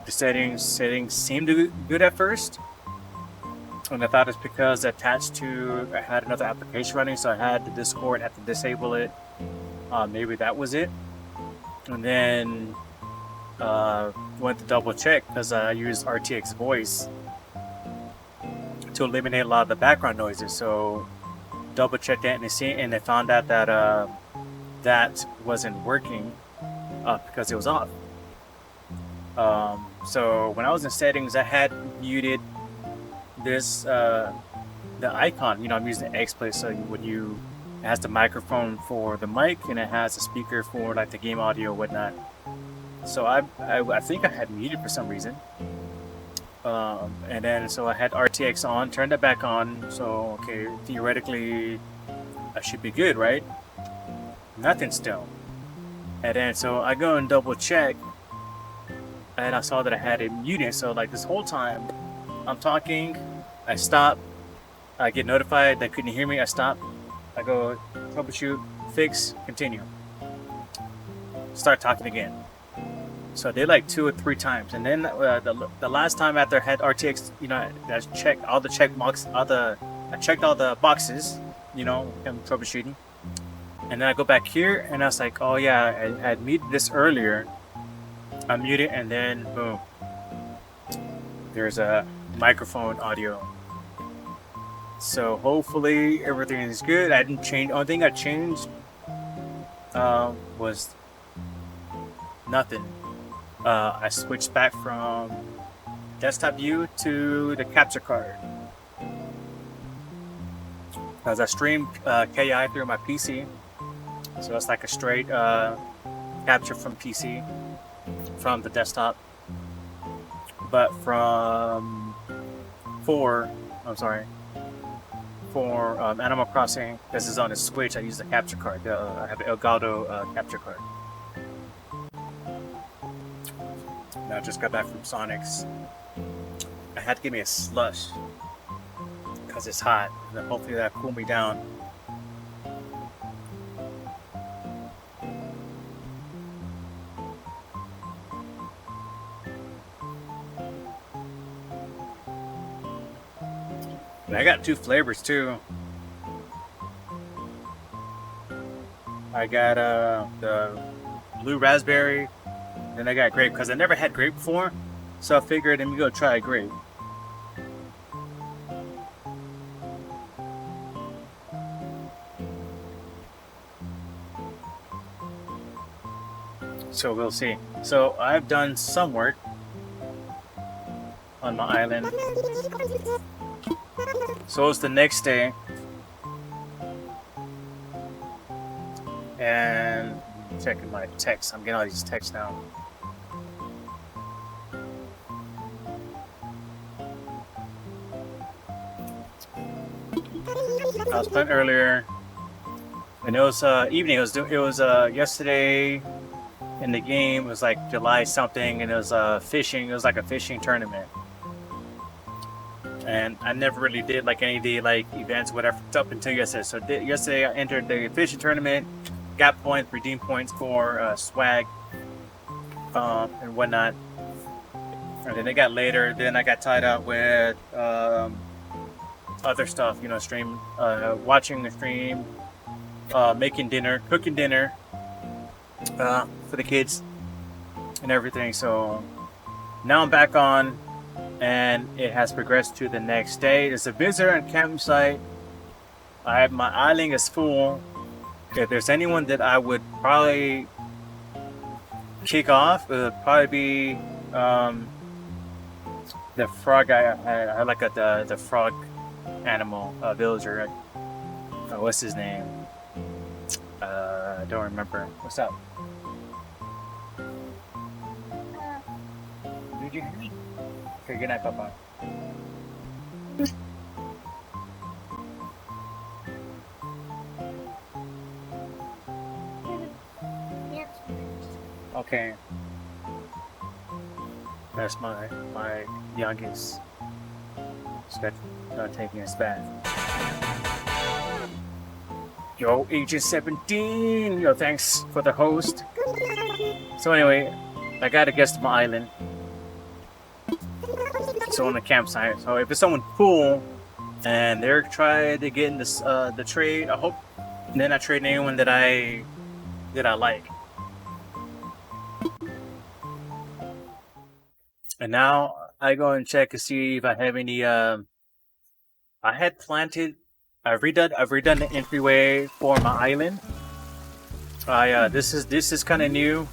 the settings seemed good at first, and I thought it's because attached to I had another application running, so I had the Discord, had to disable it. Maybe that was it. And then went to double check because I used RTX voice to eliminate a lot of the background noises. So double checked that and they found out that that wasn't working because it was off. So when I was in settings, I had muted this the icon. I'm using the XSplit, so when it has the microphone for the mic and it has a speaker for like the game audio and whatnot. So I think I had muted for some reason. And then so I had RTX on, turned it back on. So okay, theoretically I should be good, right? Nothing still. And then so I go and double check, and I saw that I had it muted. So like this whole time I'm talking, I stop, I get notified they couldn't hear me, I stop, I go troubleshoot, fix, continue, start talking again. So I did like 2 or 3 times, and then the last time after I had RTX, I checked all the check box, I checked all the boxes, and troubleshooting, and then I go back here and I was like, oh yeah, I had muted this earlier. I mute it, and then boom, there's a microphone audio. So hopefully everything is good. I didn't change. Only thing I changed was nothing. I switched back from desktop view to the capture card because I stream KI through my PC, so it's like a straight capture from PC. From the desktop, but for Animal Crossing, this is on a Switch. I use the capture card. I have the Elgato capture card. Now I just got back from Sonic's. I had to give me a slush because it's hot, and then hopefully that cool me down. And I got 2 flavors too. I got the blue raspberry, then I got grape because I never had grape before, so I figured let me go try a grape. So we'll see. So I've done some work on my island. So it's the next day, and I'm checking my texts. I'm getting all these texts now. I was playing earlier, and it was evening. It was yesterday in the game. It was like July something, and it was fishing. It was like a fishing tournament. And I never really did like any of the events, whatever, up until yesterday. So yesterday I entered the fishing tournament, got points, redeemed points for swag and whatnot. And then it got later. Then I got tied up with other stuff, stream, watching the stream, making dinner, cooking dinner for the kids and everything. So now I'm back on. And it has progressed to the next day. There's a visitor and campsite. My island is full. If there's anyone that I would probably kick off, it would probably be the frog guy. I like the frog animal villager. What's his name? I don't remember. What's up? Did you hear me? Okay, good night, Papa. Okay. That's my youngest. He's got taking his bath. Yo, Agent 17! Yo, thanks for the host. So anyway, I gotta guess to my island. So on the campsite. So if it's someone cool and they're trying to get in this the trade, I hope they're not trading anyone that I like. And now I go and check to see if I have any. I had planted. I've redone the entryway for my island. This is kind of new,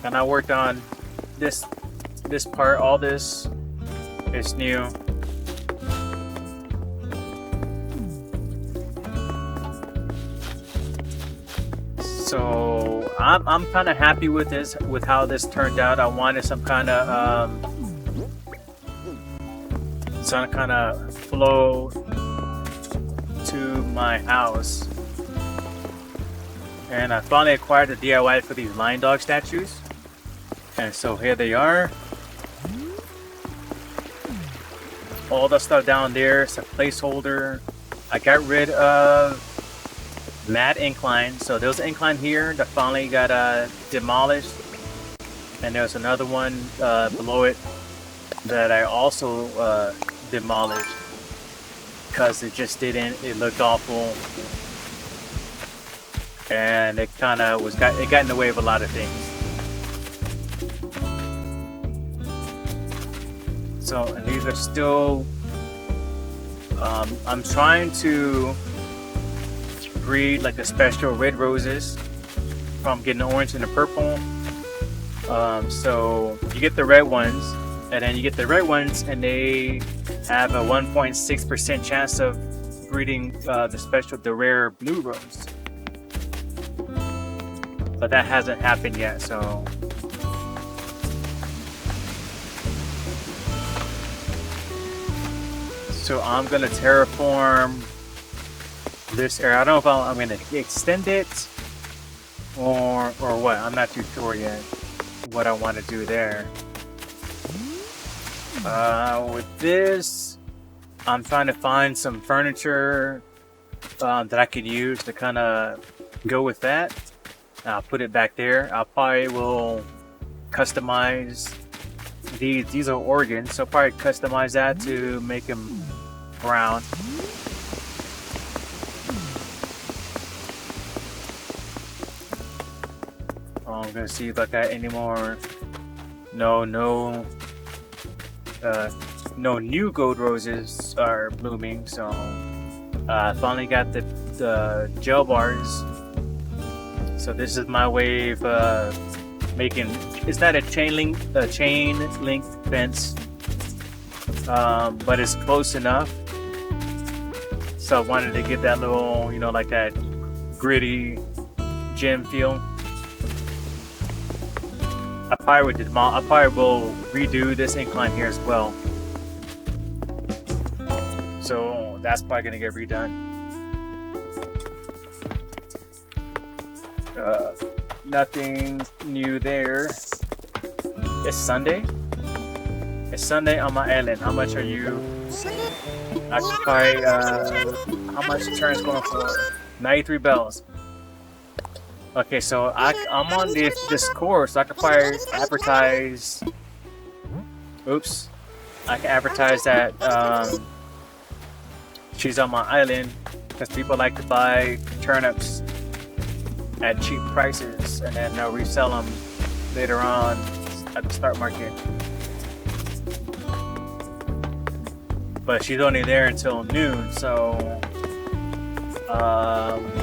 and I worked on this part. All this is new. So I'm kind of happy with this, with how this turned out. I wanted some kind of flow to my house, and I finally acquired the DIY for these lion dog statues, and so here they are. All the stuff down there, it's a placeholder. I got rid of Mad Incline, so there was an incline here that finally got demolished, and there's another one below it that I also demolished because it just didn't. It looked awful, and it kind of it got in the way of a lot of things. So, and these are still. I'm trying to breed like the special red roses from getting the orange and the purple. So you get the red ones, and then you get the red ones, and they have a 1.6% chance of breeding the rare blue rose. But that hasn't happened yet, so. So I'm gonna terraform this area. I don't know if I'm gonna extend it or what. I'm not too sure yet what I want to do there. With this, I'm trying to find some furniture that I could use to kind of go with that. I'll put it back there. I probably will customize these. These are organs, so I'll probably customize that to make them brown. I'm gonna see if I got any more. No new gold roses are blooming, so I finally got the gel bars. So this is my way of making. It's not a chain link fence, but it's close enough. So I wanted to get that little, like that gritty gym feel. I probably will redo this incline here as well. So that's probably gonna get redone. Nothing new there. It's Sunday. It's Sunday on my island. How much are you? I could probably, how much the turn's going for? 93 bells. Okay, so I'm on this course. So I could probably advertise. Oops. I can advertise that she's on my island because people like to buy turnips at cheap prices, and then they'll resell them later on at the stock market. But she's only there until noon, so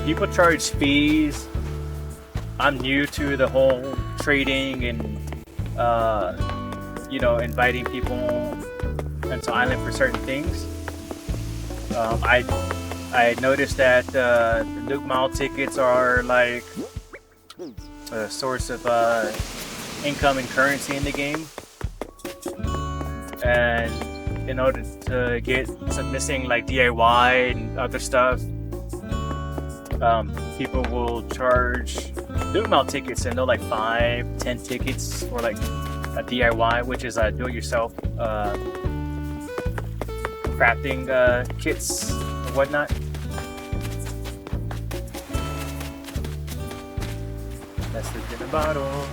people charge fees. I'm new to the whole trading and inviting people into island for certain things. I noticed that the Nuke Mile tickets are like a source of income and currency in the game, and in order to get some missing like DIY and other stuff, people will charge Nuke Mile tickets, and they're like 5-10 tickets for like a DIY, which is a do-it-yourself crafting kits and whatnot. That's the dinner bottle.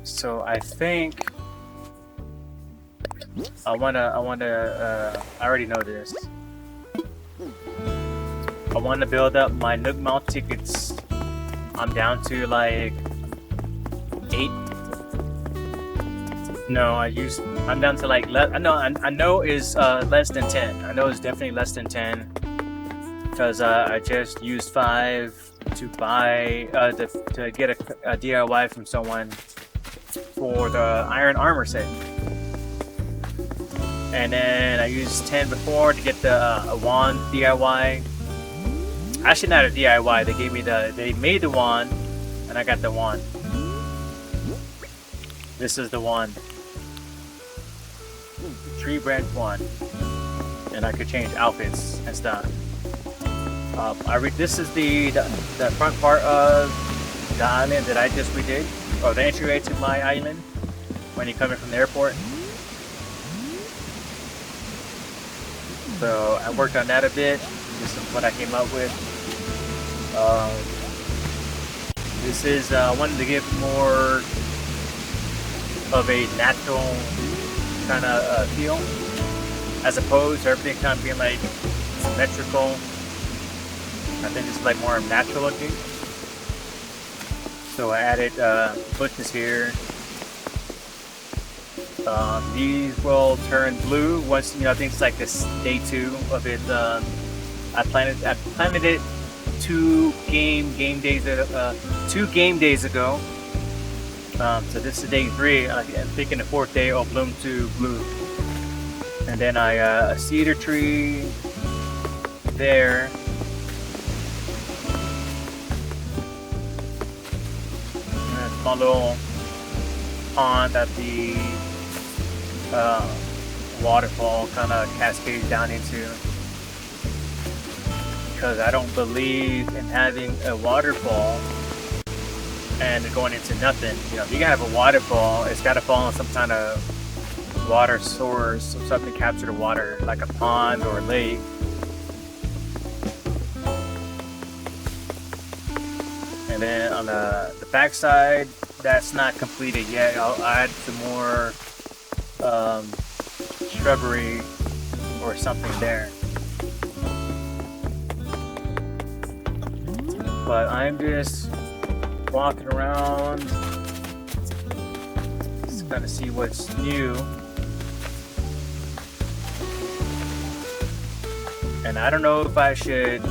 So I think I already know this. I want to build up my Nook Mount tickets. I'm down to like 8. No, I'm down to like I know is less than 10. I know it's definitely less than 10 because I just used 5 to buy to get a DIY from someone for the iron armor set. And then I used 10 before to get the a wand DIY. Actually, not a DIY. They made the wand, and I got the wand. This is the wand, tree branch wand, and I could change outfits and stuff. This is the front part of the island that I just redid, or the entryway to my island when you're coming from the airport. So I worked on that a bit. This is what I came up with. This is I wanted to give more of a natural kind of feel, as opposed to everything kind of being like symmetrical. I think it's like more natural looking. So I added bushes here. These will turn blue once, I think it's like this day 2 of it. I planted it 2 game days ago. So this is day 3. I'm thinking the 4th day will bloom to blue. And then a cedar tree there. And a small little pond that the waterfall kind of cascades down into. Because I don't believe in having a waterfall and going into nothing. If you have a waterfall, it's got to fall on some kind of water source or something to capture the water, like a pond or a lake. And then on the back side, that's not completed yet. I'll add some more shrubbery or something there. But I'm just walking around, just gonna see what's new. And I don't know if I should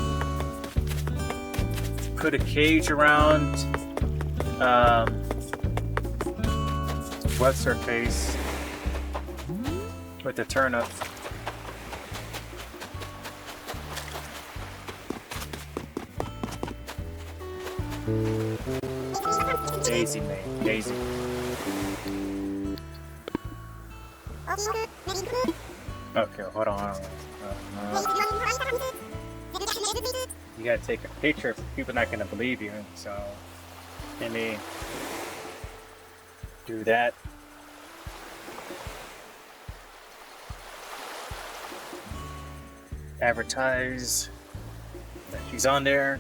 put a cage around what's her face with the turnips. Daisy, mate. Daisy. Okay, hold on. You gotta take a picture. People are not gonna believe you, so let me do that. Advertise that she's on there.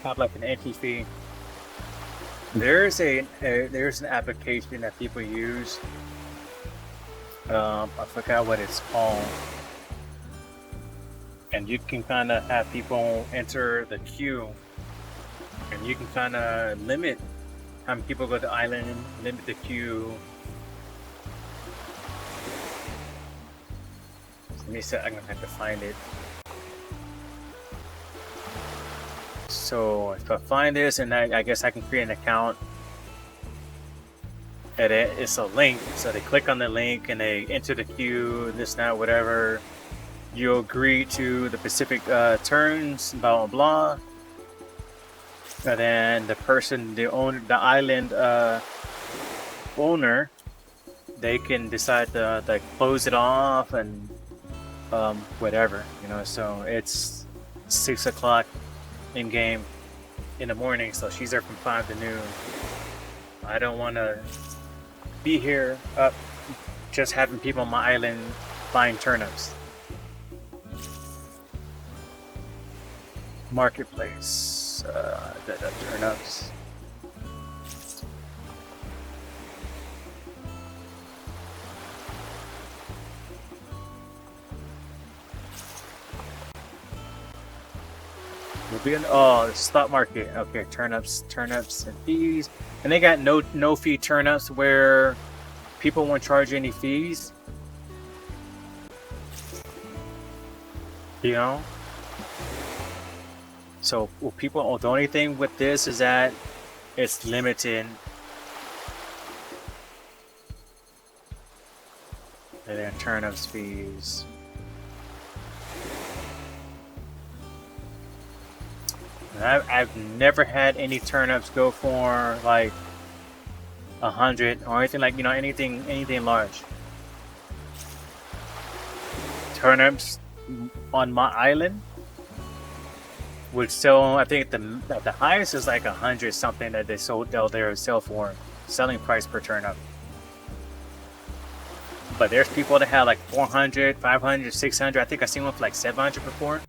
Have like an entry fee. There's an application that people use. I forgot what it's called. And you can kind of have people enter the queue, and you can kind of limit how many people go to the island, limit the queue. Let me see, I'm gonna have to find it. So if I find this, and I guess I can create an account. And it's a link, so they click on the link and they enter the queue, this, that, whatever. You agree to the specific terms, blah, blah, blah. And then the person, the island owner, they can decide to like close it off and whatever, so it's 6 o'clock in game in the morning, so she's there from 5 to noon. I don't want to be here up just having people on my island buying turnips. Marketplace. Turnips. Oh, stock market. Okay, turnips and fees, and they got no fee turnips where people won't charge any fees. You know. So people. The only thing with this is that it's limited. And then turnips fees. I've never had any turnips go for like 100 or anything like, you know, anything large. Turnips on my island would sell. I think the highest is like 100 something that they sold out there sell for selling price per turnip. But there's people that have like 400, 500, 600. I think I seen one for like 700 before.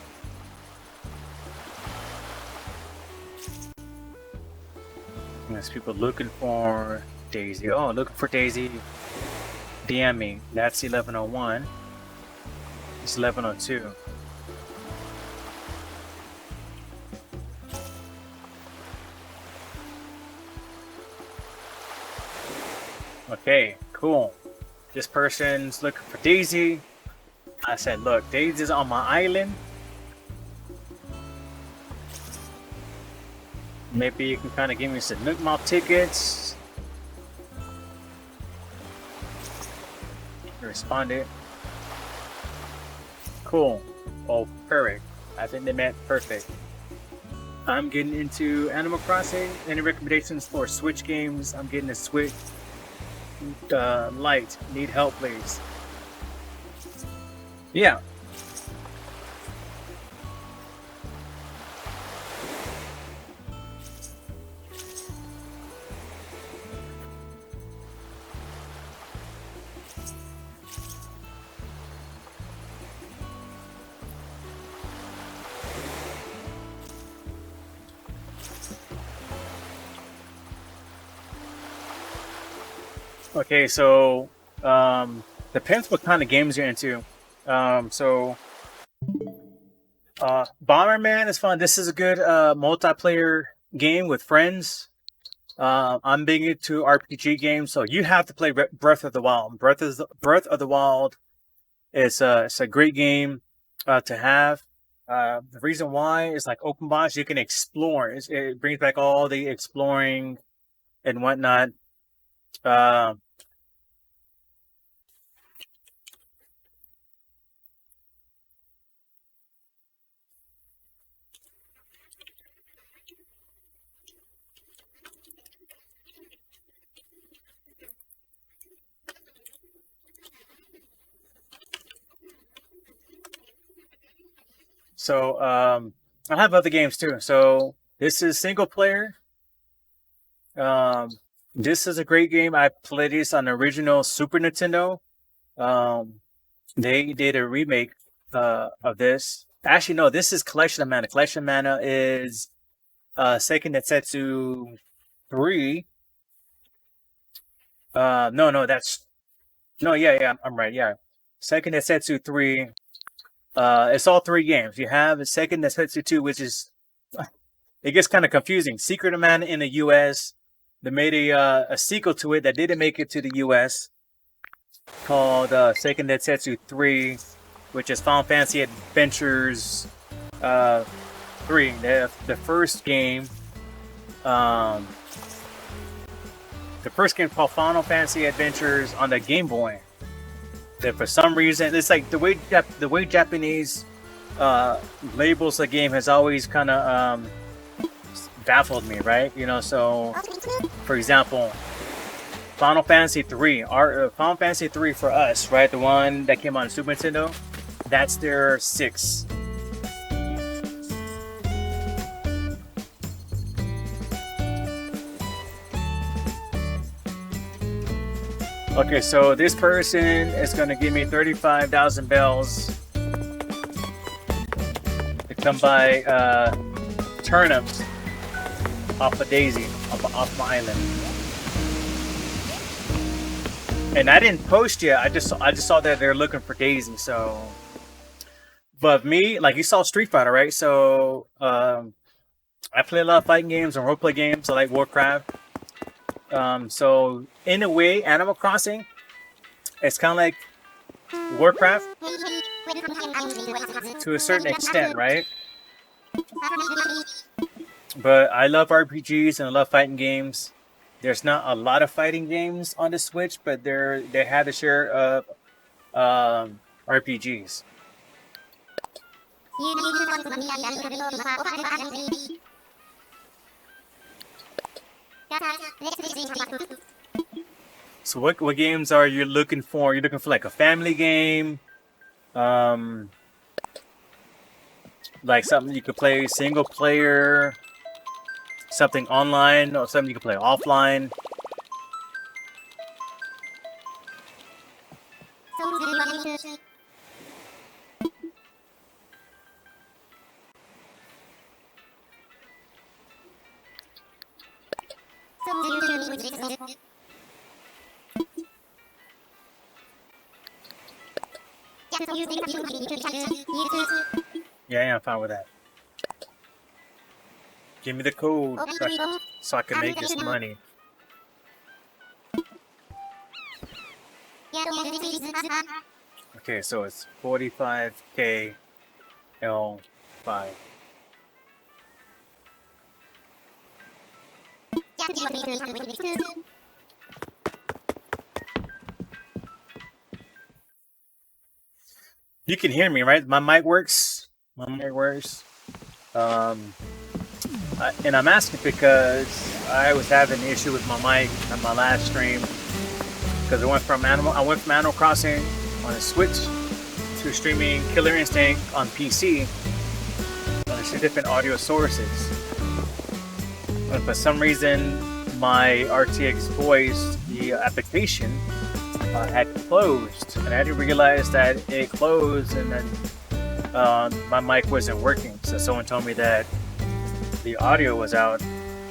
There's people looking for Daisy. Oh, looking for Daisy. DM me. That's 1101. It's 1102. Okay, cool. This person's looking for Daisy. I said, look, Daisy's on my island. Maybe you can kind of give me some Nook Mop tickets. He responded. Cool. Oh, perfect. I think they meant perfect. I'm getting into Animal Crossing. Any recommendations for Switch games? I'm getting a Switch Lite. Need help, please. Yeah. Okay, so depends what kind of games you're into. Bomberman is fun. This is a good multiplayer game with friends. I'm big into RPG games, so you have to play Breath of the Wild. Breath of the Wild is it's a great game to have. The reason why is like open box, you can explore. It brings back all the exploring and whatnot. So I have other games too. So this is single player. This is a great game. I played this on the original Super Nintendo. They did a remake of this. Actually, no, this is Collection of Mana. Collection of Mana is Seiken Densetsu 3. No, that's no, yeah, I'm right. Yeah, Seiken Densetsu 3. It's all three games. You have a Seiken Densetsu 2, which is it gets kind of confusing. Secret of Mana in the U.S. They made a sequel to it that didn't make it to the U.S. called Seiken Densetsu 3, which is Final Fantasy Adventures 3. The first game, the first game called Final Fantasy Adventures on the Game Boy. That for some reason, it's like the way Japanese labels the game has always kind of baffled me, right? You know, so for example, Final Fantasy 3, Final Fantasy 3 for us, right? The one that came on Super Nintendo, that's their 6. Okay, so this person is going to give me 35,000 bells to come buy turnips off of Daisy, off my island. And I didn't post yet. I just saw that they're looking for Daisy. So, but me, like you saw Street Fighter, right? So I play a lot of fighting games and roleplay games. I like Warcraft. So in a way, Animal Crossing, it's kind of like Warcraft to a certain extent, right? But I love RPGs and I love fighting games. There's not a lot of fighting games on the Switch, but they have a share of RPGs. So what games are you looking for? You're looking for like a family game, like something you could play single player, something online, or something you can play offline. Yeah, I'm fine with that. Give me the code so I can make this money. Okay, so it's 45K L5. You can hear me, right? My mic works. My mic works. And I'm asking because I was having an issue with my mic on my last stream because I went from Animal Crossing on a Switch to streaming Killer Instinct on PC. There's two different audio sources. But for some reason, my RTX voice, the application, had closed, and I didn't realize that it closed, and then my mic wasn't working. So someone told me that the audio was out,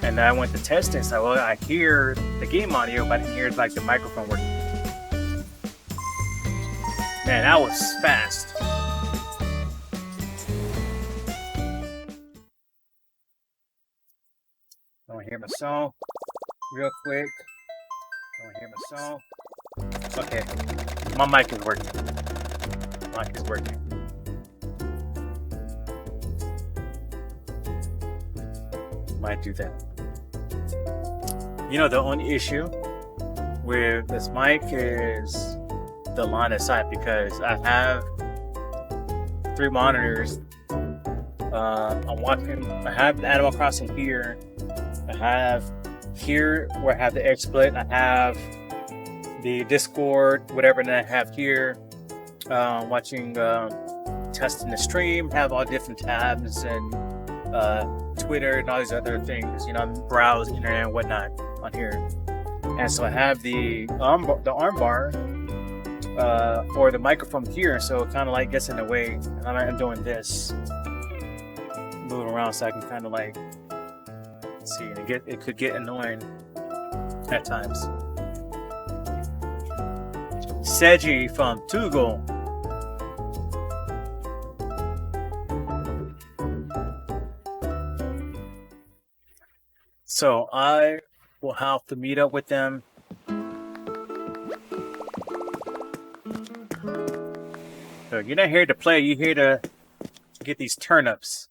and I went to test it. So I hear the game audio, but I didn't hear like the microphone working. Man, that was fast. I want to hear my song real quick. I want to hear my song. Okay, my mic is working. Mic is working. Might do that. You know, the only issue with this mic is the line of sight, because I have 3 monitors. I'm watching. I have Animal Crossing here. I have here where I have the XSplit. I have the Discord, whatever that I have here. Watching, testing the stream. Have all different tabs and Twitter and all these other things. You know, browse internet and whatnot on here. And so I have the arm bar for the microphone here. So it kind of like gets in the way. And I'm doing this, moving around, so I can kind of like see. And it could get annoying at times. Seji from Tugal. So I will have to meet up with them. So you're not here to play, you're here to get these turnips.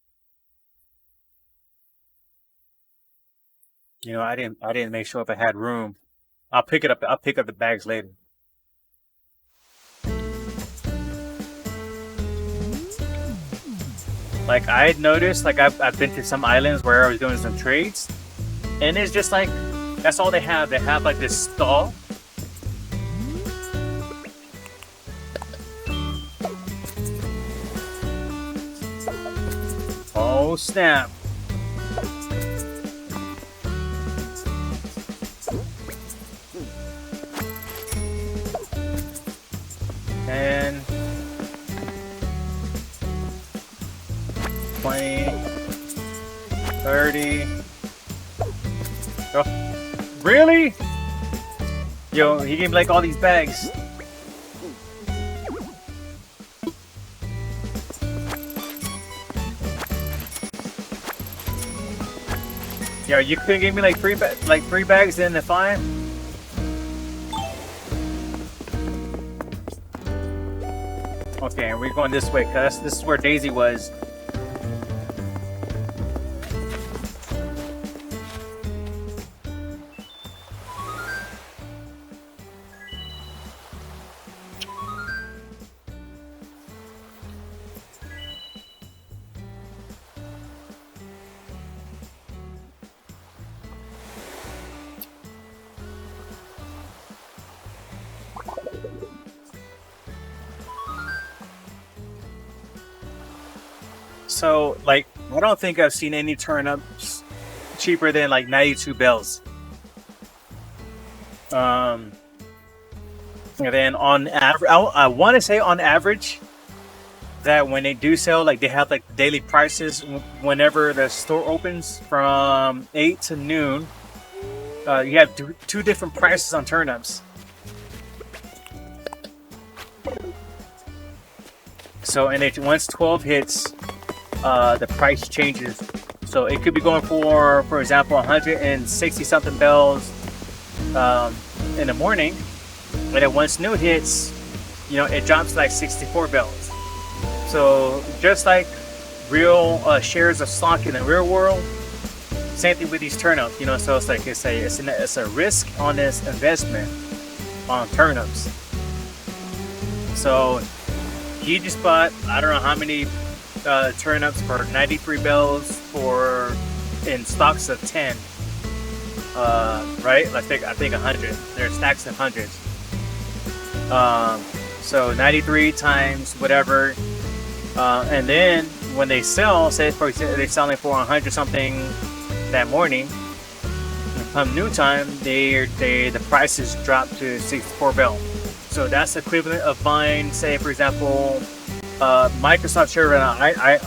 You know, I didn't make sure if I had room. I'll pick up the bags later. Like I had noticed, like I've been to some islands where I was doing some trades, and it's just like that's all they have. They have like this stall. Oh snap! And 20, 30. Oh, really? Yo, he gave me like all these bags. Yo, you couldn't give me like three bags in the fine? Okay, we're going this way, cuz this is where Daisy was. So, like, I don't think I've seen any turnips cheaper than like 92 bells. And then on average, I want to say on average that when they do sell, like they have like daily prices whenever the store opens from 8 to noon. You have two different prices on turnips. So, and once 12 hits, the price changes. So it could be going for example, 160 something bells in the morning, and then once noon hits, you know, it drops to like 64 bells. So just like real shares of stock in the real world, same thing with these turnips, you know. So it's like it's a risk on this investment on turnips. So he just bought, I don't know how many turnips for 93 bells in stocks of 10. Right? I think 100. They're stacks of hundreds. So 93 times whatever, and then when they sell, say for example they're selling for 100 something that morning, come noon time, the prices drop to 64 bell. So that's the equivalent of buying, say for example, Microsoft share right now.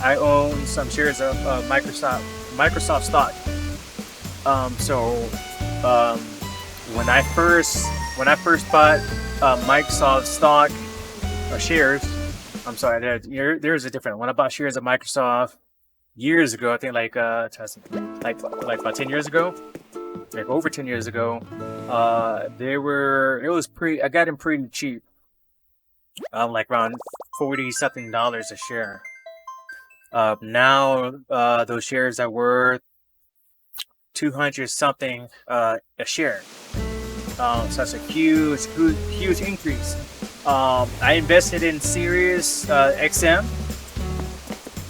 I own some shares of Microsoft stock. When I first bought Microsoft stock or shares, I'm sorry, there's a different. When I bought shares of Microsoft years ago, I think like about 10 years ago, like over 10 years ago, I got them pretty cheap. Like around $40 something a share. Now those shares are worth 200 something a share. So that's a huge increase. I invested in Sirius XM,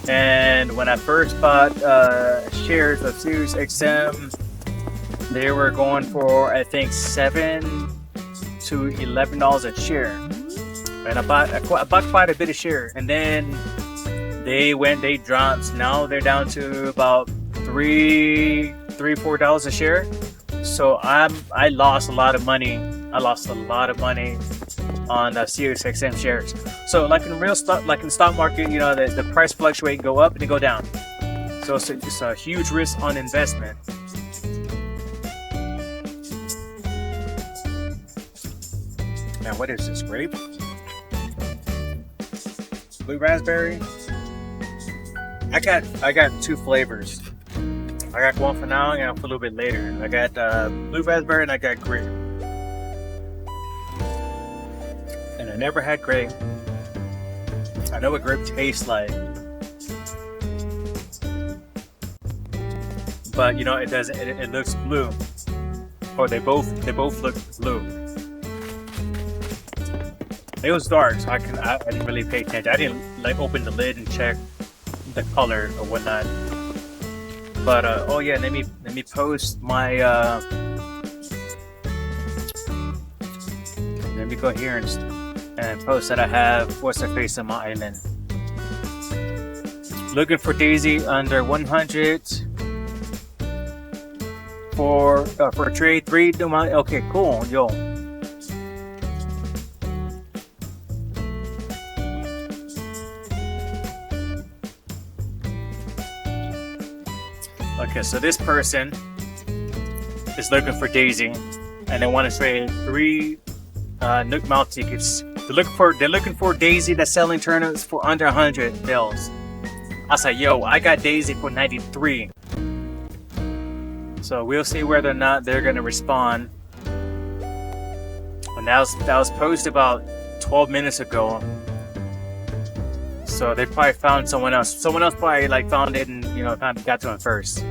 and when I first bought shares of Sirius XM, they were going for I think $7 to $11 a share. And I bought quite a bit of share, and then they dropped. Now they're down to about $4 a share. So I lost a lot of money. I lost a lot of money on Sirius XM shares. So like in real stock, like in the stock market, you know, the price fluctuate, go up and they go down. So it's a huge risk on investment. Now what is this, grape? Blue raspberry. I got two flavors. I got one for now and one for a little bit later. I got blue raspberry and I got grape. And I never had grape. I know what grape tastes like, but you know it doesn't. It looks blue, or they both look blue. It was dark, so I didn't really pay attention. I didn't like open the lid and check the color or whatnot. But oh yeah, let me post my. Let me go here and post that I have what's her face on my island. Looking for Daisy under 100 for trade 3. Okay, cool, yo. Okay, so this person is looking for Daisy, and they want to trade 3 Nook Mount tickets. They're looking for Daisy that's selling turnips for under 100 bells. I said, yo, I got Daisy for 93. So we'll see whether or not they're gonna respond. And that was posted about 12 minutes ago. So they probably found someone else. Someone else probably like found it and kind of got to it first.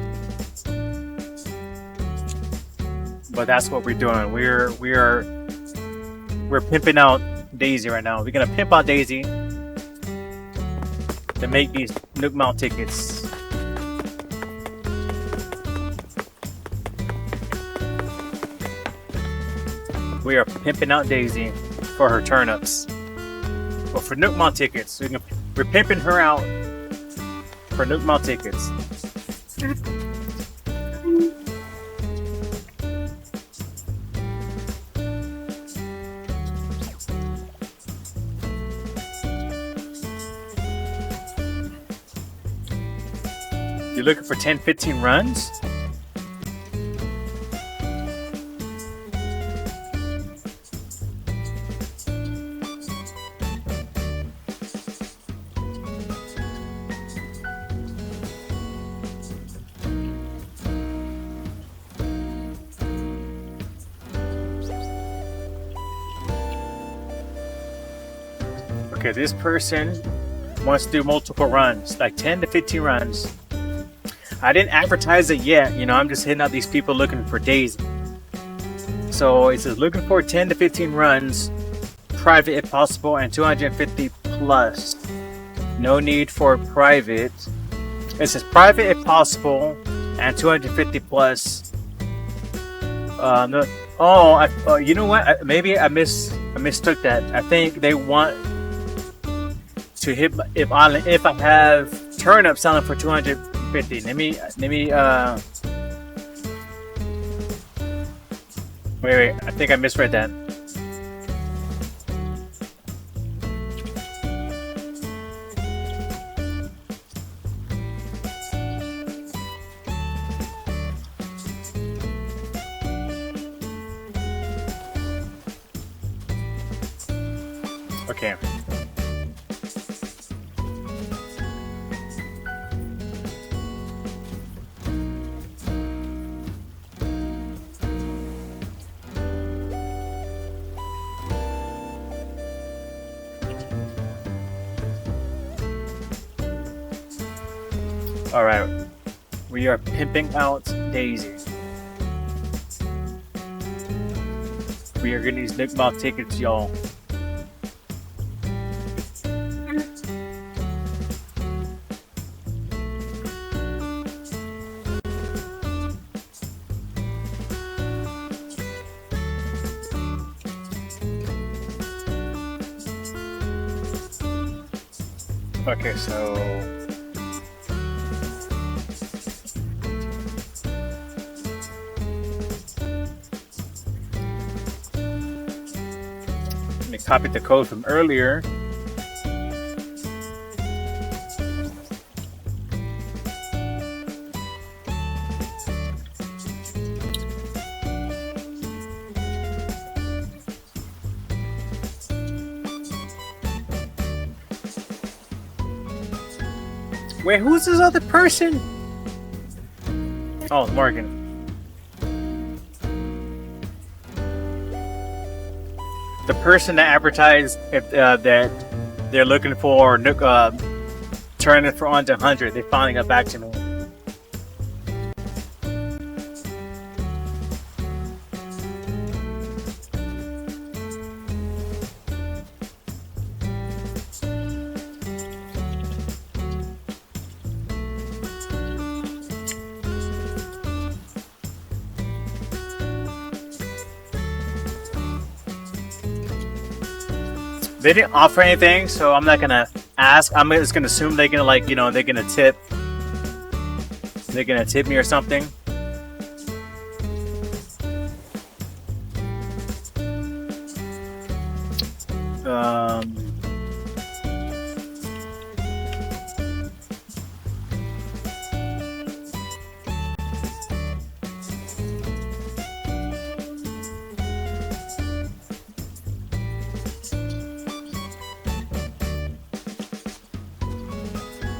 But that's what we're doing. We're pimping out Daisy right now. We're gonna pimp out Daisy to make these Nook Mount tickets. We are pimping out Daisy for her turnips. Well, for Nook Mount tickets. We're pimping her out for Nook Mount tickets. You're looking for 10-15 runs? Okay, this person wants to do multiple runs, like 10 to 15 runs. I didn't advertise it yet, I'm just hitting out these people looking for Daisy. So it says looking for 10 to 15 runs, private if possible, and 250 plus. No need for private. It says private if possible, and 250 plus. No. Oh, you know what? Maybe I mistook that. I think they want to hit if I have turnip selling for 250. Let me wait, I think I misread that. Okay. Alright, we are pimping out Daisy. We are getting these Nook Mount tickets, y'all. Okay, so let me copy the code from earlier. Wait, who's this other person? Oh, Morgan. The person that advertised that they're looking for turning for under 100. They finally got back to me. They didn't offer anything, so I'm not gonna ask. I'm just gonna assume they're gonna they're gonna tip. They're gonna tip me or something.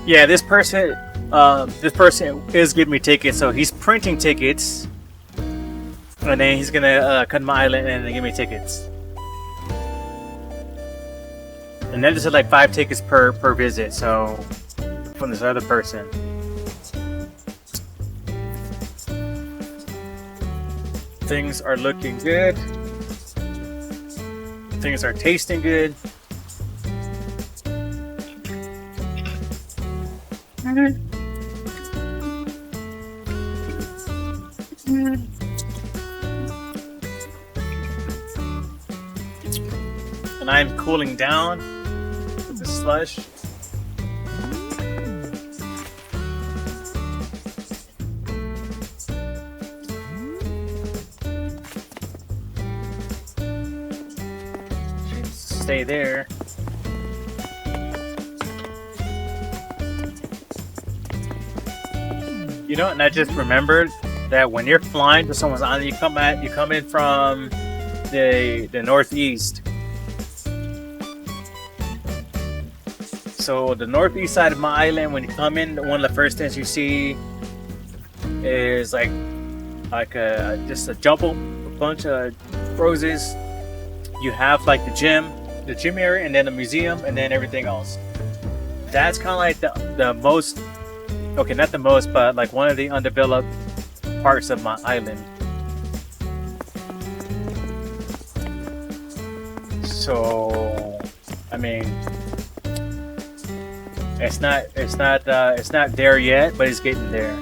Yeah, this person is giving me tickets, so he's printing tickets, and then he's gonna come to my island and then give me tickets. And then there's like 5 tickets per visit, so from this other person. Things are looking good. Things are tasting good. And I'm cooling down with the slush. Should stay there. You know, and I just remembered that when you're flying to someone's island, you come in from the northeast. So the northeast side of my island, when you come in, one of the first things you see is like just a bunch of roses. You have like the gym area, and then the museum, and then everything else. That's kind of like the most. Okay, not the most, but like one of the undeveloped parts of my island. So, I mean, it's not there yet, but it's getting there.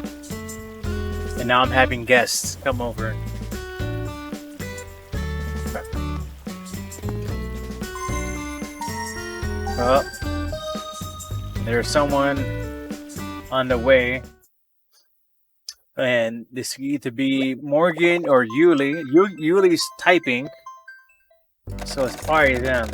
And now I'm having guests come over. Oh, there's someone on the way, and this could either be Morgan or Yuli. Yuli's typing, so it's probably them.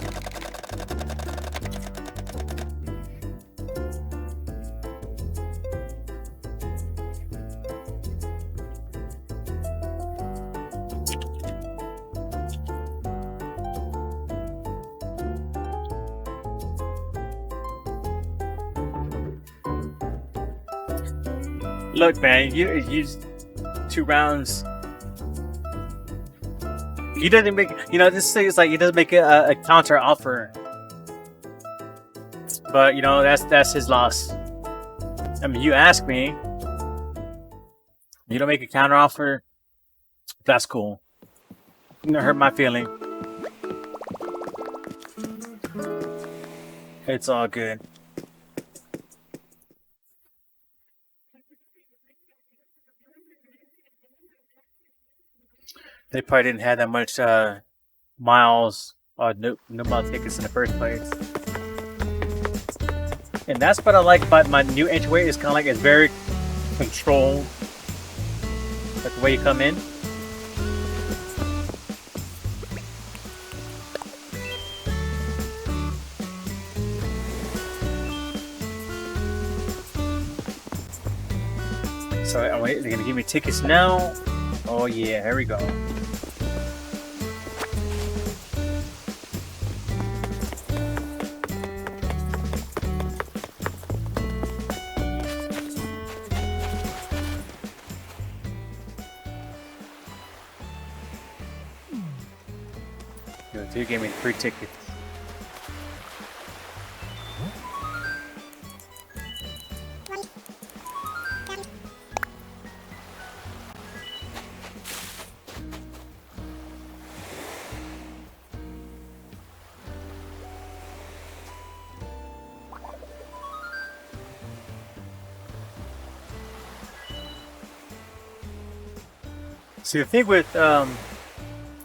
Look, man, you 2 rounds. He doesn't make, this thing is like he doesn't make a counter offer, but that's his loss. I mean, you ask me, you don't make a counter offer. That's cool. You don't hurt my feeling. It's all good. They probably didn't have that much miles or no mile tickets in the first place. And that's what I like about my new entryway. It's kind of like it's very controlled, like the way you come in. So they're gonna give me tickets now. Oh yeah, here we go. You gave me 3 tickets. So the thing with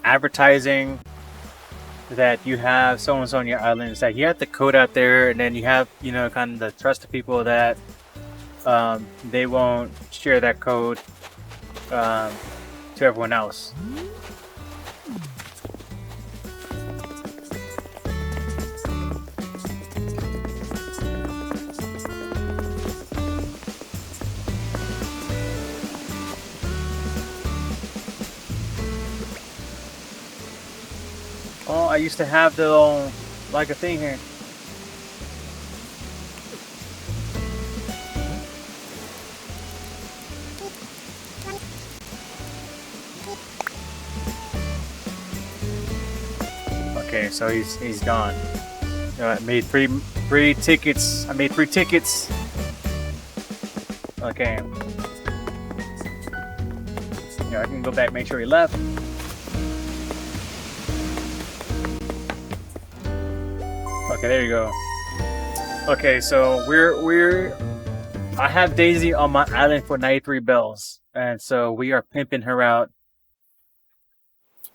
advertising that you have someone's on your island is that you have the code out there, and then you have kind of the trust of people that they won't share that code to everyone else. Oh, I used to have the like a thing here. Okay, so he's gone. I made three tickets. I made 3 tickets. Okay. I can go back, make sure he left. Okay, there you go. Okay, so I have Daisy on my island for 93 bells, and so we are pimping her out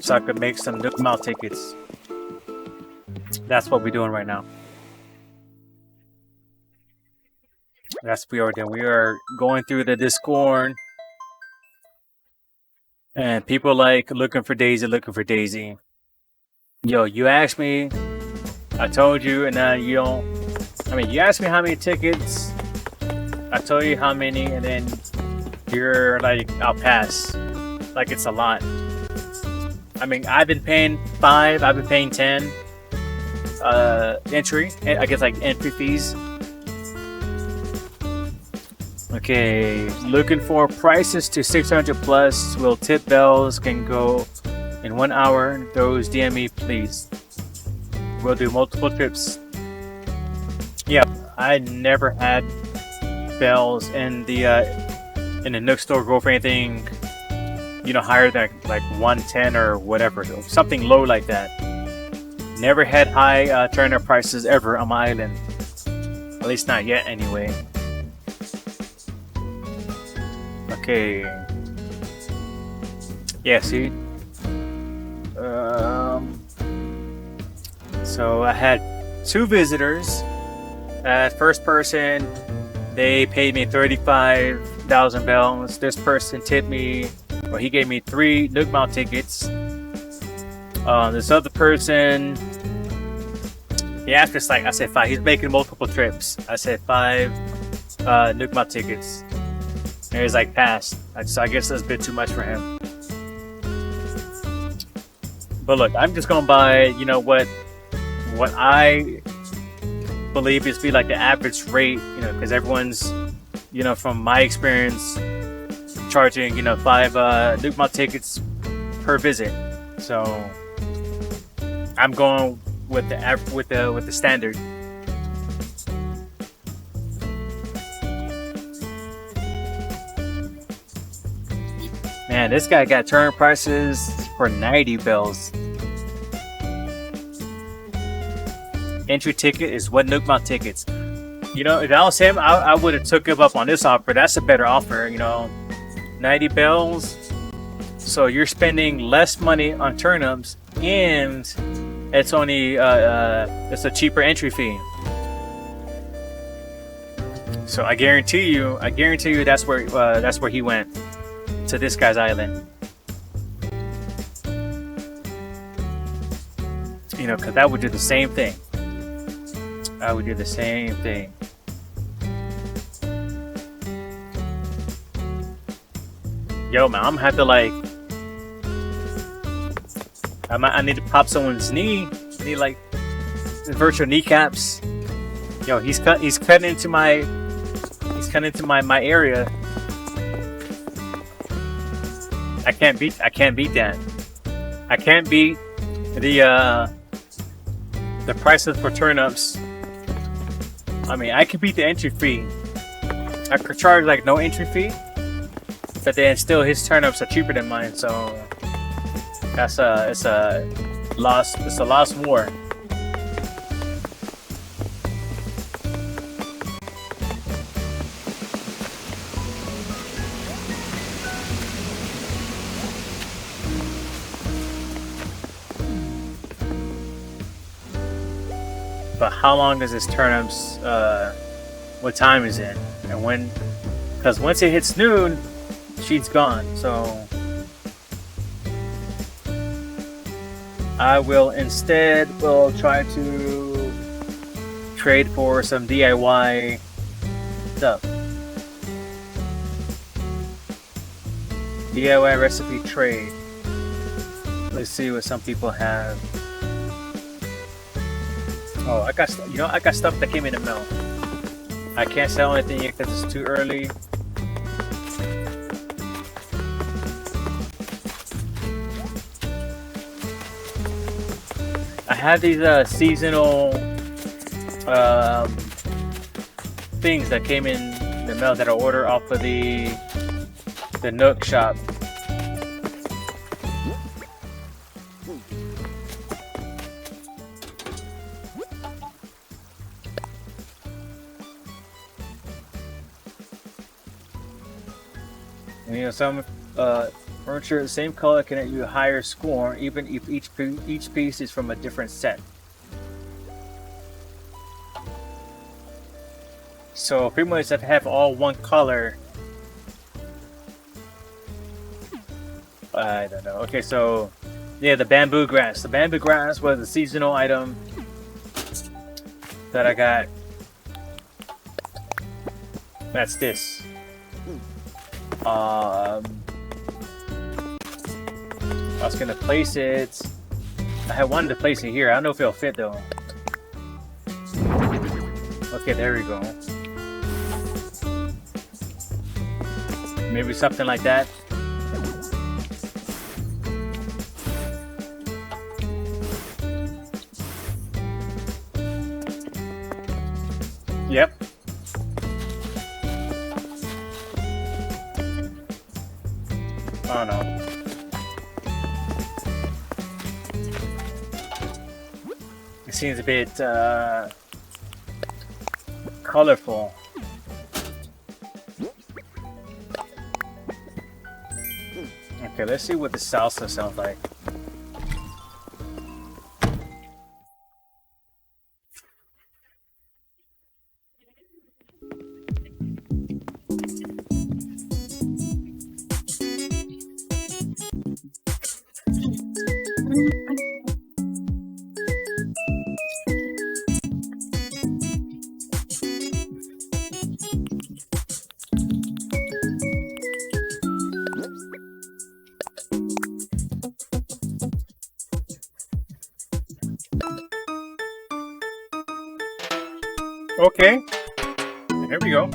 so I could make some Nook Mount tickets. That's what we're doing right now. That's what we are doing. We are going through the Discord, and people like looking for Daisy, looking for Daisy. Yo, you asked me, I told you, and now you don't. I mean, you asked me how many tickets, I told you how many, and then you're like, I'll pass. Like it's a lot. I mean, I've been paying 5, I've been paying 10 entry, I guess like entry fees. Okay, looking for prices to 600 plus. Will tip bells can go in 1 hour. Those DM me, please. We'll do multiple trips. Yeah, I never had bells in the Nook store go for anything, you know, higher than like 110 or whatever, something low like that. Never had high turn-up prices ever on my island, at least not yet anyway. Okay. Yeah, see. So I had 2 visitors. First person, they paid me 35,000 bells. This person tipped me, or he gave me 3 Nook Mount tickets. This other person, he asked us like, I said 5. He's making multiple trips. I said 5 Nook Mount tickets. And he's like, pass. So I guess that's a bit too much for him. But look, I'm just gonna buy, you know, what I believe is be like the average rate, you know, because everyone's, you know, from my experience, charging, you know, 5 Nook Mount tickets per visit. So I'm going with the standard. Man, this guy got turn prices for 90 bells. Entry ticket is 1 Nook Mount tickets. You know, if I was him, I would have took him up on this offer. That's a better offer, you know. 90 bells. So you're spending less money on turnips, and it's only it's a cheaper entry fee. So I guarantee you that's where he went, to this guy's island. You know, because that would do the same thing. I would do the same thing. Yo, man, I'm gonna have to like, I need to pop someone's knee. I need like virtual kneecaps. Yo, he's cutting into my area. I can't beat that. I can't beat the prices for turnips. I mean, I could beat the entry fee. I could charge like no entry fee, but then still his turnips are cheaper than mine. So it's a lost war. But how long does this turnips, what time is it? And when, because once it hits noon, she's gone. So I will instead try to trade for some DIY stuff. DIY recipe trade. Let's see what some people have. Oh, I got stuff that came in the mail. I can't sell anything yet because it's too early. I have these seasonal things that came in the mail that I order off of the Nook shop. And, you know, some furniture the same color can get you a higher score, even if each piece is from a different set. So pretty much, if I have all one color, I don't know. Okay, so yeah, the bamboo grass. The bamboo grass was a seasonal item that I got. That's this. I was gonna place it. I had wanted to place it here. I don't know if it'll fit though. Okay, there we go. Maybe something like that. Yep. Oh no. It seems a bit colorful. Okay, let's see what the salsa sounds like. Okay, here we go.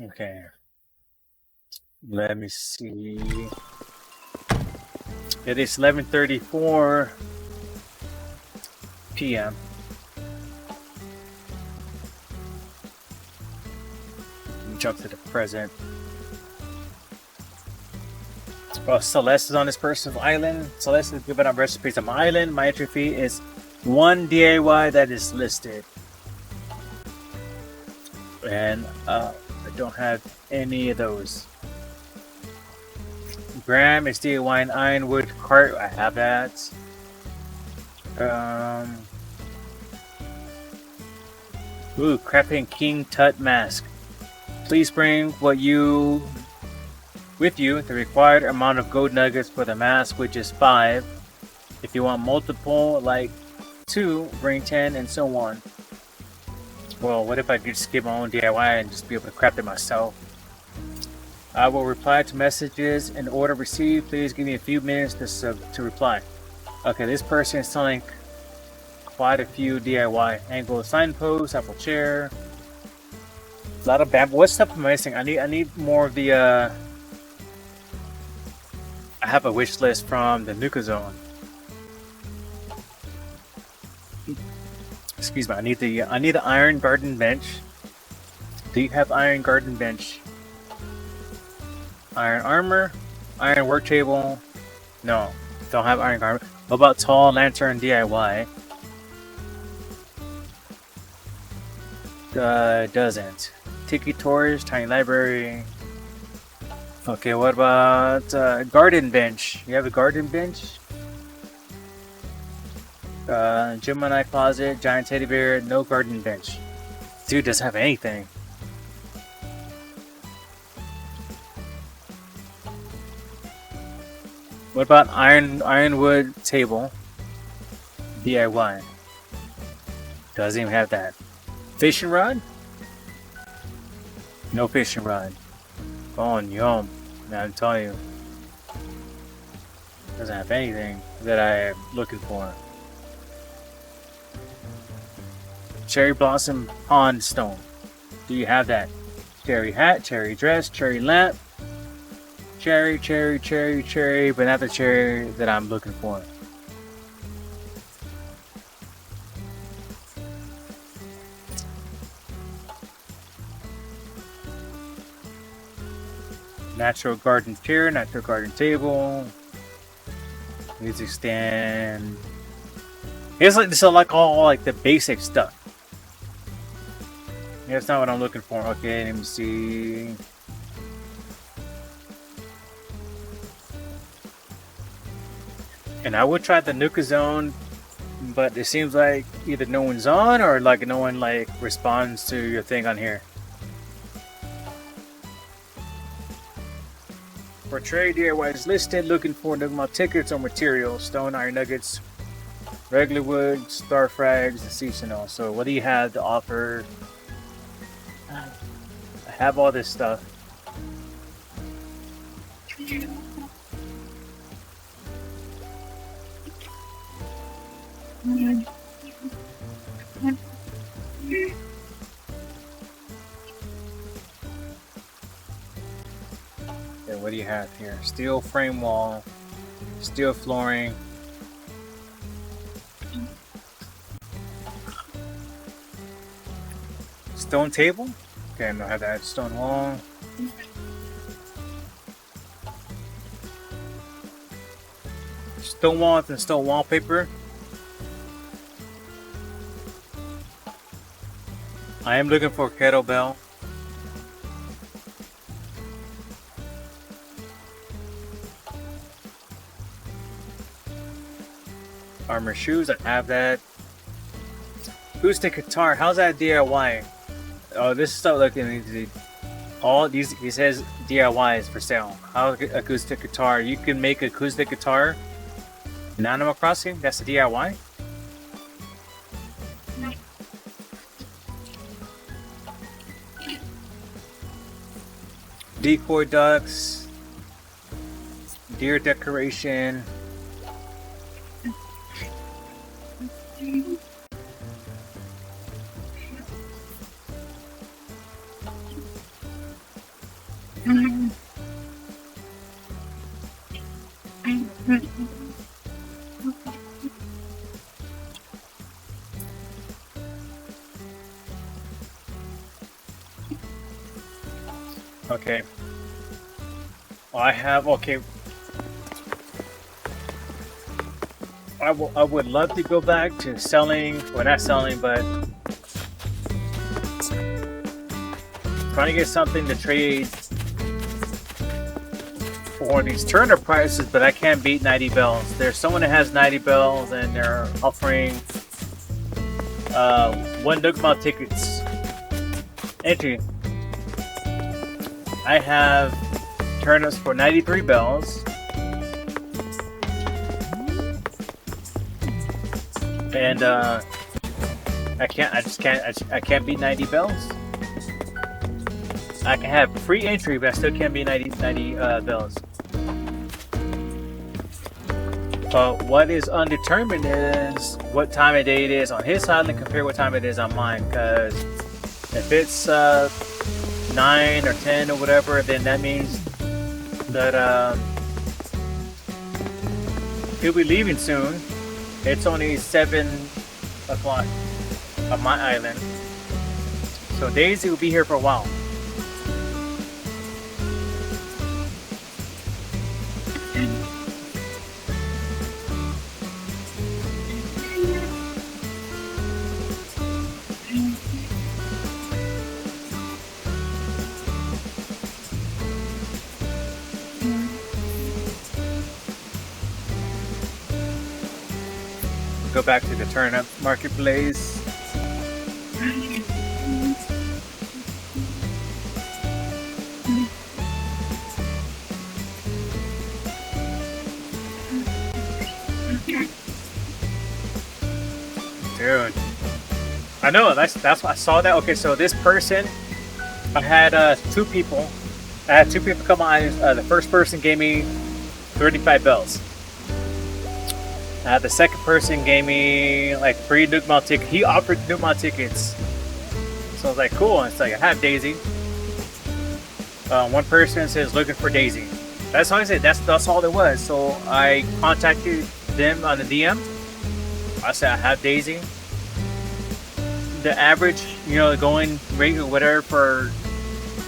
Okay, let me see. It is 11:34 p.m. Let me jump to the present. Well, Celeste is on this person's island. Celeste is giving up recipes on my island. My entry fee is 1 DIY that is listed. And I don't have any of those. Graham is DIY an ironwood cart. I have that. Ooh, Crafting King Tut mask. Please bring with you the required amount of gold nuggets for the mask, which is 5. If you want multiple, like 2, bring 10, and so on. Well, what if I could just get my own DIY and just be able to craft it myself? I will reply to messages in order received. Please give me a few minutes to reply. Okay, this person is selling quite a few DIY. Angle signpost, apple chair. A lot of bamboo. What stuff am I missing? I need more of the I have a wish list from the Nuka Zone. Excuse me, I need the iron garden bench. Do you have iron garden bench? Iron armor, iron work table. No, don't have iron armor. What about tall lantern DIY? Doesn't. Tiki torch, tiny library. Okay, what about garden bench? You have a garden bench? Gemini closet, giant teddy bear, no garden bench. Dude doesn't have anything. What about ironwood table? DIY. Doesn't even have that. Fishing rod? No fishing rod. Oh, yum. Man, I'm telling you. Doesn't have anything that I am looking for. Cherry blossom pond stone. Do you have that? Cherry hat, cherry dress, cherry lamp. Cherry, but not the cherry that I'm looking for. Natural garden chair, natural garden table. Music stand. It's like this is like all like the basic stuff. Yeah, that's not what I'm looking for. Okay, let me see. And I would try the Nuka Zone, but it seems like either no one's on or like no one like responds to your thing on here. For trade DIY is listed, looking for Nugma tickets or materials, stone, iron nuggets, regular wood, star frags, and seasonal. So what do you have to offer? I have all this stuff. Okay, what do you have here? Steel frame wall, steel flooring. Stone table? Okay, I don't have that. Stone wall. Stone wall and stone wallpaper. I am looking for a kettlebell. Armor shoes, I have that. Acoustic guitar, how's that DIY? Oh, this is stuff looking all these. He says DIY is for sale. How acoustic guitar? You can make acoustic guitar in Animal Crossing. That's a DIY. Decoy ducks, deer decoration. Okay. I have, okay. I would love to go back to selling, well not selling, but trying to get something to trade for these turnip prices, but I can't beat 90 bells. There's someone that has 90 bells and they're offering one Nookmouth tickets entry. I have turnips for 93 bells. And I can't beat 90 bells. I can have free entry, but I still can't beat 90 bells. But what is undetermined is what time of day it is on his island compared to what time it is on mine. Because if it's 9 or 10 or whatever, then that means that he'll be leaving soon. It's only 7 o'clock on my island. So Daisy will be here for a while. Go back to the turnip marketplace. Dude, I know that's what I saw that. Okay, so this person, I had two people. I had two people come on. The first person gave me 35 bells. The second person gave me like 3 Nuke Mall tickets. He offered Nuke Mall tickets. So I was like, cool. And it's like, I have Daisy. One person says looking for Daisy. That's all I said. That's all there was. So I contacted them on the DM. I said I have Daisy. The average, going rate or whatever for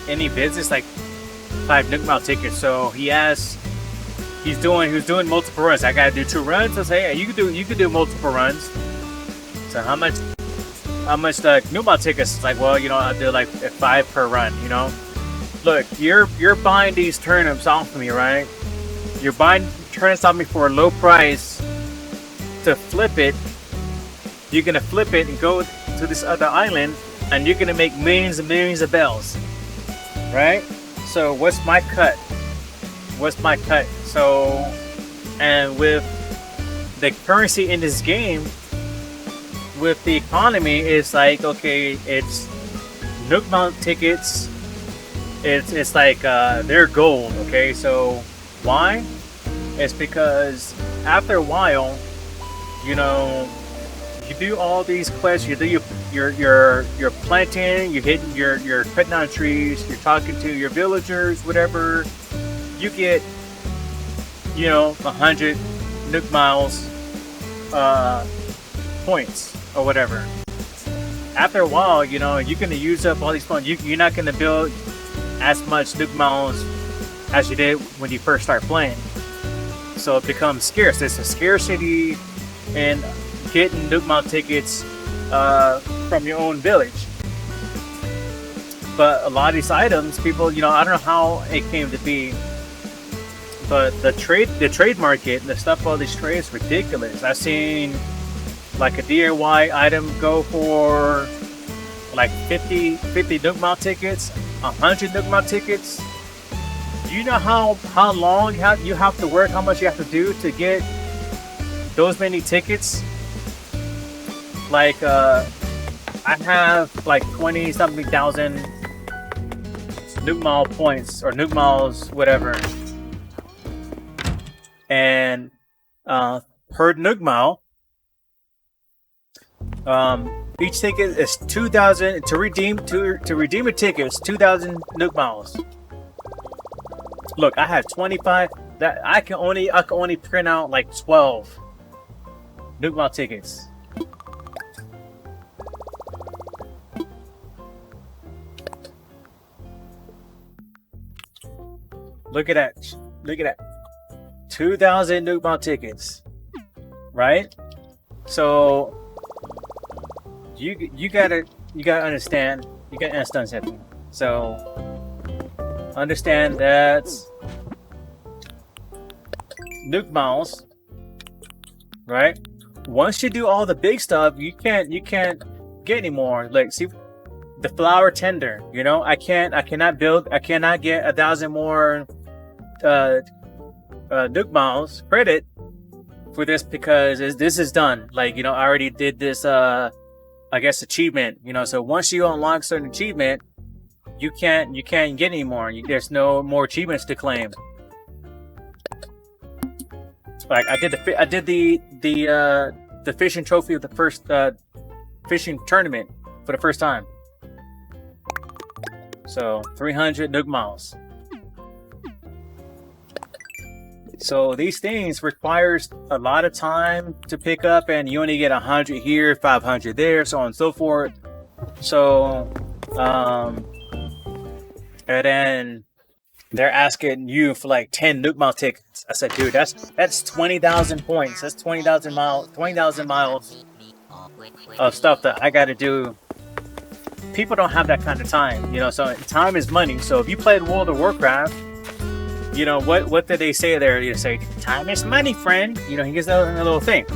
any business like 5 Nuke Mall tickets. So he asked. He was doing multiple runs. I gotta do 2 runs. I say, hey, you could do multiple runs. So how much the Nuke Mall tickets? It's like, well, I do like 5 per run. Look, you're buying these turnips off of me, right? You're buying turnips off me for a low price to flip it. You're gonna flip it and go to this other island, and you're gonna make millions and millions of bells, right? So what's my cut? So, and with the currency in this game, with the economy, it's like, okay, it's Nuke Mall tickets. It's like they're gold. Okay, so why? It's because after a while, you do all these quests. You do you're planting, you're cutting down trees, you're talking to your villagers, whatever. You get 100 Nuke Miles points or whatever. After a while, you're gonna use up all these points. You're not gonna build as much Nuke Miles as you did when you first start playing. So it becomes scarce. There's a scarcity in getting Nuke Mall tickets from your own village. But a lot of these items, people, I don't know how it came to be, but the trade market, the stuff all these trades is ridiculous. I've seen like a DIY item go for like 50 Nuke Mall tickets, 100 Nuke Mall tickets. Do you know how long you have to work, how much you have to do to get those many tickets? Like I have like 20 something thousand Nuke Mall points or Nuke Malls, whatever. And per Nuke Mall, each ticket is 2,000 to redeem a ticket. It's 2,000 Nuke Malls. Look, I have 25. That I can only print out like 12 Nuke Mall tickets. Look at that. Look at that. 2,000 Nuke Mall tickets. Right? So you gotta understand. You gotta understand something. So understand that Nuke Malls, right? Once you do all the big stuff, you can't get any more. Like, see the flower tender, I cannot get 1,000 more Nuke Malls credit for this because this is done. Like, I already did this I guess achievement, so once you unlock certain achievement, you can't get any more. There's no more achievements to claim. Like I did the fishing trophy of the first fishing tournament for the first time. So 300 Nuke Malls. So these things requires a lot of time to pick up, and you only get 100 here, 500 there, so on and so forth. So, and then they're asking you for like 10 Nuke Mall tickets. I said, dude, that's 20,000 points. That's 20,000 miles of stuff that I got to do. People don't have that kind of time, So time is money. So if you played World of Warcraft, what did they say there? You say, time is money, friend. He gets a little thing.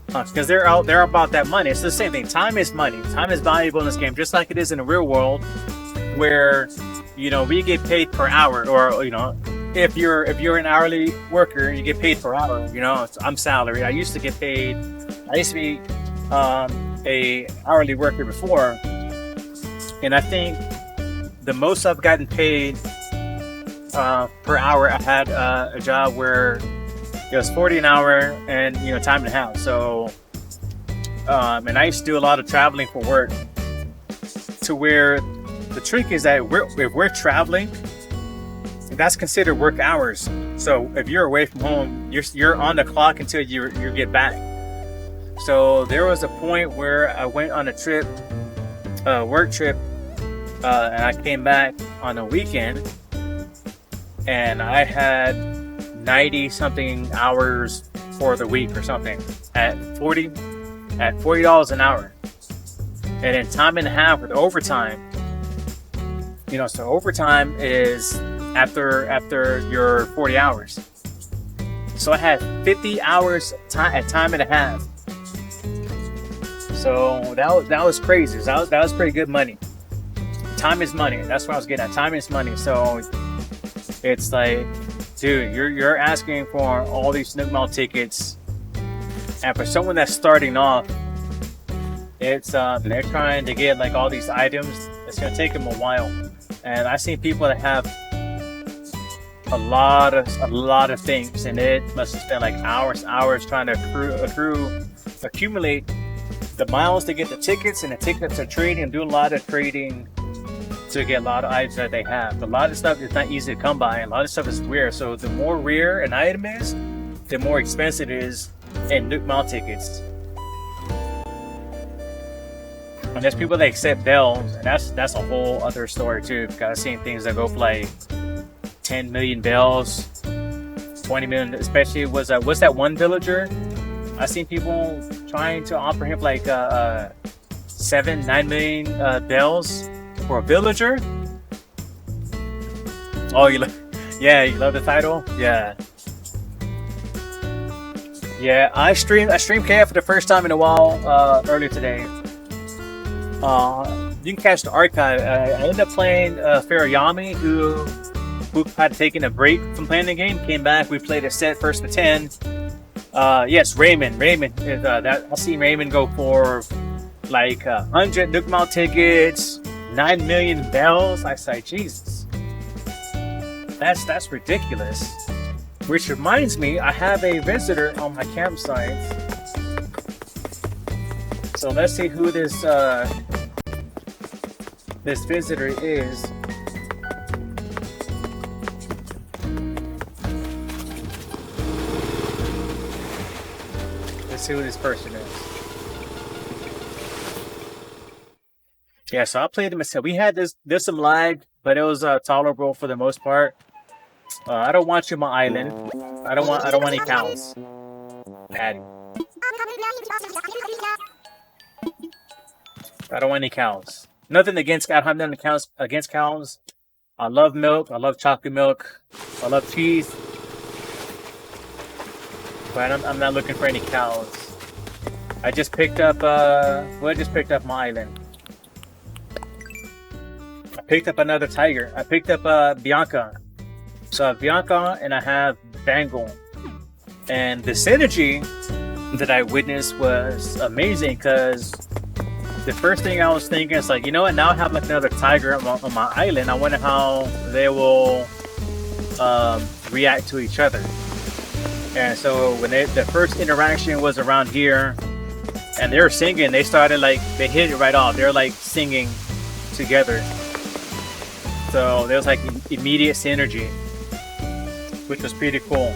Because they're about that money. It's the same thing. Time is money. Time is valuable in this game, just like it is in the real world, where, we get paid per hour, or, if you're an hourly worker, you get paid per hour. You know, I'm salaried. I used to get paid. I used to be a hourly worker before, and I think the most I've gotten paid per hour. I had a job where it was 40 an hour, and time and a half. So, and I used to do a lot of traveling for work. To where the trick is that if we're traveling, that's considered work hours. So if you're away from home, you're on the clock until you get back. So there was a point where I went on a trip, work trip, and I came back on a weekend, and I had 90 something hours for the week or something at $40 an hour. And then time and a half with overtime. So overtime is after your 40 hours. So I had 50 hours at time and a half. So that was crazy. That was pretty good money. Time is money. That's what I was getting at. Time is money. So it's like, dude, you're asking for all these Nook Mall tickets, and for someone that's starting off, it's they're trying to get like all these items. It's gonna take them a while, and I've seen people that have a lot of things, and it must have spent like hours trying to accumulate the miles to get the tickets, and the tickets are trading and do a lot of trading to get a lot of items that they have. A lot of stuff is not easy to come by, and a lot of stuff is rare. So the more rare an item is, the more expensive it is in Nook Mall tickets. And there's people that accept bells, and that's a whole other story too. Because I've seen things that go for like 10 million bells, 20 million. Especially what's that one villager? I've seen people trying to offer him like 7-9 million bells for a villager. Oh, you love the title? Yeah. I streamed KF for the first time in a while earlier today. You can catch the archive. I ended up playing Farayami, who had taken a break from playing the game, came back. We played a set first to 10. Yes, Raymond is that. I see Raymond go for like 100 Nook Mall tickets, 9 million bells. I say, Jesus, that's ridiculous. Which reminds me, I have a visitor on my campsite. So let's see who this visitor is. Let's see who this person is. Yeah, so I played him myself. We had there's some lag, but it was tolerable for the most part. I don't want you on my island. I don't want any cows. Patty. I don't want any cows. Nothing against cows. I have nothing against cows. I love milk. I love chocolate milk. I love cheese. But I'm not looking for any cows. I just picked up I just picked up my island. I picked up another tiger. I picked up Bianca. So I have Bianca and I have Bangle. And the synergy that I witnessed was amazing, because the first thing I was thinking is like, you know what, now I have like another tiger on my island. I wonder how they will react to each other. And so when the first interaction was around here and they were singing, they hit it right off. They're like singing together. So there was like immediate synergy, which was pretty cool.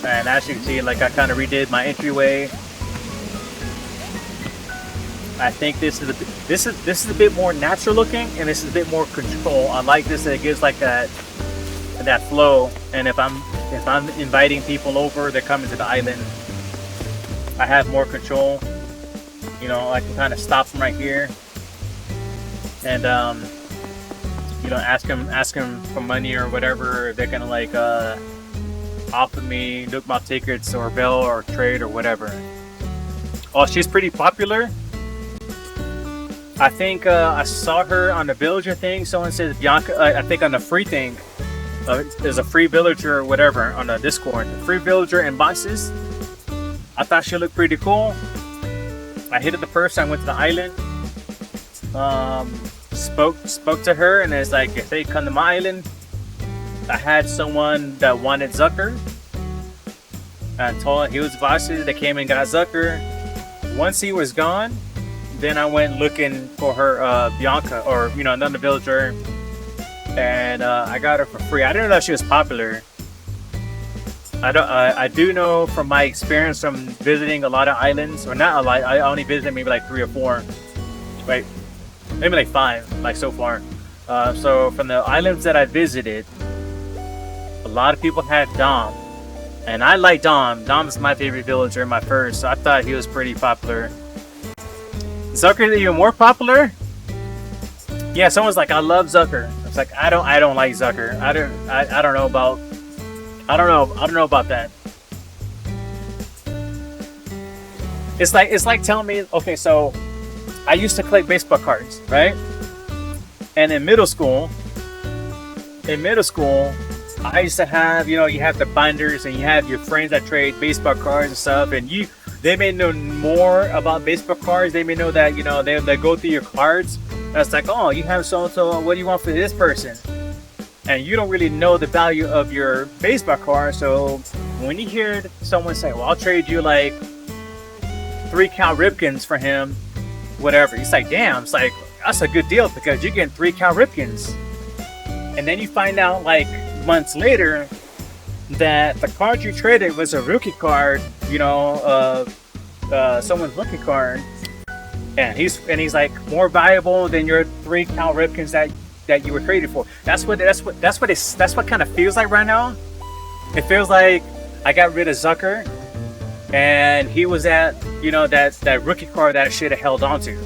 And as you can see, like I kind of redid my entryway. I think this is a bit more natural looking, and this is a bit more control. I like this. It gives like that flow. And if I'm inviting people over, they're coming to the island, I have more control. You know, I can kind of stop them right here, and you know, ask them for money or whatever. They're gonna like offer me Nook Mall tickets or bell or trade or whatever. Oh, she's pretty popular. I think I saw her on the villager thing. Someone says Bianca. I think on the free thing, there's a free villager or whatever on the Discord. Free villager in boxes. I thought she looked pretty cool. I hit it the first time. Went to the island. Spoke to her, and it's like, if they come to my island, I had someone that wanted Zucker. I told him he was boxes. They came and got Zucker. Once he was gone, then I went looking for her, Bianca, or another villager, and I got her for free. I didn't know that she was popular. I do know from my experience from visiting a lot of islands, or not a lot. I only visited maybe like 3 or 4, right? Maybe like 5, like so far. So from the islands that I visited, a lot of people had Dom, and I like Dom. Dom's my favorite villager, my first. So I thought he was pretty popular. Zucker is even more popular. Yeah, someone's like, I love Zucker. It's like, I don't like Zucker. I don't know about that. It's like telling me, okay, so I used to collect baseball cards, right? And in middle school, I used to have, you have the binders, and you have your friends that trade baseball cards and stuff, and they may know more about baseball cards. They may know that, they go through your cards. That's like, oh, you have so-and-so, what do you want for this person? And you don't really know the value of your baseball card. So when you hear someone say, well, I'll trade you like 3 Cal Ripkins for him, whatever, it's like, damn, it's like, that's a good deal, because you're getting 3 Cal Ripkins. And then you find out like months later that the card you traded was a rookie card, someone's rookie card, and he's like more valuable than your 3 Cal Ripkins that you were traded for. That's what kind of feels like right now. It feels like I got rid of Zucker, and he was at that rookie card that I should have held on to.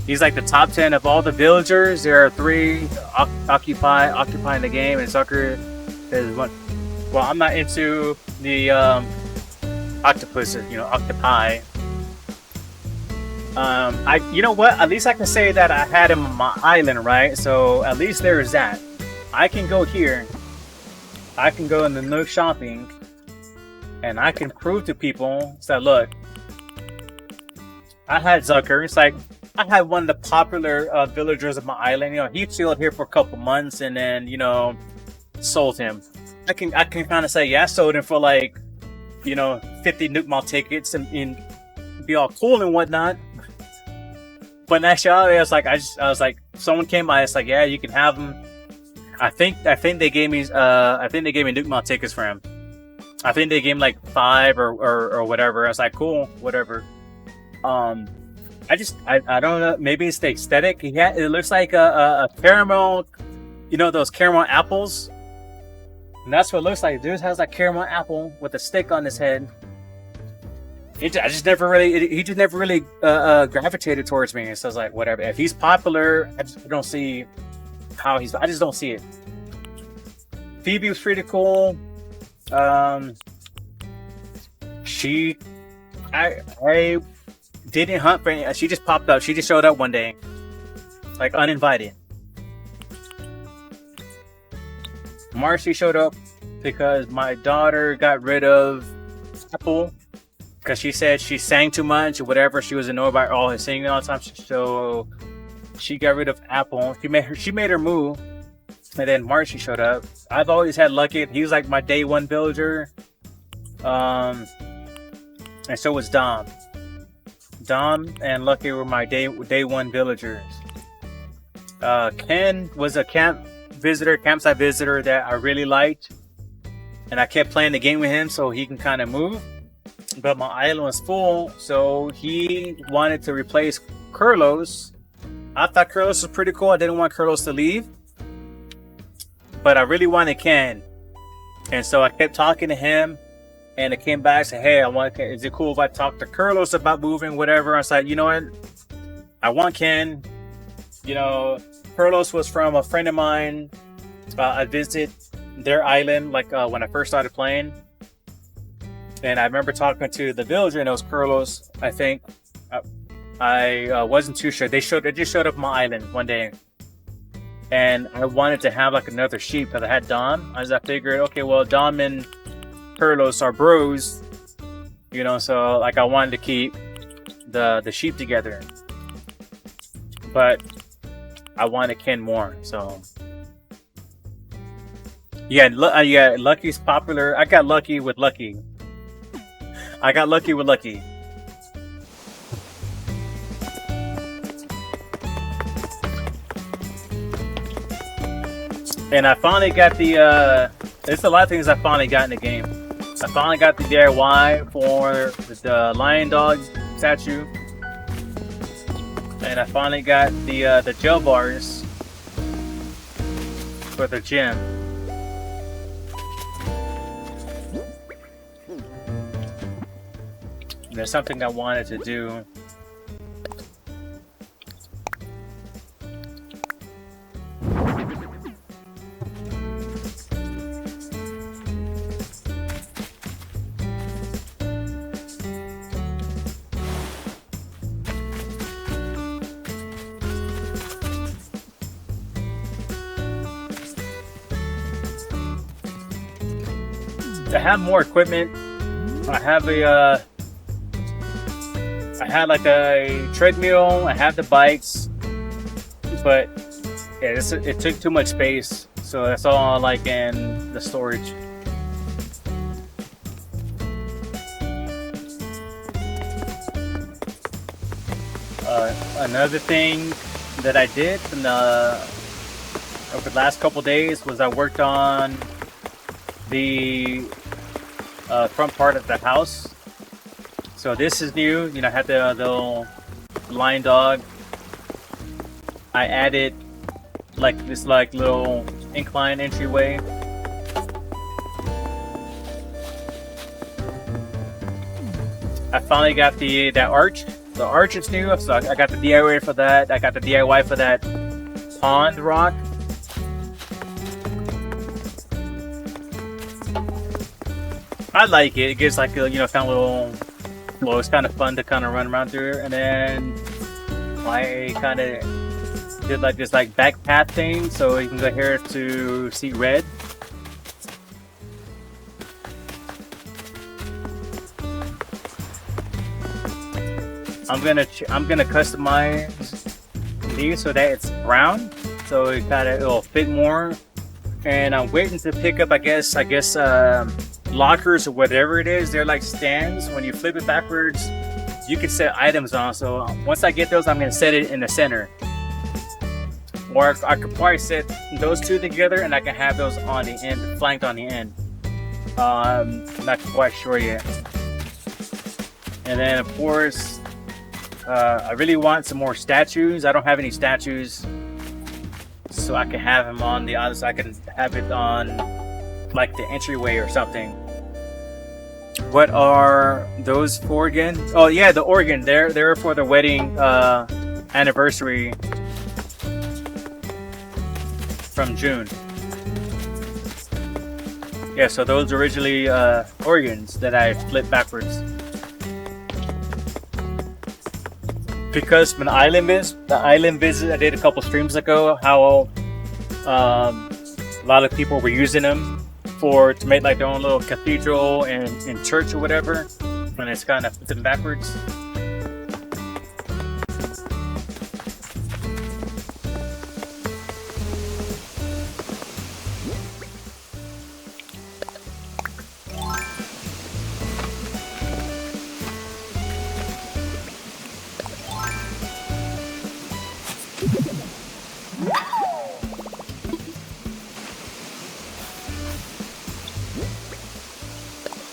He's like the top 10 of all the villagers. There are 3 occupying the game, and Zucker is one. Well, I'm not into the octopuses, octopi. You know what? At least I can say that I had him on my island, right? So at least there is that. I can go here. I can go in the Nook shopping, and I can prove to people that, look, I had Zucker. It's like, I had one of the popular villagers of my island. He chilled here for a couple months, and then sold him. I can kind of say, yeah, I sold him for like 50 Nook Mall tickets and be all cool and whatnot. But in actuality, I was like, someone came by. It's like, yeah, you can have him. I think they gave me Nook Mall tickets for him. I think they gave him like 5 or whatever. I was like, cool, whatever. I don't know. Maybe it's the aesthetic. It looks like a caramel, those caramel apples. And that's what it looks like. Dude has like caramel apple with a stick on his head. He just never really gravitated towards me. So I was like, whatever. If he's popular, I don't see how I just don't see it. Phoebe was pretty cool. I didn't hunt for any. She just popped up. She just showed up one day, like uninvited. Marcy showed up because my daughter got rid of Apple because she said she sang too much or whatever. She was annoyed by all his singing all the time, so she got rid of Apple. She made her move, and then Marcy showed up. I've always had Lucky. He was like my day 1 villager, and so was Dom. Dom and Lucky were my day 1 villagers. Ken was a campsite visitor that I really liked, and I kept playing the game with him so he can kind of move. But my island was full, so he wanted to replace Kurlos. I thought Kurlos was pretty cool. I didn't want Kurlos to leave, but I really wanted Ken, and so I kept talking to him. And it came back and said, hey, is it cool if I talk to Kurlos about moving, whatever? I said, you know what? I want Ken. Kurlos was from a friend of mine. I visited their island when I first started playing. And I remember talking to the villager, and it was Kurlos, I think. I wasn't too sure. They just showed up on my island one day, and I wanted to have like another sheep because I had Dom. As I figured, okay, well, Dom and Carlos are bros, you know. So like I wanted to keep the sheep together, but I want to kin more. So yeah, yeah. Lucky's popular. I got lucky with Lucky. I got lucky with Lucky. And I finally got the, there's a lot of things I finally got in the game. I finally got the DIY for the lion dog statue. And I finally got the gel bars for the gym. And there's something I wanted to do. I have more equipment. I have I had like a treadmill. I have the bikes, but yeah, it took too much space, so that's all like in the storage. Another thing that I did over the last couple days was I worked on the front part of the house. So this is new. You know, I had the little lion dog. I added like this little incline entryway. I finally got that arch. The arch is new, so I got the DIY for that. I got the DIY for that pond rock. I like it. It gives like a, you know, kind of little, well, it's kind of fun to kind of run around through. And then I kind of did like this like back path thing, so you can go here to see red. I'm gonna customize these so that it's brown, so it'll fit more. And I'm waiting to pick up, I guess lockers or whatever it is. They're like stands. When you flip it backwards, you can set items on. So once I get those, I'm gonna set it in the center. Or I could probably set those two together, and I can have those on the end, flanked on the end. I'm not quite sure yet. And then of course, I really want some more statues. I don't have any statues, so I can have them on the other side. I can have it on like the entryway or something. What are those for again? Oh yeah, the organ. They're for the wedding anniversary from June. Yeah, so those originally organs that I flipped backwards. Because when the island visit I did a couple streams ago, how a lot of people were using them to make like their own little cathedral and church or whatever, and it's kind of flipping backwards.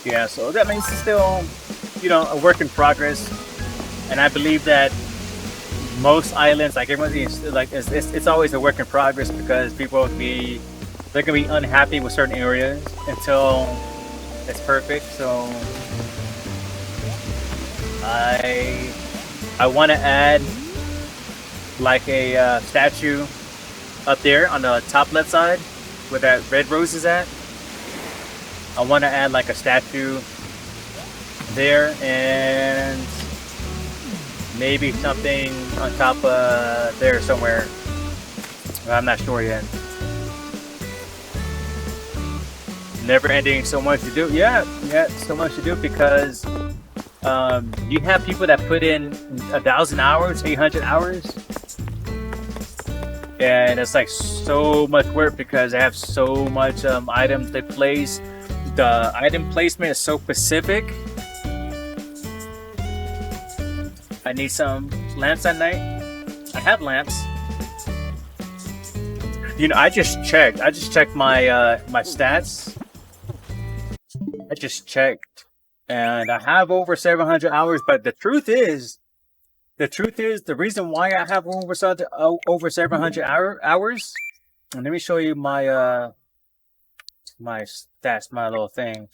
Yeah, so that means it's still, you know, a work in progress, and I believe that most islands, like everyone's like, it's always a work in progress because people they're gonna be unhappy with certain areas until it's perfect. So I want to add like a statue up there on the top left side where that red rose is at. I want to add like a statue there, and maybe something on top there somewhere. I'm not sure yet. Never ending, so much to do. Yeah, so much to do because you have people that put in 1,000 hours, 800 hours, and it's like so much work because they have so much items they place. The item placement is so specific. I need some lamps at night. I have lamps. You know, I just checked my my stats. I just checked, and I have over 700 hours. But the truth is, the reason why I have over 700 hours. And let me show you my my stats, my little thing.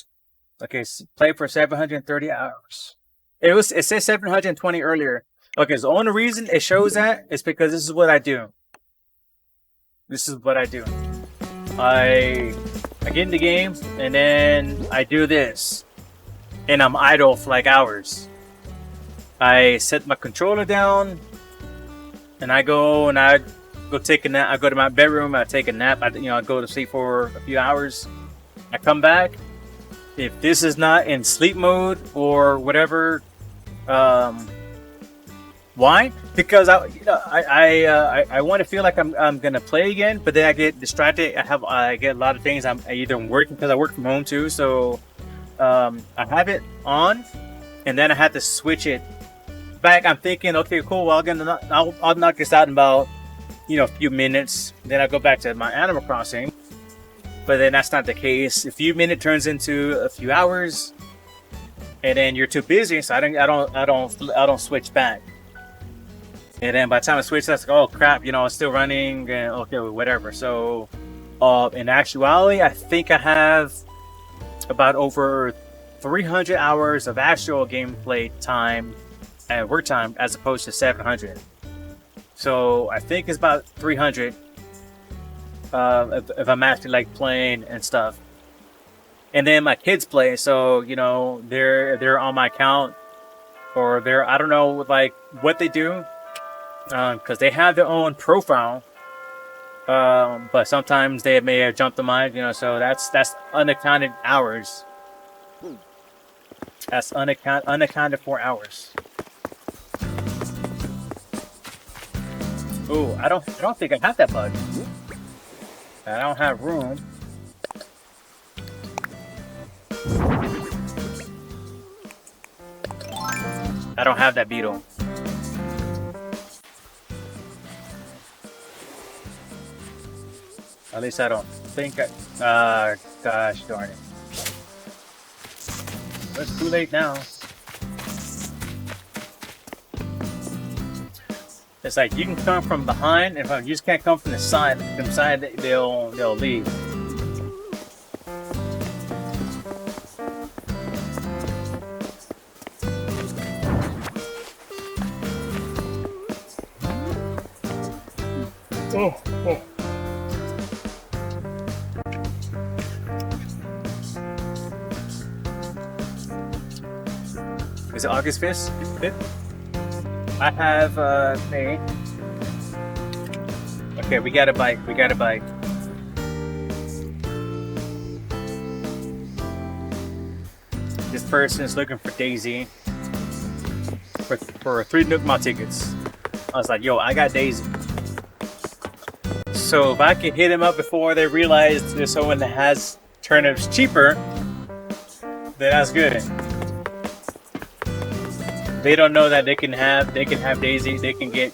Okay, play for 730 hours. It says 720 earlier. Okay, so the only reason it shows that is because this is what I do. This is what I do. I get in the game and then I do this, and I'm idle for like hours. I set my controller down, and I go take a nap. I go to my bedroom. I take a nap. I go to sleep for a few hours. I come back. If this is not in sleep mode or whatever, why? Because I want to feel like I'm gonna play again, but then I get distracted. I get a lot of things. I either working because I work from home too, so I have it on, and then I have to switch it back. I'm thinking, okay, cool. Well, I'll knock this out in about a few minutes. Then I go back to my Animal Crossing, but then that's not the case. A few minutes turns into a few hours, and then you're too busy, so I don't switch back. And then by the time I switch, that's like, oh crap, it's still running, and okay, whatever. So, in actuality, I think I have about over 300 hours of actual gameplay time and work time as opposed to 700. So I think it's about 300 if I'm actually like playing and stuff. And then my kids play, so they're on my account, or I don't know like what they do. Because they have their own profile, but sometimes they may have jumped on mine, so that's unaccounted hours. That's unaccounted for hours. Oh, I don't think I have that bug. I don't have room. I don't have that beetle. At least I don't think I... gosh darn it. It's too late now. It's like you can come from behind, and if you just can't come from the side, they'll leave. Oh. Is it August 5th? I have May. Okay, we got a bike. This person is looking for Daisy for 3 Nook Mall tickets. I was like, yo, I got Daisy. So if I can hit him up before they realize there's someone that has turnips cheaper, then that's good. They don't know that they can have Daisy. They can get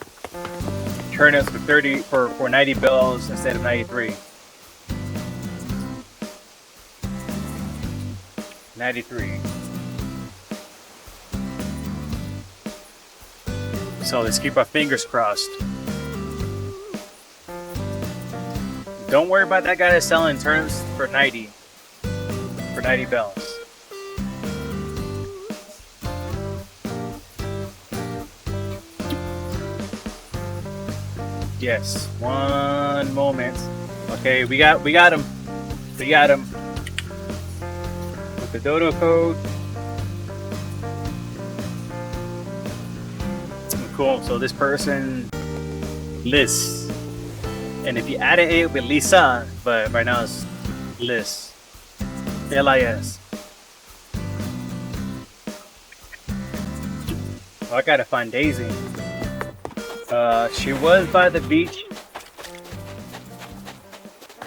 turnips for 90 bells instead of 93. 93. So let's keep our fingers crossed. Don't worry about that guy that's selling turnips for 90 bells. Yes, one moment. Okay, we got him. We got him. With the dodo code. Cool. So this person, Liz. And if you added it, it would be Lisa, but right now it's Liz. Lis. Oh, I gotta find Daisy. She was by the beach.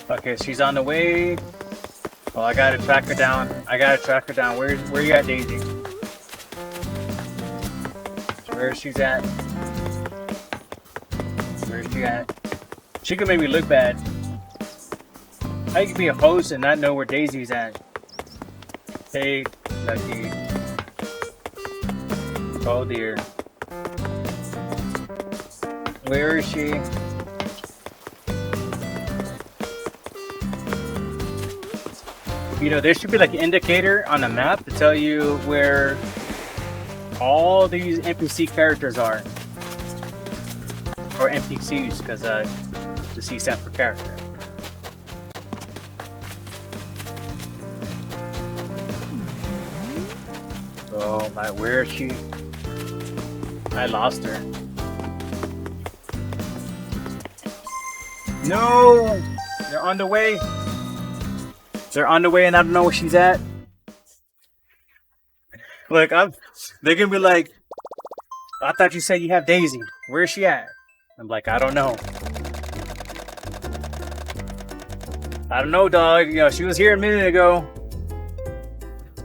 Okay, she's on the way. Oh, I gotta track her down. Where you at, Daisy? Where she's at? Where's she at? She could make me look bad. How you can be a host and not know where Daisy's at? Hey, Lucky. Oh dear. Where is she? You know, there should be like an indicator on the map to tell you where all these NPC characters are. Or NPCs, because the C stands for character. Oh my, where is she? I lost her. No! They're on the way. They're on the way and I don't know where she's at. Like, they're gonna be like, I thought you said you have Daisy. Where is she at? I'm like, I don't know. I don't know, dog. You know, she was here a minute ago.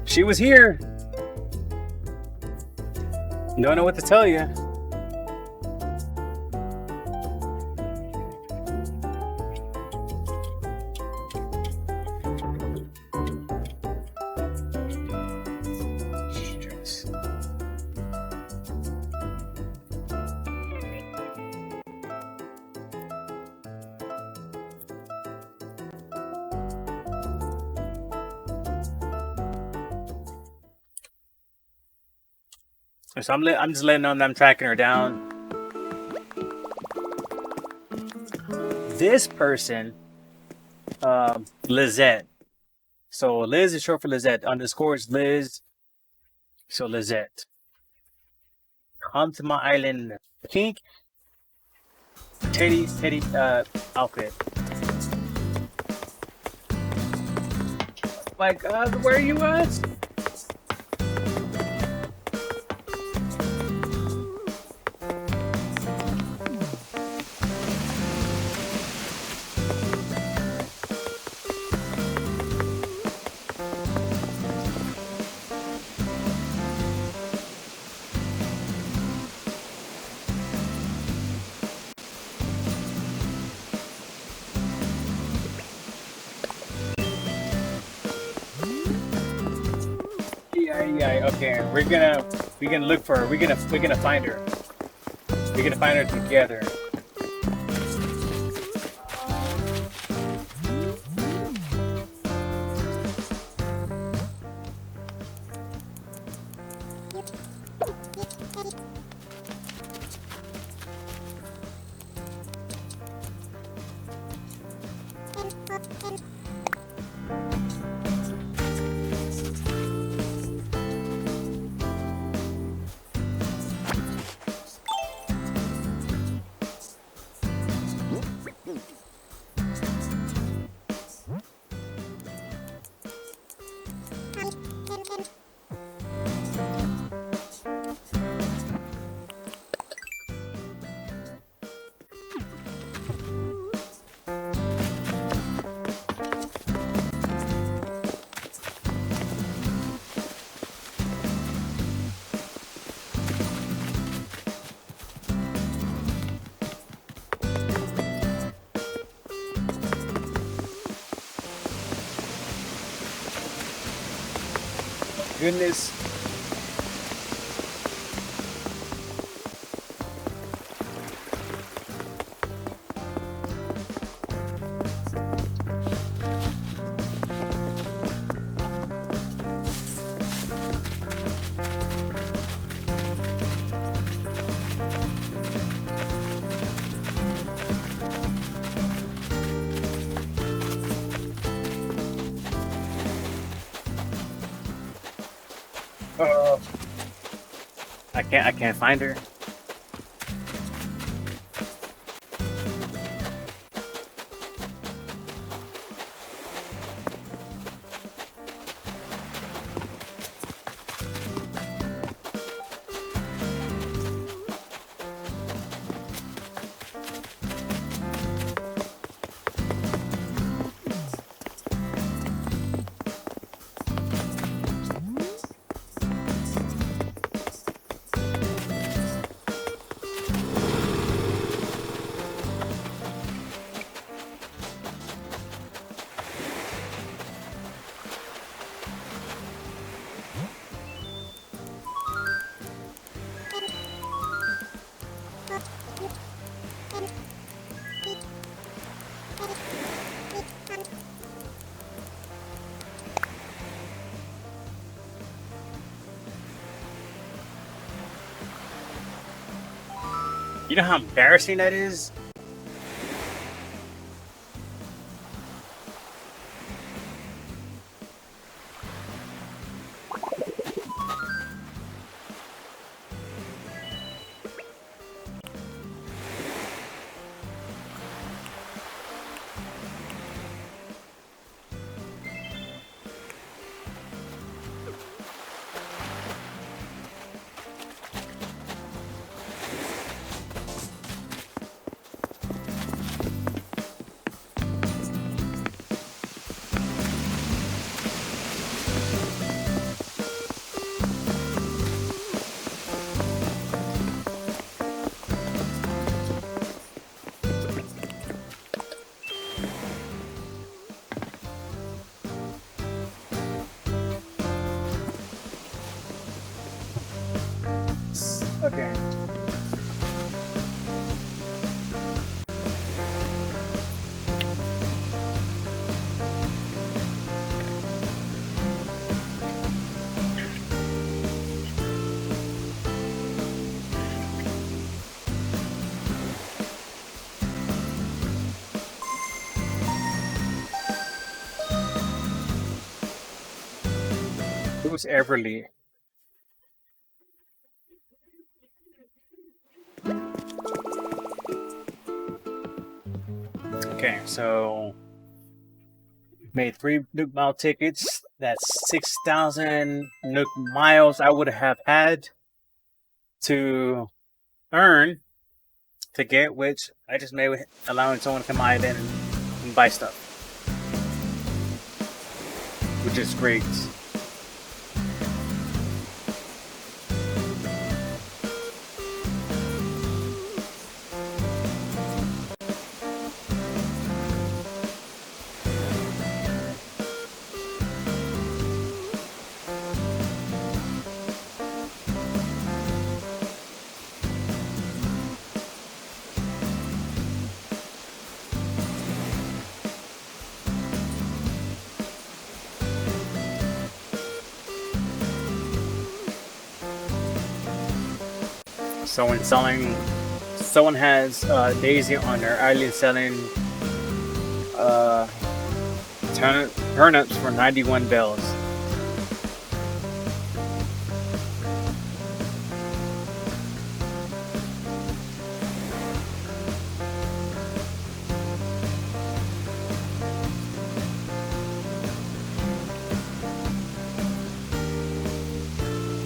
She was here. Don't know what to tell you. So I'm just letting them know I'm tracking her down. This person, Lizette. So Liz is short for Lizette. Underscore is Liz. So Lizette. Come to my island. Pink teddy outfit. My God, where are you at? Yeah, okay. We're gonna look for her. We're gonna find her. We're gonna find her together. Goodness. I can't find her. You know how embarrassing that is? Okay. Who's Everly? Okay, so made 3 Nook Mile tickets. That's 6,000 Nook miles I would have had to earn to get, which I just made with allowing someone to come by then and buy stuff, which is great. Someone has Daisy on their island selling uh, turnips for 91 bells.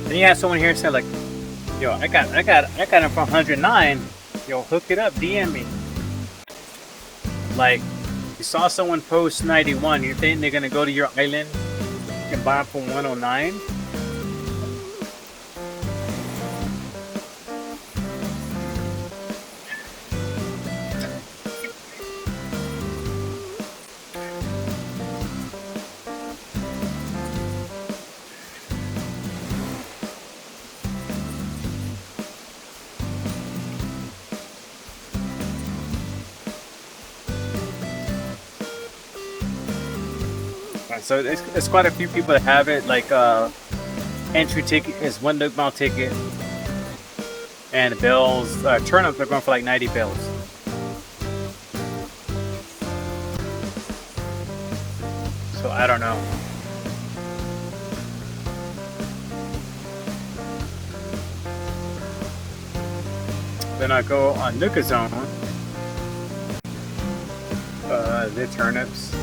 Then you have someone here say like, "Yo, I got him for 109. Yo, hook it up, DM me." Like, you saw someone post 91. You think they're gonna go to your island and buy it for 109? So it's quite a few people that have it. Like entry ticket is 1 Nook Mile ticket, and bells turnips are going for like 90 bells. So I don't know. Then I go on Nookazone. The turnips.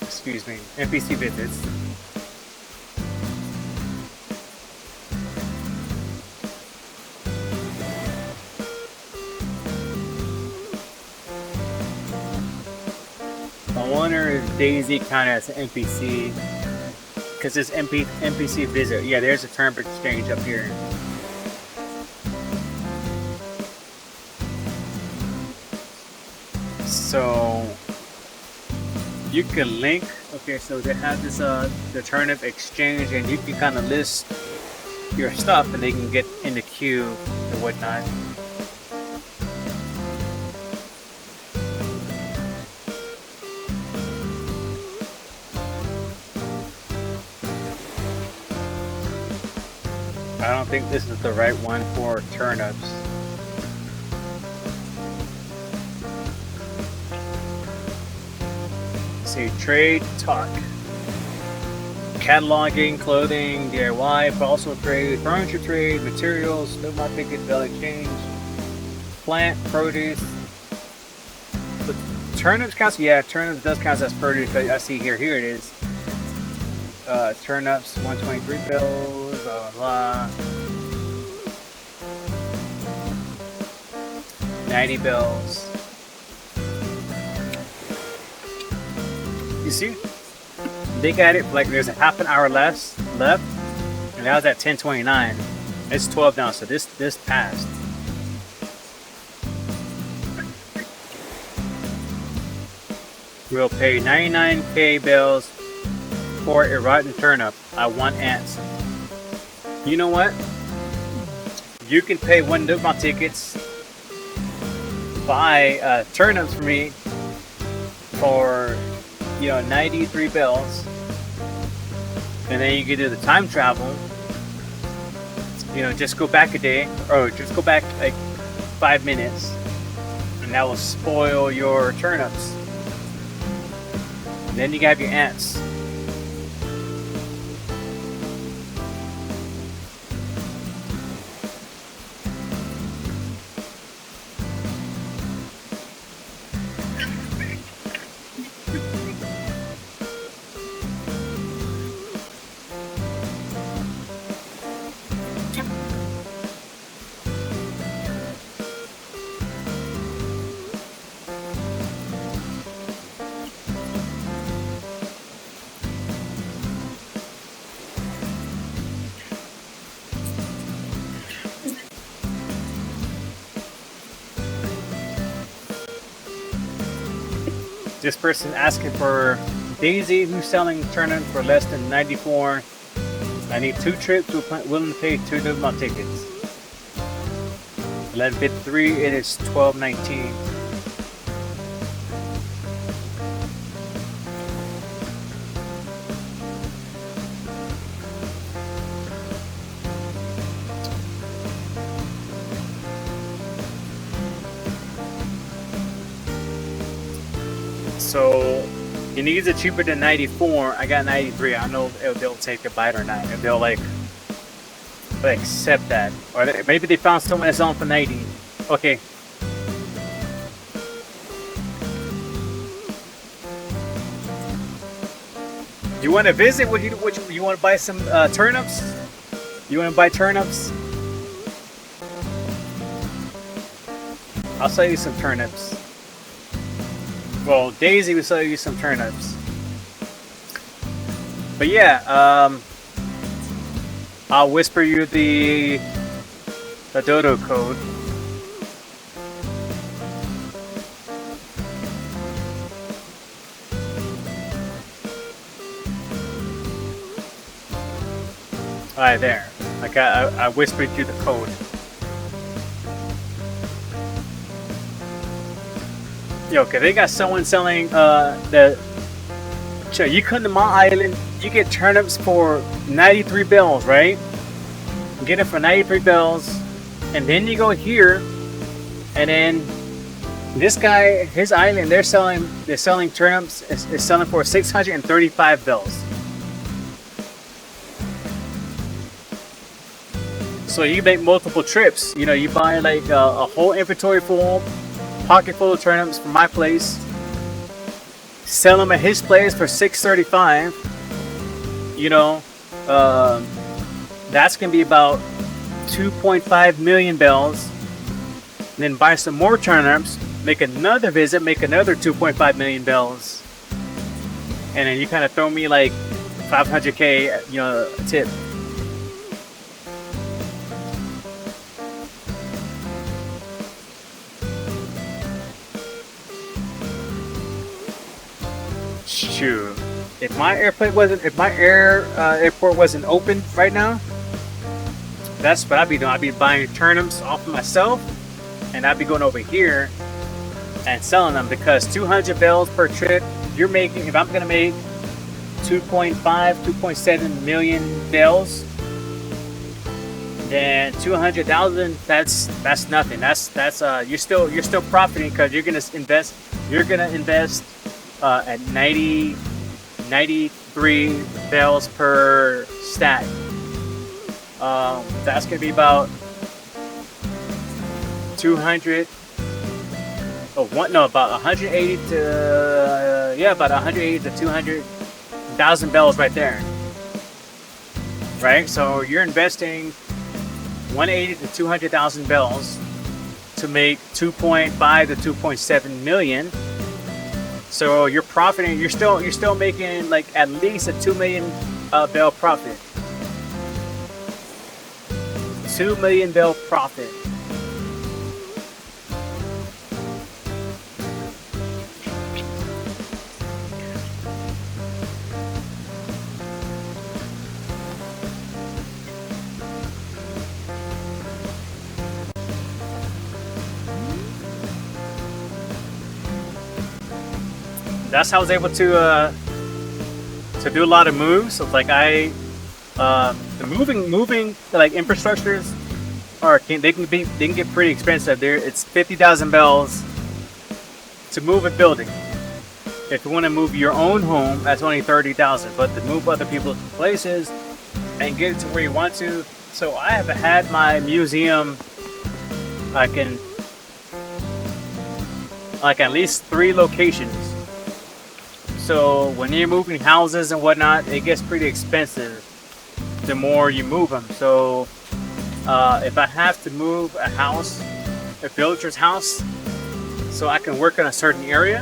Excuse me, NPC visits. I wonder if Daisy kind of has an NPC, because this NPC visit. Yeah, there's a turnip exchange up here. So you can link. Okay, so they have this the turnip exchange, and you can kind of list your stuff, and they can get in the queue and whatnot. I don't think this is the right one for turnips. See, trade, talk. Cataloging, clothing, DIY, parcel trade, furniture trade, materials, no my ticket, bill exchange, plant, produce. But turnips counts? Yeah, turnips does count as produce. I see here. Here it is. Turnips, 123 bills, blah, blah, blah. 90 bills. You see? They got it like there's a half an hour left, and that was at 10:29. It's 12 now, so this passed. We'll pay 99k bills for a rotten turnip. I want ants. You know what? You can pay one of my tickets, buy turnips for me for 93 bills, and then you can do the time travel. Just go back a day, or just go back like 5 minutes, and that will spoil your turnips. And then you can have your ants. This person asking for Daisy, who's selling turnip for less than 94. I need 2 trips. Willing to pay 2 of my tickets. 11:53. It is 12:19. So you need it cheaper than 94. I got 93. I don't know if they'll take a bite or not. If they'll like accept that, or maybe they found someone that's on for 90. Okay. You want to visit? What you want to buy some turnips? You want to buy turnips? I'll sell you some turnips. Well, Daisy will sell you some turnips. But yeah, I'll whisper you the dodo code. Alright, there. I whispered you the code. Yo, okay, they got someone selling you come to my island, you get turnips for 93 bills, right? You get it for 93 bills, and then you go here, and then this guy, his island, they're selling turnips, is selling for 635 bills. So you make multiple trips. You buy like a whole inventory full, pocket full of turnips from my place, sell them at his place for 635. That's gonna be about 2.5 million bells. And then buy some more turnips, make another visit, make another 2.5 million bells, and then you kind of throw me like 500k, tip. Shoot, if my airport wasn't open right now, that's what I'd be doing. I'd be buying turnips off of myself, and I'd be going over here and selling them, because 200 bells per trip, you're making, if I'm gonna make 2.5, 2.7 million bells, then 200,000. That's nothing. That's you're still profiting because you're gonna invest. You're gonna invest at 93 bells per stack. That's gonna be about 200. Oh, what? No, about 180 to about 180 to 200,000 bells right there. Right. So you're investing 180 to 200,000 bells to make 2.5 to 2.7 million. So you're profiting. You're still making like at least a 2 million bell profit. 2 million bell profit. That's how I was able to do a lot of moves. So it's like the moving like infrastructures they can get pretty expensive. There, it's 50,000 bells to move a building. If you want to move your own home, that's only 30,000. But to move other people's places and get it to where you want to, so I have had my museum like at least 3 locations. So when you're moving houses and whatnot, it gets pretty expensive the more you move them. So if I have to move a house, a villager's house, so I can work in a certain area,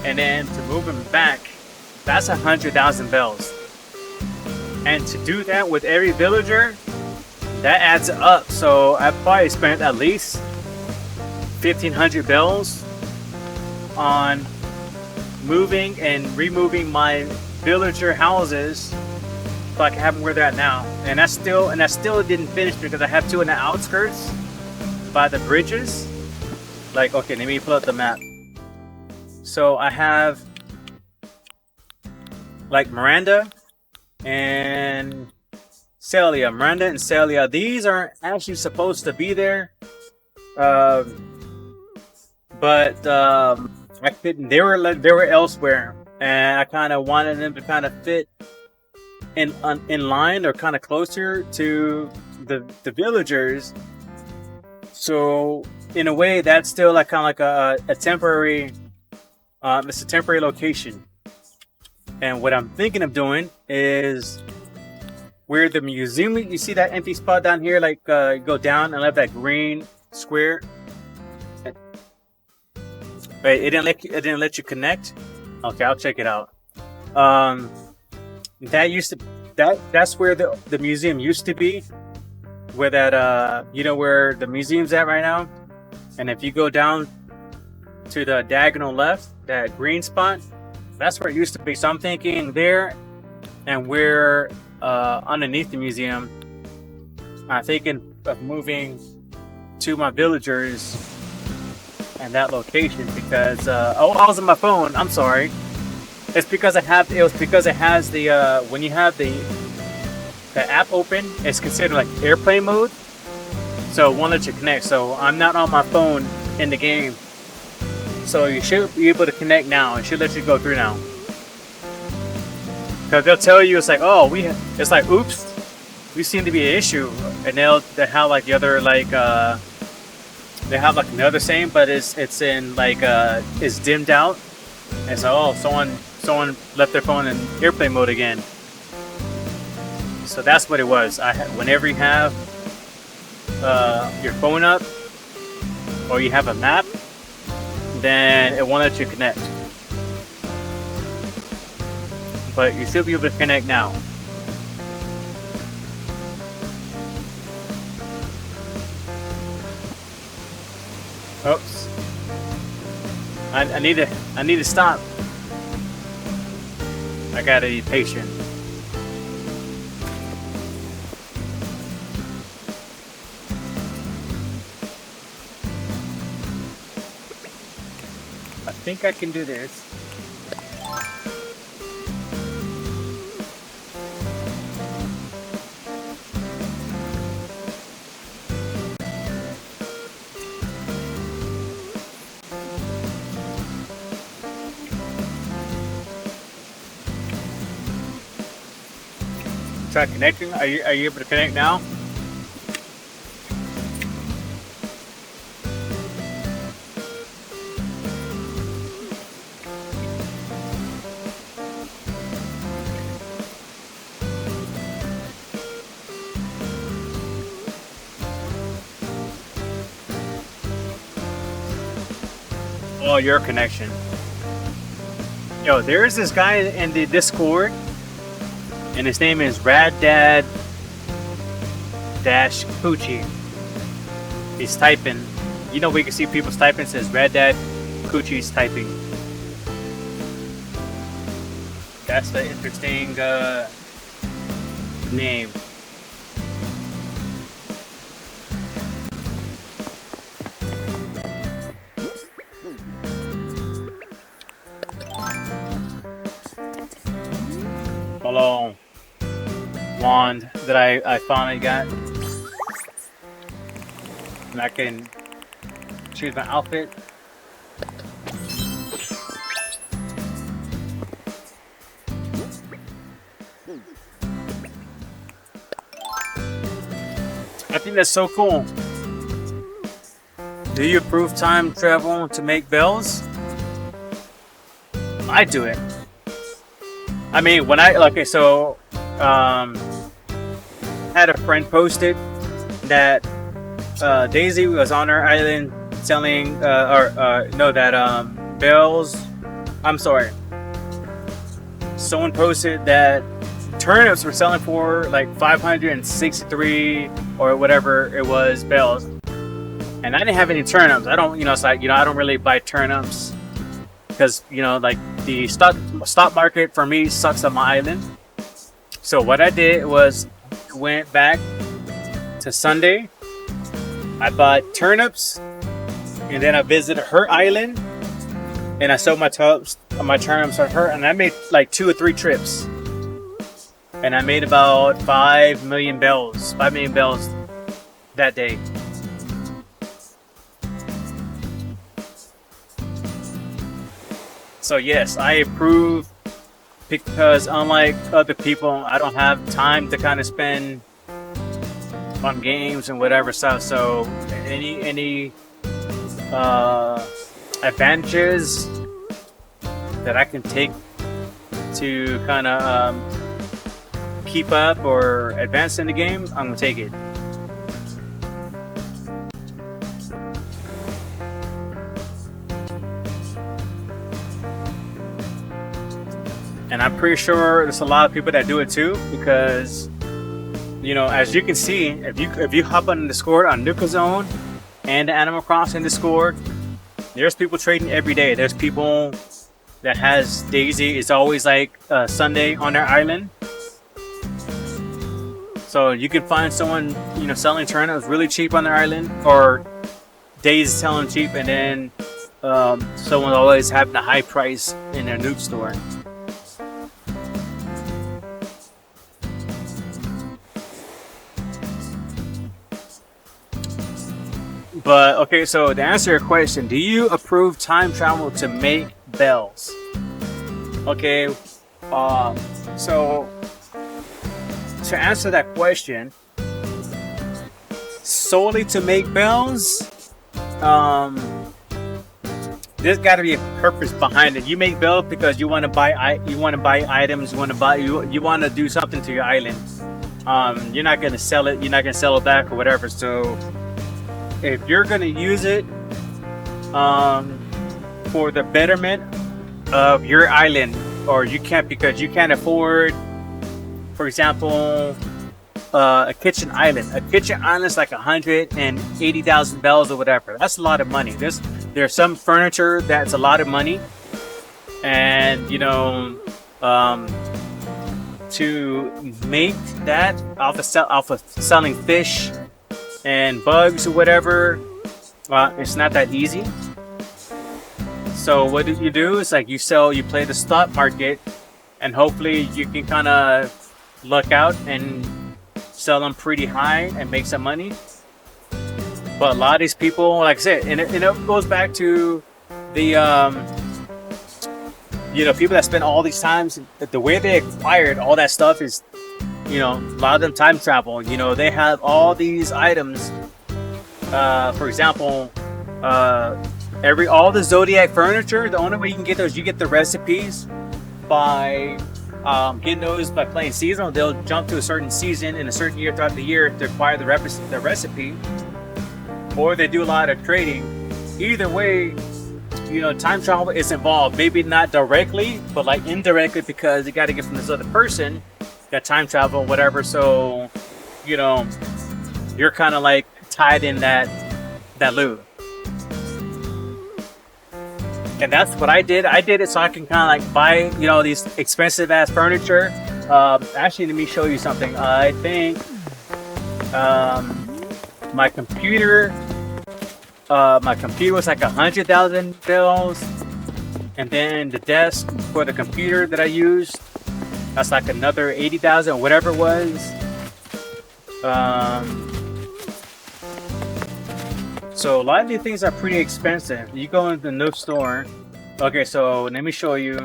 and then to move them back, that's 100,000 bells. And to do that with every villager, that adds up. So I probably spent at least 1,500 bells on moving and removing my villager houses so I can have them where they're at now. And that still didn't finish because I have 2 in the outskirts by the bridges. Like, okay, let me pull up the map. So I have like Miranda and Celia. Miranda and Celia. These aren't actually supposed to be there. But I couldn't. They were elsewhere, and I kind of wanted them to kind of fit in line or kind of closer to the villagers. So in a way, that's still like kind of like a temporary. It's a temporary location. And what I'm thinking of doing is where the museum. You see that empty spot down here? Like you go down and left that green square. Wait, it didn't let you connect? Okay, I'll check it out. That's where the museum used to be. Where that where the museum's at right now. And if you go down to the diagonal left, that green spot, that's where it used to be. So I'm thinking there, and we're underneath the museum. I'm thinking of moving to my villagers and that location because I was on my phone. I'm sorry. It's because it has the when you have the app open, it's considered like airplane mode, so it won't let you connect. So I'm not on my phone in the game, so you should be able to connect now. It should let you go through now, because they'll tell you it's like, oh, it's like, oops, we seem to be an issue, and they have like the other like they have like another saying, but it's in like it's dimmed out, and so, oh, someone left their phone in airplane mode again. So that's what it was. Whenever you have your phone up or you have a map, then it won't let you connect. But you should be able to connect now. Oops. I need to stop. I gotta be patient. I think I can do this. try connecting. Are you able to connect now? Oh, your connection. Yo, there's this guy in the Discord, and his name is Raddad Dash Coochie. He's typing. You know, we can see people's typing. It says Raddad Coochie's typing. That's the interesting name. Hello, wand that I finally got, and I can choose my outfit. I think that's so cool. Do you approve time travel to make bells? I do it. I mean, when okay, so had a friend posted that Daisy was on her island selling bells. I'm sorry. Someone posted that turnips were selling for like 563 or whatever it was bells, and I didn't have any turnips. I don't, it's like, I don't really buy turnips because like the stock market for me sucks on my island. So what I did was went back to Sunday. I bought turnips, and then I visited her island, and I sold my turnips on her, and I made like 2 or 3 trips, and I made about 5 million bells that day. So yes, I approve, because unlike other people, I don't have time to kind of spend on games and whatever stuff. So any advantages that I can take to kind of keep up or advance in the game, I'm gonna take it. And I'm pretty sure there's a lot of people that do it too, because as you can see, if you hop on the Discord on Nuka Zone and the Animal Crossing Discord, there's people trading every day. There's people that has Daisy. It's always like Sunday on their island, so you can find someone selling turnips really cheap on their island, or Daisy selling cheap, and then someone always having a high price in their Nuke store. But okay, so to answer your question, do you approve time travel to make bells? Okay, so to answer that question, solely to make bells, there's got to be a purpose behind it. You make bells because you want to buy items, you want to do something to your island. You're not gonna sell it. You're not gonna sell it back or whatever. So if you're going to use it for the betterment of your island, or you can't afford, for example, a kitchen island. A kitchen island is like 180,000 bells or whatever. That's a lot of money. There's some furniture that's a lot of money, and to make that off of selling fish and bugs or whatever, it's not that easy. So what do? It's like you play the stock market, and hopefully you can kind of luck out and sell them pretty high and make some money. But a lot of these people, like I said, and it goes back to the people that spend all these times, the way they acquired all that stuff is you know, a lot of them time travel. You know, they have all these items. For example, all the Zodiac furniture. The only way you can get those, you get the recipes by getting those by playing seasonal. They'll jump to a certain season in a certain year throughout the year to acquire the recipe, or they do a lot of trading. Either way, you know, time travel is involved. Maybe not directly, but like indirectly, because you got to get from this other person that time travel, whatever. So, you know, you're kind of like tied in that loop. And that's what I did. I did it so I can kind of like buy, you know, these expensive ass furniture. Actually, let me show you something. I think my computer was like 100,000 bells, and then the desk for the computer that I used, that's like another 80,000, whatever it was. So a lot of these things are pretty expensive. You go into the Nook store. Okay, so let me show you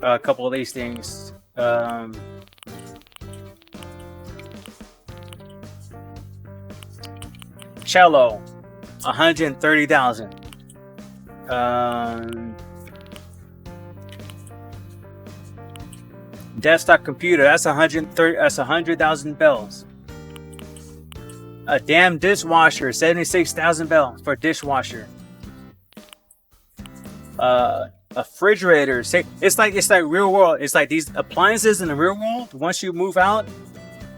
a couple of these things. Cello, 130,000. Desktop computer, that's 130. That's 100,000 bells. A damn dishwasher, 76,000 bells for a dishwasher. A refrigerator, it's like real world. It's like these appliances in the real world. Once you move out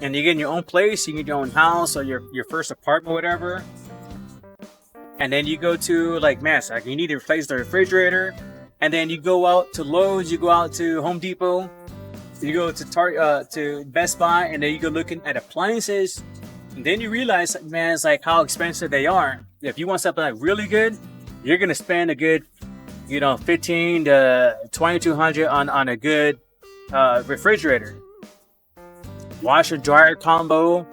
and you get in your own place, you get your own house or your first apartment, whatever. And then you go to like, man, like you need to replace the refrigerator. And then you go out to Lowe's, you go out to Home Depot, you go to to Best Buy, and then you go looking at appliances. And then you realize, man, it's like how expensive they are. If you want something like really good, you're gonna spend a good, you know, 15 to 2,200 on a good refrigerator. Washer dryer combo.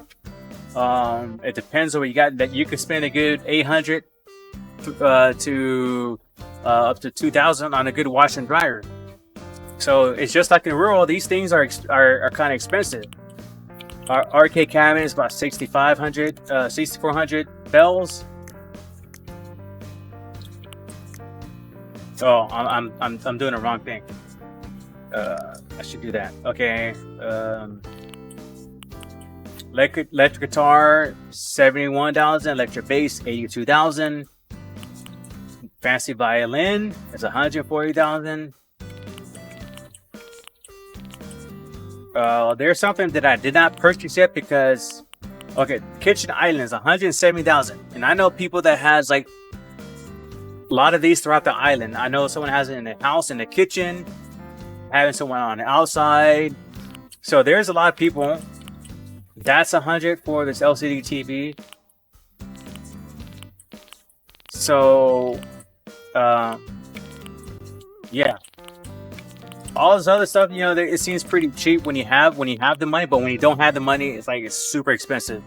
It depends on what you got. That you could spend a good 800 to up to 2,000 on a good wash and dryer. So it's just like in the rural. These things are kind of expensive. Our arcade cabinet is about 6,400 bells. Oh, I'm doing the wrong thing. I should do that. Okay. Electric guitar, 71,000. Electric bass, 82,000. Fancy violin is 140,000. There's something that I did not purchase yet because, okay, kitchen island is 170,000, and I know people that has like a lot of these throughout the island. I know someone has it in the house, in the kitchen, having someone on the outside. So there's a lot of people. That's 100 for this LCD TV. So, yeah. All this other stuff, you know, it seems pretty cheap when you have the money, but when you don't have the money, it's like it's super expensive.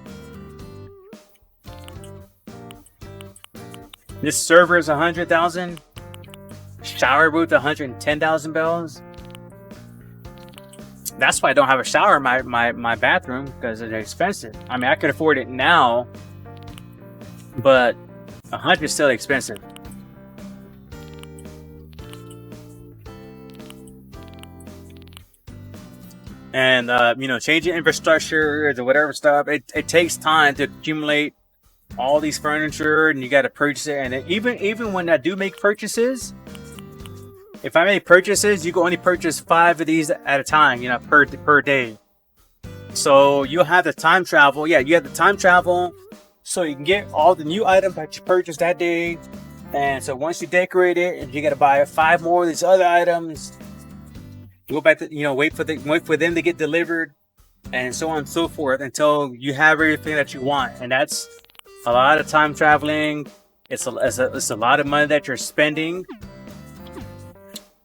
This server is 100,000. Shower booth, 110,000 bells. That's why I don't have a shower in my bathroom, because it's expensive. I mean, I could afford it now, but 100 is still expensive. And you know, changing infrastructure or whatever stuff, it takes time to accumulate all these furniture, and you got to purchase it. And even when I do make purchases, if I make purchases, you can only purchase 5 of these at a time, you know, per day. So you'll have the time travel. Yeah, you have the time travel, so you can get all the new items that you purchased that day. And so once you decorate it, and you got to buy 5 more of these other items. Go back to, you know, wait for them to get delivered, and so on and so forth, until you have everything that you want. And that's a lot of time traveling. It's a lot of money that you're spending.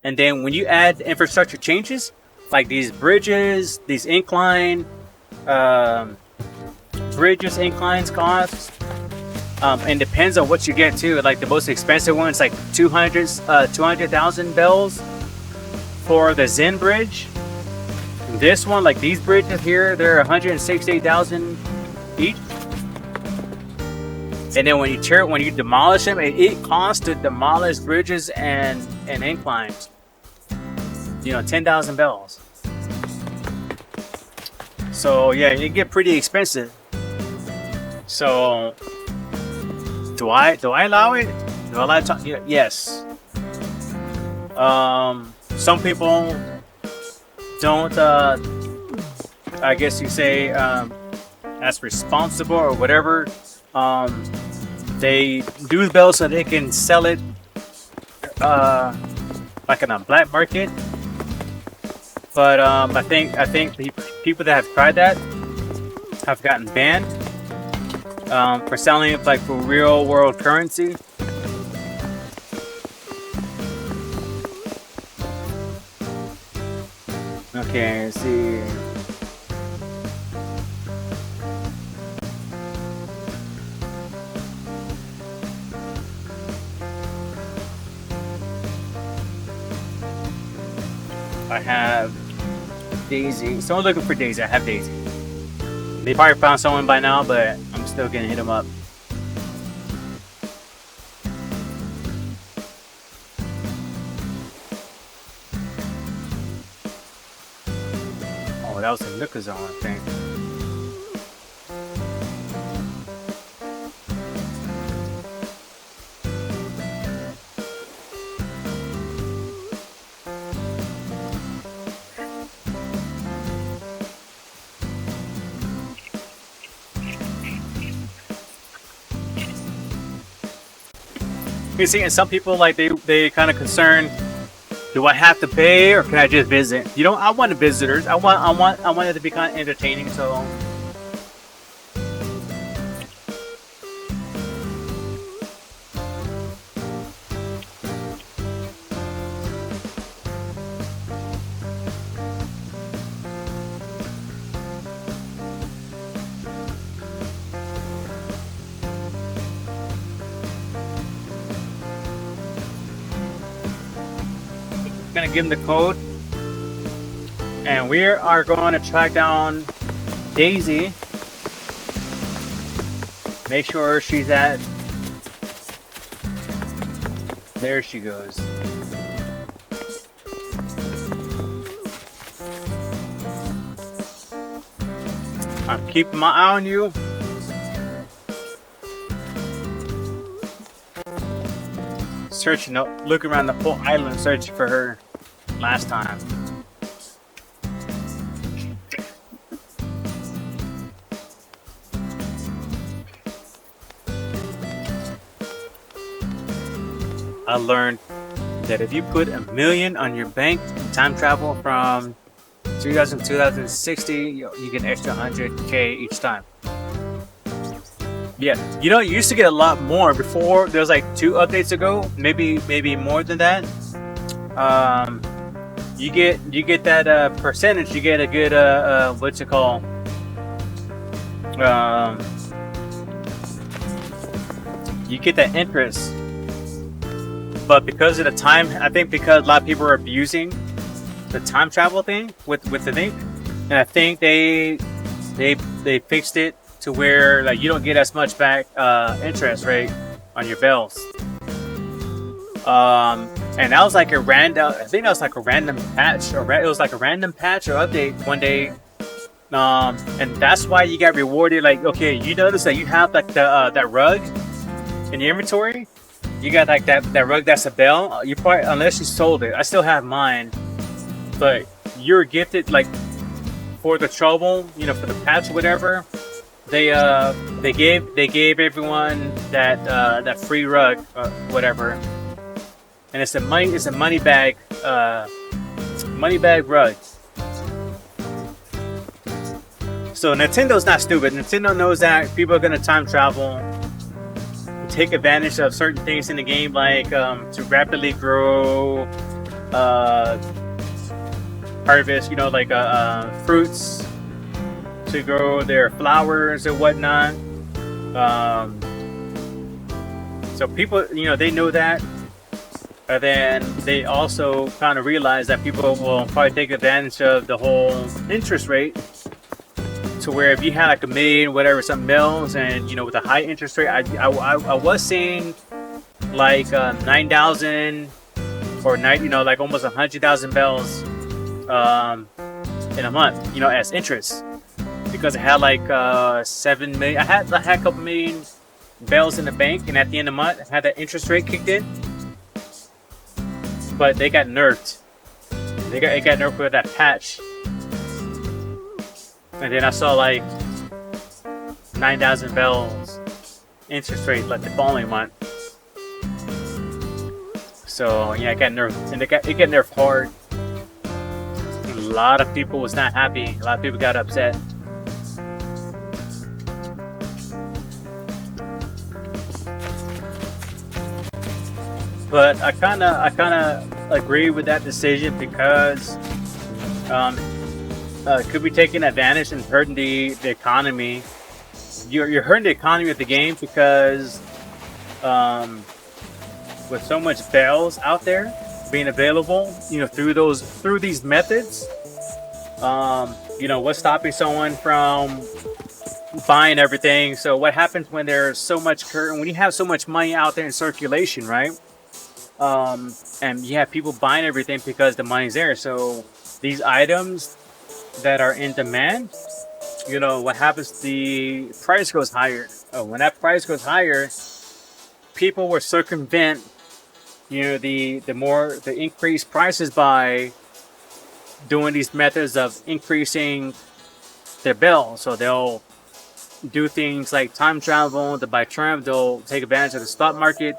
And then when you add infrastructure changes, like these bridges, these inclines costs, and depends on what you get too. Like the most expensive one is like 200,000 bells for the Zen bridge. This one, like these bridges here, they're 168,000 each. And then when you demolish them, it costs to demolish bridges and inclines. 10,000 bells. So yeah, it get pretty expensive. So do I allow it? Do I allow it to, yes. Some people don't. I guess you say as responsible or whatever. They do the bell so they can sell it like in a black market. But I think the people that have tried that have gotten banned for selling it like for real world currency. Okay, let's see. I have Daisy. Someone looking for Daisy. I have Daisy. They probably found someone by now, but I'm still gonna hit them up. Oh, that was a Nuka Zone, I think. You see, and some people like they kind of concerned. Do I have to pay or can I just visit? I want the visitors. I want it to be kind of entertaining. So gonna give them the code, and we are going to track down Daisy. Make sure she's at. There she goes. I'm keeping my eye on you. Searching up, looking around the whole island searching for her last time. I learned that if you put $1 million on your bank in time travel from 2060, you get an extra 100K each time. Yeah, you used to get a lot more before. There was like 2 updates ago, maybe more than that. You get that percentage. You get a good what's it called? You get that interest. But because of the time, I think because a lot of people are abusing the time travel thing with the thing, and I think they fixed it to where like you don't get as much back interest rate on your bells. And that was like a random. I think that was like a random patch, or it was like a random patch or update one day. And that's why you got rewarded. Like, okay, you notice that you have like the that rug in your inventory. You got like that rug that's a bell. You probably, unless you sold it. I still have mine, but you're gifted like for the trouble, for the patch or whatever. They gave everyone that free rug, whatever, and it's a money bag rug. So Nintendo's not stupid. Nintendo knows that people are gonna time travel, take advantage of certain things in the game, like to rapidly grow, harvest, like fruits, to grow their flowers and whatnot. So people, they know that. And then they also kind of realize that people will probably take advantage of the whole interest rate, to where if you had like a million, whatever, some mils, and you know, with a high interest rate, I was seeing like 9,000 or 90, you know, like almost 100,000 bells in a month, you know, as interest, because it had like 7 million. I had a couple million bells in the bank, and at the end of the month, I had that interest rate kicked in. But they got nerfed. It got nerfed with that patch. And then I saw like 9,000 bells interest rate like the following month. So yeah, it got nerfed, and it got nerfed hard. A lot of people was not happy. A lot of people got upset. But I kind of agree with that decision, because could be taking advantage and hurting the economy. You're hurting the economy of the game, because with so much bells out there being available, you know, through these methods, you know, what's stopping someone from buying everything? So what happens when there's so much when you have so much money out there in circulation, right? And you have people buying everything because the money's there. So these items that are in demand, you know, what happens? The price goes higher. When that price goes higher, people will circumvent, you know, the increased prices by doing these methods of increasing their bill. So they'll do things like time travel, to buy Trump. They'll take advantage of the stock market.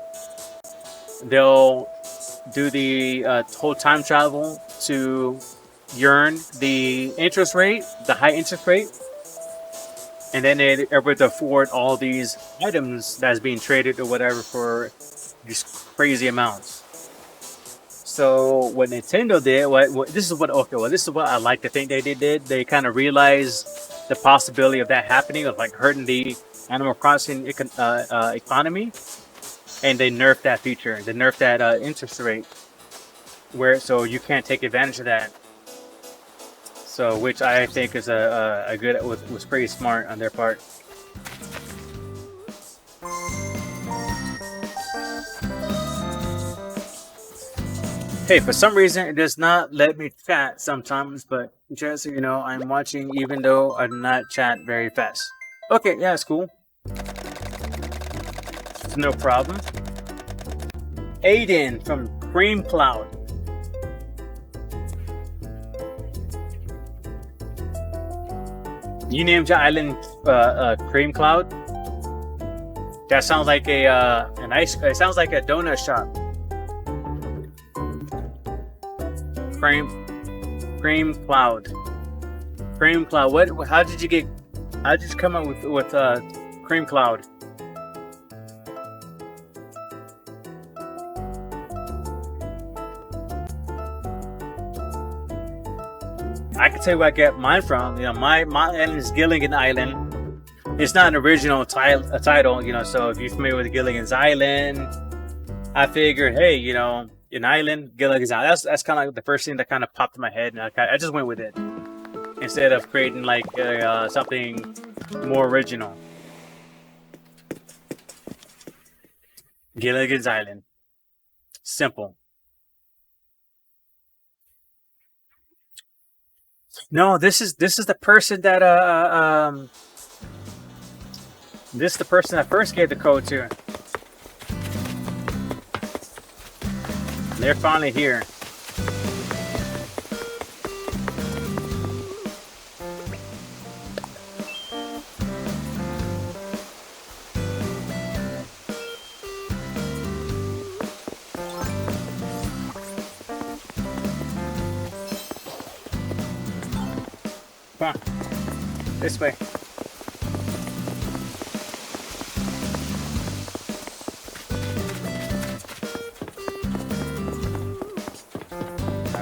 They'll do the whole time travel to earn the interest rate, the high interest rate, and then they're able to afford all these items that's being traded or whatever for these crazy amounts. So what Nintendo did, this is what I like to think they did. They kind of realized the possibility of that happening, of like hurting the Animal Crossing economy. And they nerfed that feature. They nerfed that interest rate, so you can't take advantage of that. So, which I think is a good, was pretty smart on their part. Hey, for some reason it does not let me chat sometimes, but just so you know, I'm watching even though I do not chat very fast. Okay, yeah, it's cool. No problem. Aiden from Cream Cloud. You named your island Cream Cloud? That sounds like it sounds like a donut shop. Cream Cloud. Cream Cloud. How did you come up with Cream Cloud? I can tell you where I get mine from. You know, my island is Gilligan Island. It's not an original title, you know. So if you're familiar with Gilligan's Island, I figured, hey, you know, an island, Gilligan's Island. That's kind of like the first thing that kind of popped in my head, and I just went with it instead of creating like something more original. Gilligan's Island, simple. No, this is the person that this is the person I first gave the code to. They're finally here. Come on. This way.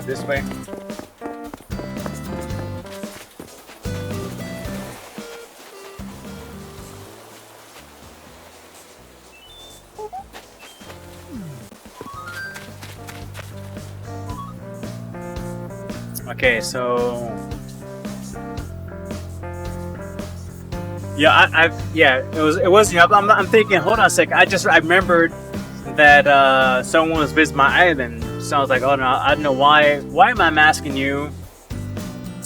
This way. Okay, so yeah, yeah, it was. Yeah, I'm thinking. Hold on a second. I remembered that someone was visiting my island. So I was like, oh no, I don't know why. Why am I asking you?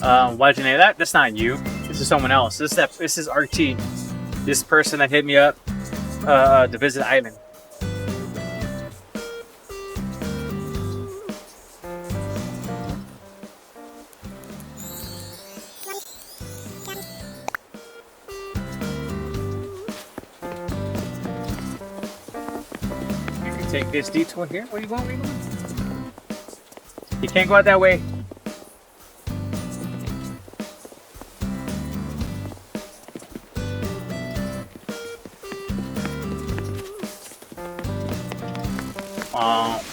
Why'd you name that? That's not you. This is someone else. This is RT. This person that hit me up to visit the island. You can take this detour here. Where you going? Where you going? You can't go out that way.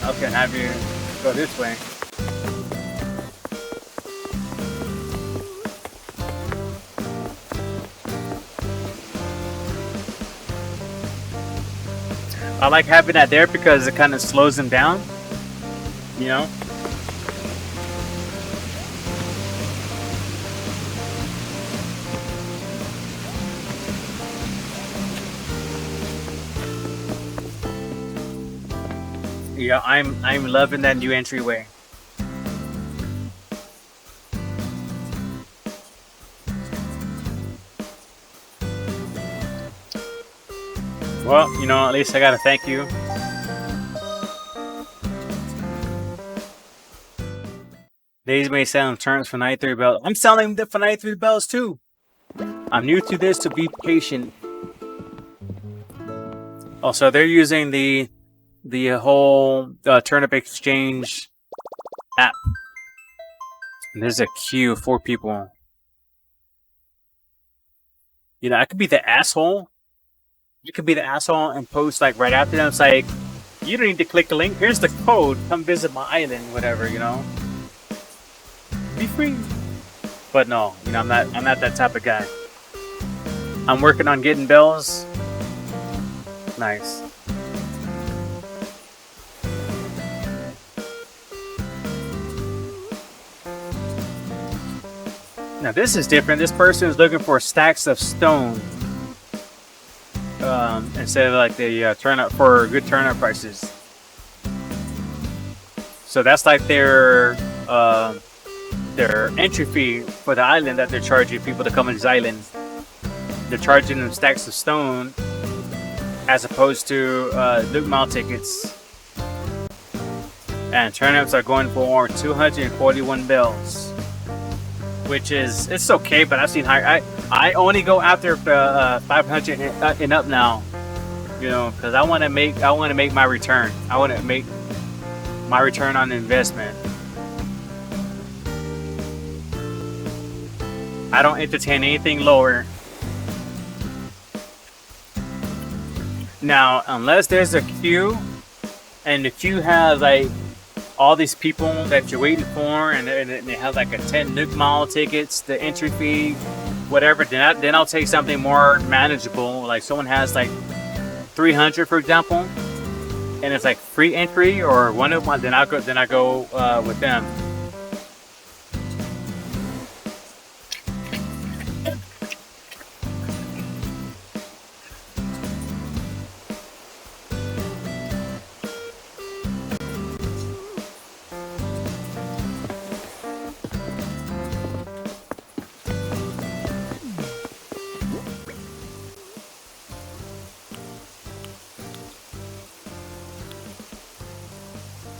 Okay, have you go this way. I like having that there because it kind of slows them down, you know? Yeah, I'm loving that new entryway. Well, you know, at least I gotta thank you. Days may sell terms for 93 bells. I'm selling the for 93 bells too. I'm new to this, so be patient. Also, they're using the whole turnip exchange app. And there's a queue of 4 people. You know, I could be the asshole. You could be the asshole and post like right after them. It's like, you don't need to click the link. Here's the code. Come visit my island, whatever, you know. Be free. But no, you know, I'm not that type of guy. I'm working on getting bells. Nice. Now this is different. This person is looking for stacks of stone. Instead of like the turnip for good turnip prices. So that's like their entry fee for the island that they're charging people to come on this island. They're charging them stacks of stone as opposed to Luke Mile tickets. And turnips are going for 241 bells. Which is, it's okay, but I've seen higher. I only go after 500 and up now, you know, because I want to make my return. I want to make my return on investment. I don't entertain anything lower. Now, unless there's a queue, and the queue has like all these people that you're waiting for, and they have like a 10 Nook Mile tickets, the entry fee, whatever, then I'll take something more manageable. Like someone has like 300, for example, and it's like free entry or one of one, then I go with them.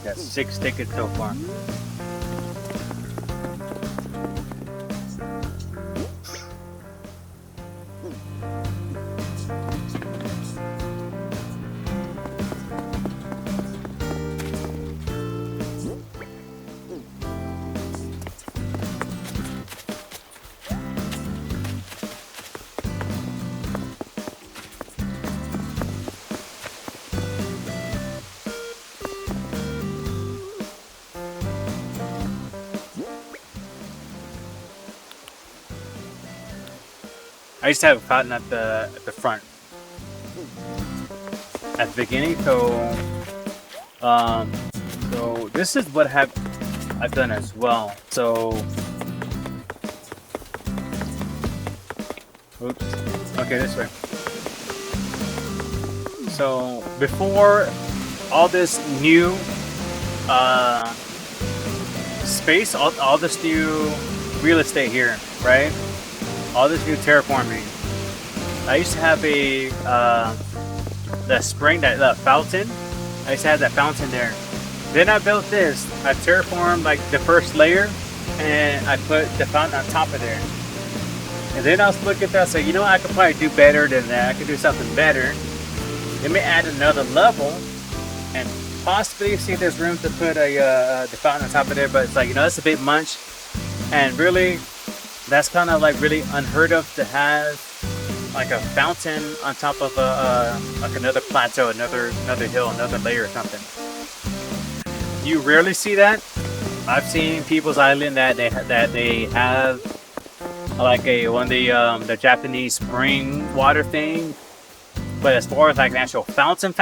Got 6 tickets so far. I used to have a fountain at the front, at the beginning. So this is what I've done as well. So, oops. Okay, this way. So before all this new space, all this new real estate here, right? All this new terraforming. I used to have a the spring, that fountain. I used to have that fountain there. Then I built this. I terraformed like the first layer, and I put the fountain on top of there. And then I was looking at that, so you know, I could probably do better than that. I could do something better. Let me add another level, and possibly see if there's room to put a the fountain on top of there. But it's like, you know, that's a bit much, and really, that's kind of like really unheard of to have like a fountain on top of like another plateau, another hill, another layer or something. You rarely see that. I've seen people's island that they have like one of the Japanese spring water thing, but as far as like an actual fountain,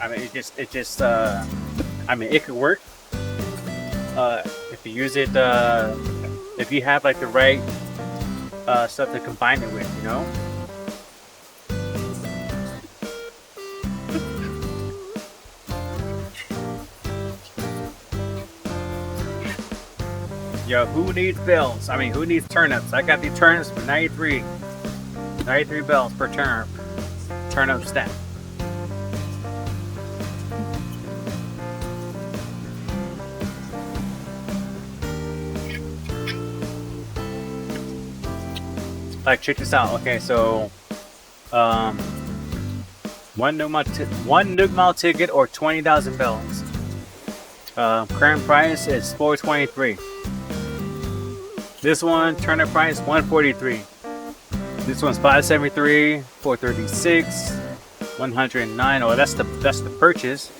I mean, it just I mean, it could work if you use it, if you have like the right stuff to combine it with, you know. Yo, who needs bells? I mean, who needs turnips? I got these turnips for 93 bells per turnip. Turnip stack. Like, check this out. Okay, so one Nook Mile ticket or 20,000 bells. Current price is $423. This one, turnip price, $143. This one's $573, $436, $109. Oh, that's the purchase.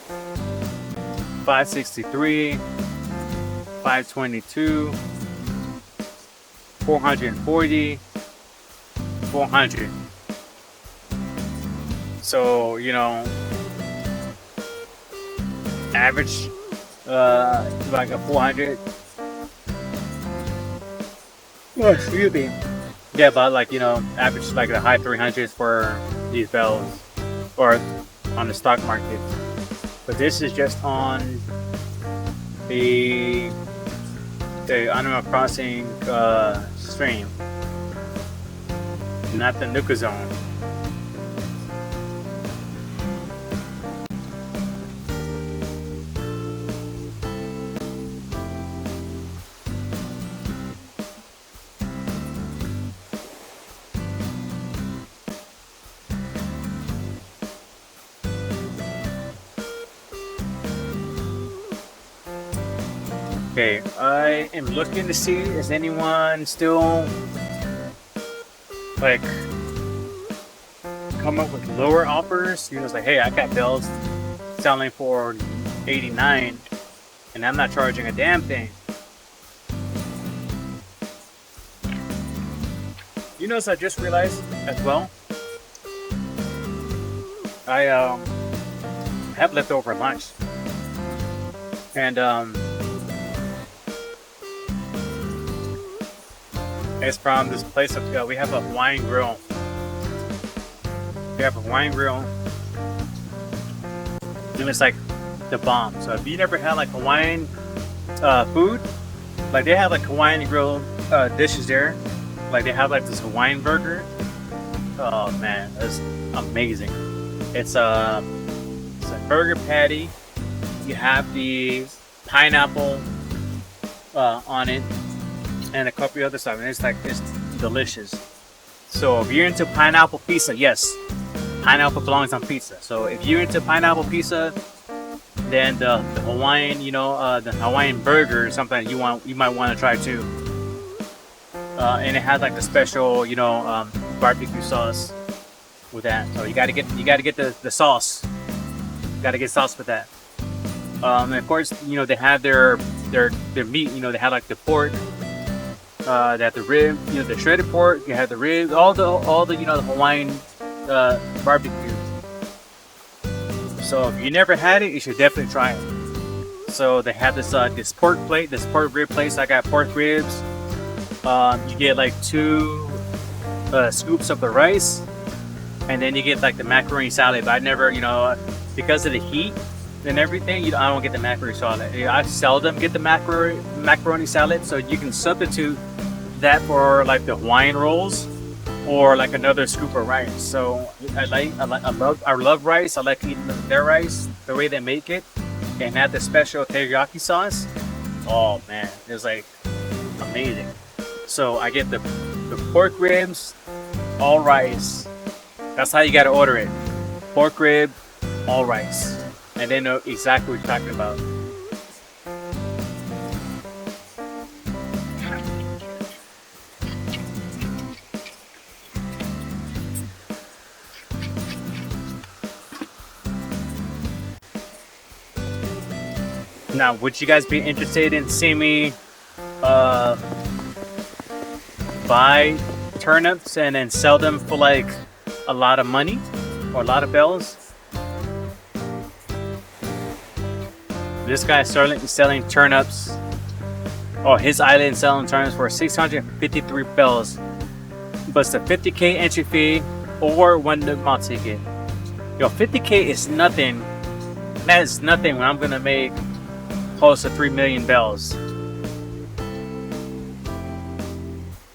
$563, $522, $440, $400. So, you know, average like a 400. Oh, excuse me. Yeah, but like, you know, average like the high 300s for these bells, or on the stock market. But this is just on the Animal Crossing stream, not the Nuka Zone. Okay, I am looking to see, is anyone still like come up with lower offers? You know, it's like, hey, I got bells selling for $89 and I'm not charging a damn thing. You know, I just realized as well, I have leftover lunch, and it's from this place of, we have a Hawaiian grill. We have a Hawaiian grill, and it's like the bomb. So if you never had like Hawaiian food, like they have like Hawaiian grill dishes there. Like they have like this Hawaiian burger. Oh man, it's amazing. It's a burger patty. You have the pineapple on it, and a couple of other stuff, and it's delicious. So if you're into pineapple pizza, yes, pineapple belongs on pizza. So if you're into pineapple pizza, then the Hawaiian, you know, the Hawaiian burger is something you might want to try too. And it has like the special, you know, barbecue sauce with that. So you gotta get the sauce. You gotta get sauce with that. And of course, you know, they have their meat. You know, they have like the pork. They have the rib, you know, the shredded pork. You have the rib, all the you know, the Hawaiian barbecue. So if you never had it, you should definitely try it. So they have this pork plate, this pork rib place. I got pork ribs. You get like 2 scoops of the rice, and then you get like the macaroni salad. But I never, because of the heat and everything, I don't get the macaroni salad. I seldom get the macaroni salad, so you can substitute that for like the Hawaiian rolls or like another scoop of rice. So I love rice. I like eating their rice the way they make it, and add the special teriyaki sauce. Oh man, it's like amazing. So I get the pork ribs, all rice. That's how you gotta order it. Pork rib, all rice. And they know exactly what you're talking about. Now, would you guys be interested in seeing me buy turnips and then sell them for like a lot of money or a lot of bells? This guy's selling turnips, or his island selling turnips for 653 bells, but it's a 50k entry fee or 1 Nook Mall ticket. Yo, 50k is nothing. That is nothing when I'm gonna make close to 3 million bells.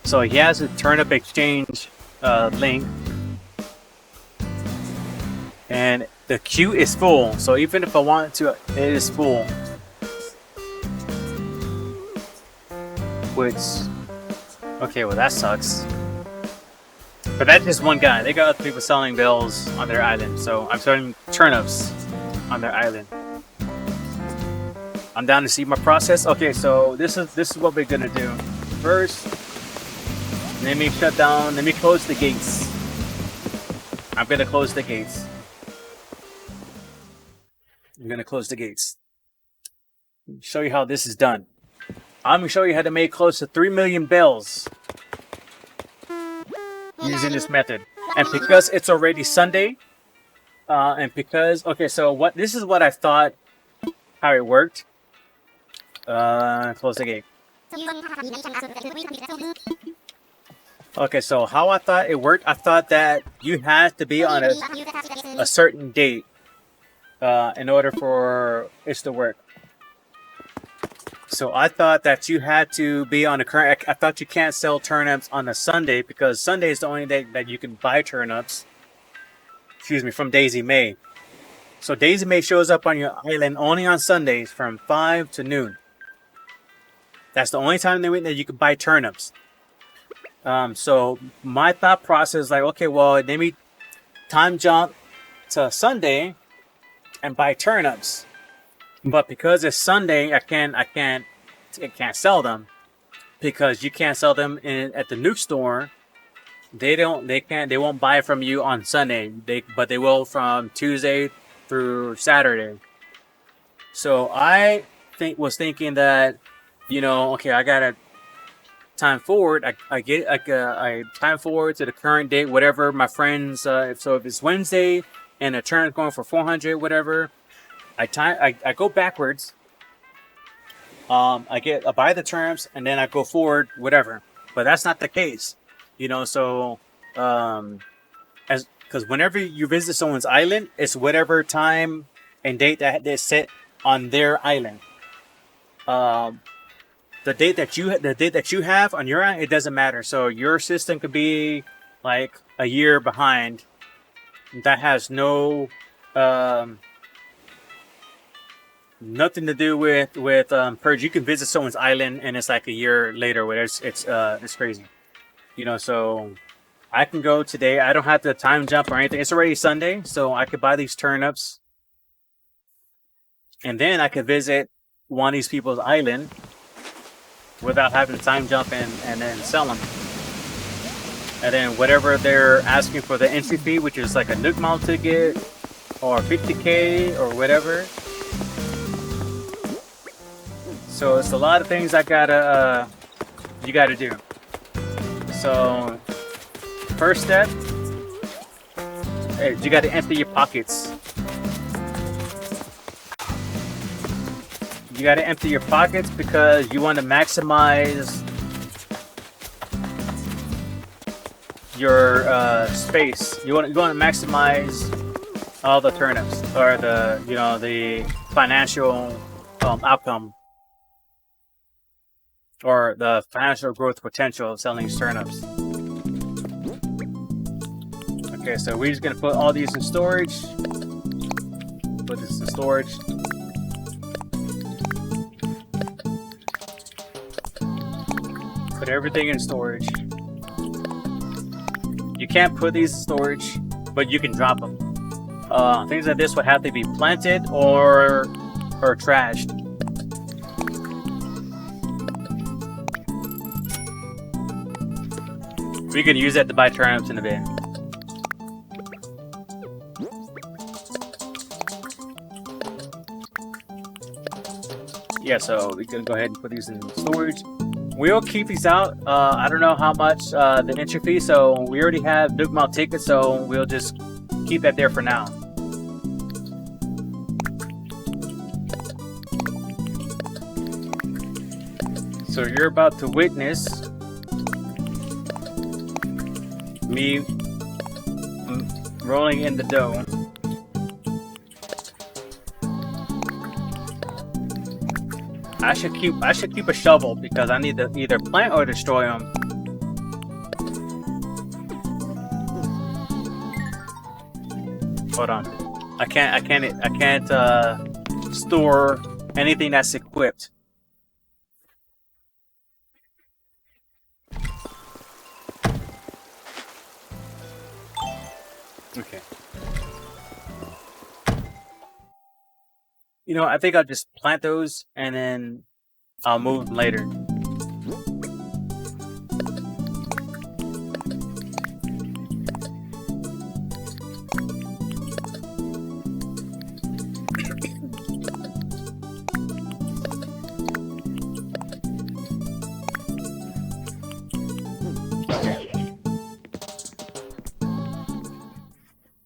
So he has a turnip exchange link, and the queue is full. So even if I want to, it is full. Which, okay, well that sucks. But that's just one guy. They got other people selling bells on their island. So I'm selling turnips on their island. I'm down to see my process. Okay, so this is what we're gonna do. First, let me close the gates. I'm gonna close the gates. I'm gonna close the gates. Show you how this is done. I'm gonna show you how to make close to 3 million bells using this method. And because it's already Sunday, and because so this is what I thought how it worked. Close the gate. Okay, so how I thought it worked, I thought that you had to be on a certain date in order for it to work. So I thought that you had to be on a current. I thought you can't sell turnips on a Sunday because Sunday is the only day that you can buy turnips. Excuse me, from Daisy May. So Daisy May shows up on your island only on Sundays from 5 to noon. That's the only time that you can buy turnips. So my thought process is like, okay, well, let me time jump to Sunday and buy turnips. But because it's Sunday, I can't sell them because you can't sell them at the Nook store. They won't buy from you on Sunday. But they will from Tuesday through Saturday. So I was thinking that, okay, I gotta time forward. I time forward to the current date, whatever my friends. So if it's Wednesday and the turnip's going for 400, whatever. I go backwards. I buy the turnips and then I go forward, whatever. But that's not the case, So, because whenever you visit someone's island, it's whatever time and date that they set on their island. The date that you have on your island, it doesn't matter. So your system could be like a year behind. That has no. Nothing to do with purge. You can visit someone's island and it's like a year later. Where it's crazy, So I can go today. I don't have to time jump or anything. It's already Sunday, so I could buy these turnips, and then I could visit one of these people's island without having to time jump and then sell them. And then whatever they're asking for the entry fee, which is like a Nook Mall ticket or 50k or whatever. So it's a lot of things you gotta do. So first step, you gotta empty your pockets. You gotta empty your pockets because you want to maximize your space. You want to maximize all the turnips, or the the financial outcome, or the financial growth potential of selling turnips. Okay, so we're just gonna put all these in storage. Put this in storage. Put everything in storage. You can't put these in storage, but you can drop them. Things like this would have to be planted or trashed. We can use that to buy turnips in the bin. Yeah, so we can go ahead and put these in storage. We'll keep these out. I don't know how much the entry fee, so we already have Nook Mall tickets, so we'll just keep that there for now. So you're about to witness me rolling in the dough. I should keep a shovel because I need to either plant or destroy them. Hold on. I can't store anything that's equipped. Okay. You know, I think I'll just plant those and then I'll move them later.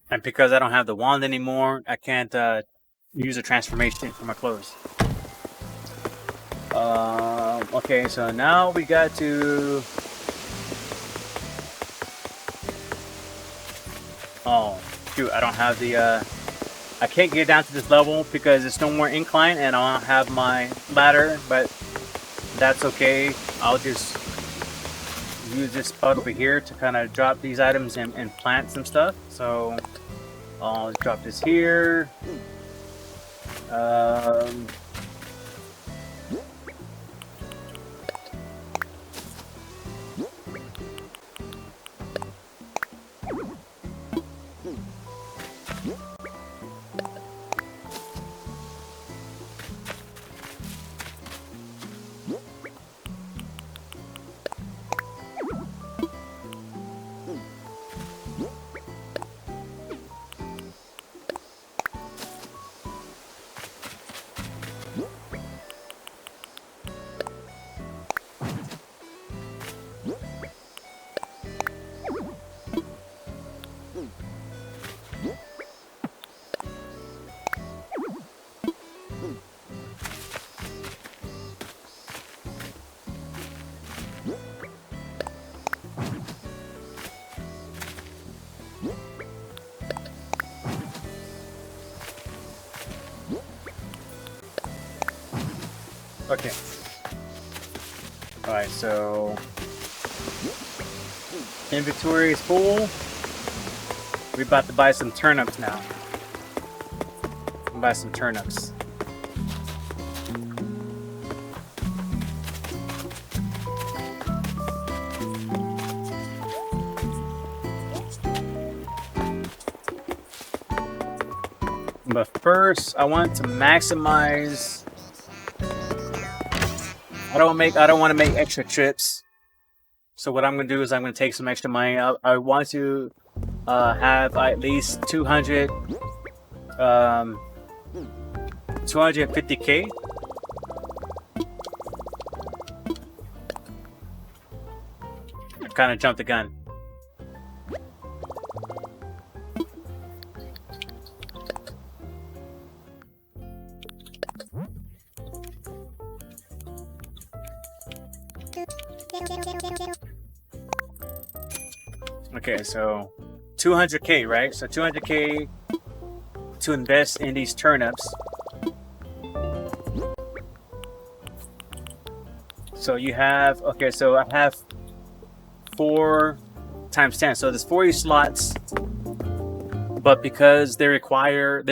And because I don't have the wand anymore, I can't use a transformation for my clothes. Okay, so now we got to... Oh, shoot, I don't have the... I can't get down to this level because it's no more incline and I don't have my ladder, but that's okay. I'll just use this spot over here to kind of drop these items and plant some stuff. So I'll drop this here. Okay. Alright, so inventory is full. We're about to buy some turnips now. Buy some turnips. But first, I want to maximize. I don't want to make extra trips. So what I'm going to do is I'm going to take some extra money. I want to have at least 250k. I kind of jumped the gun. Okay, so 200K, right? So 200K to invest in these turnips. So you have, okay, so I have 4 times 10. So there's 40 slots, but because they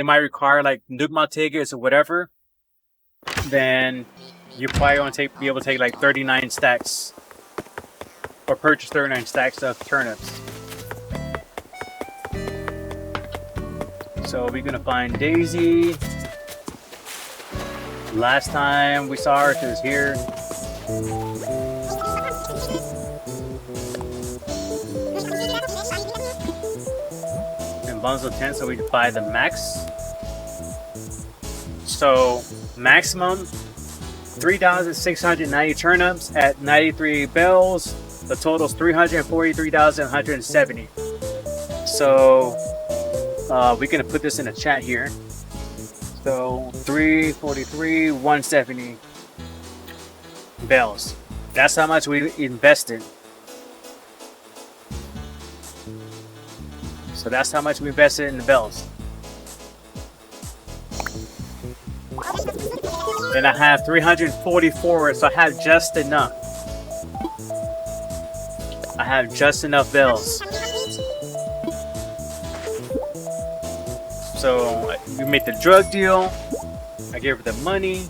might require like Nugma tickets or whatever, then you probably want to be able to take like 39 stacks or purchase 39 stacks of turnips. So we're gonna find Daisy. Last time we saw her, she was here. And bundles of 10, so we buy the max. So maximum 3,690 turnips at 93 bells. The total is 343,170. So we're gonna put this in the chat here. So 343,170 bells. That's how much we invested. So that's how much we invested in the bells. And I have 344, so I have just enough. I have just enough bells. So we made the drug deal. I gave her the money.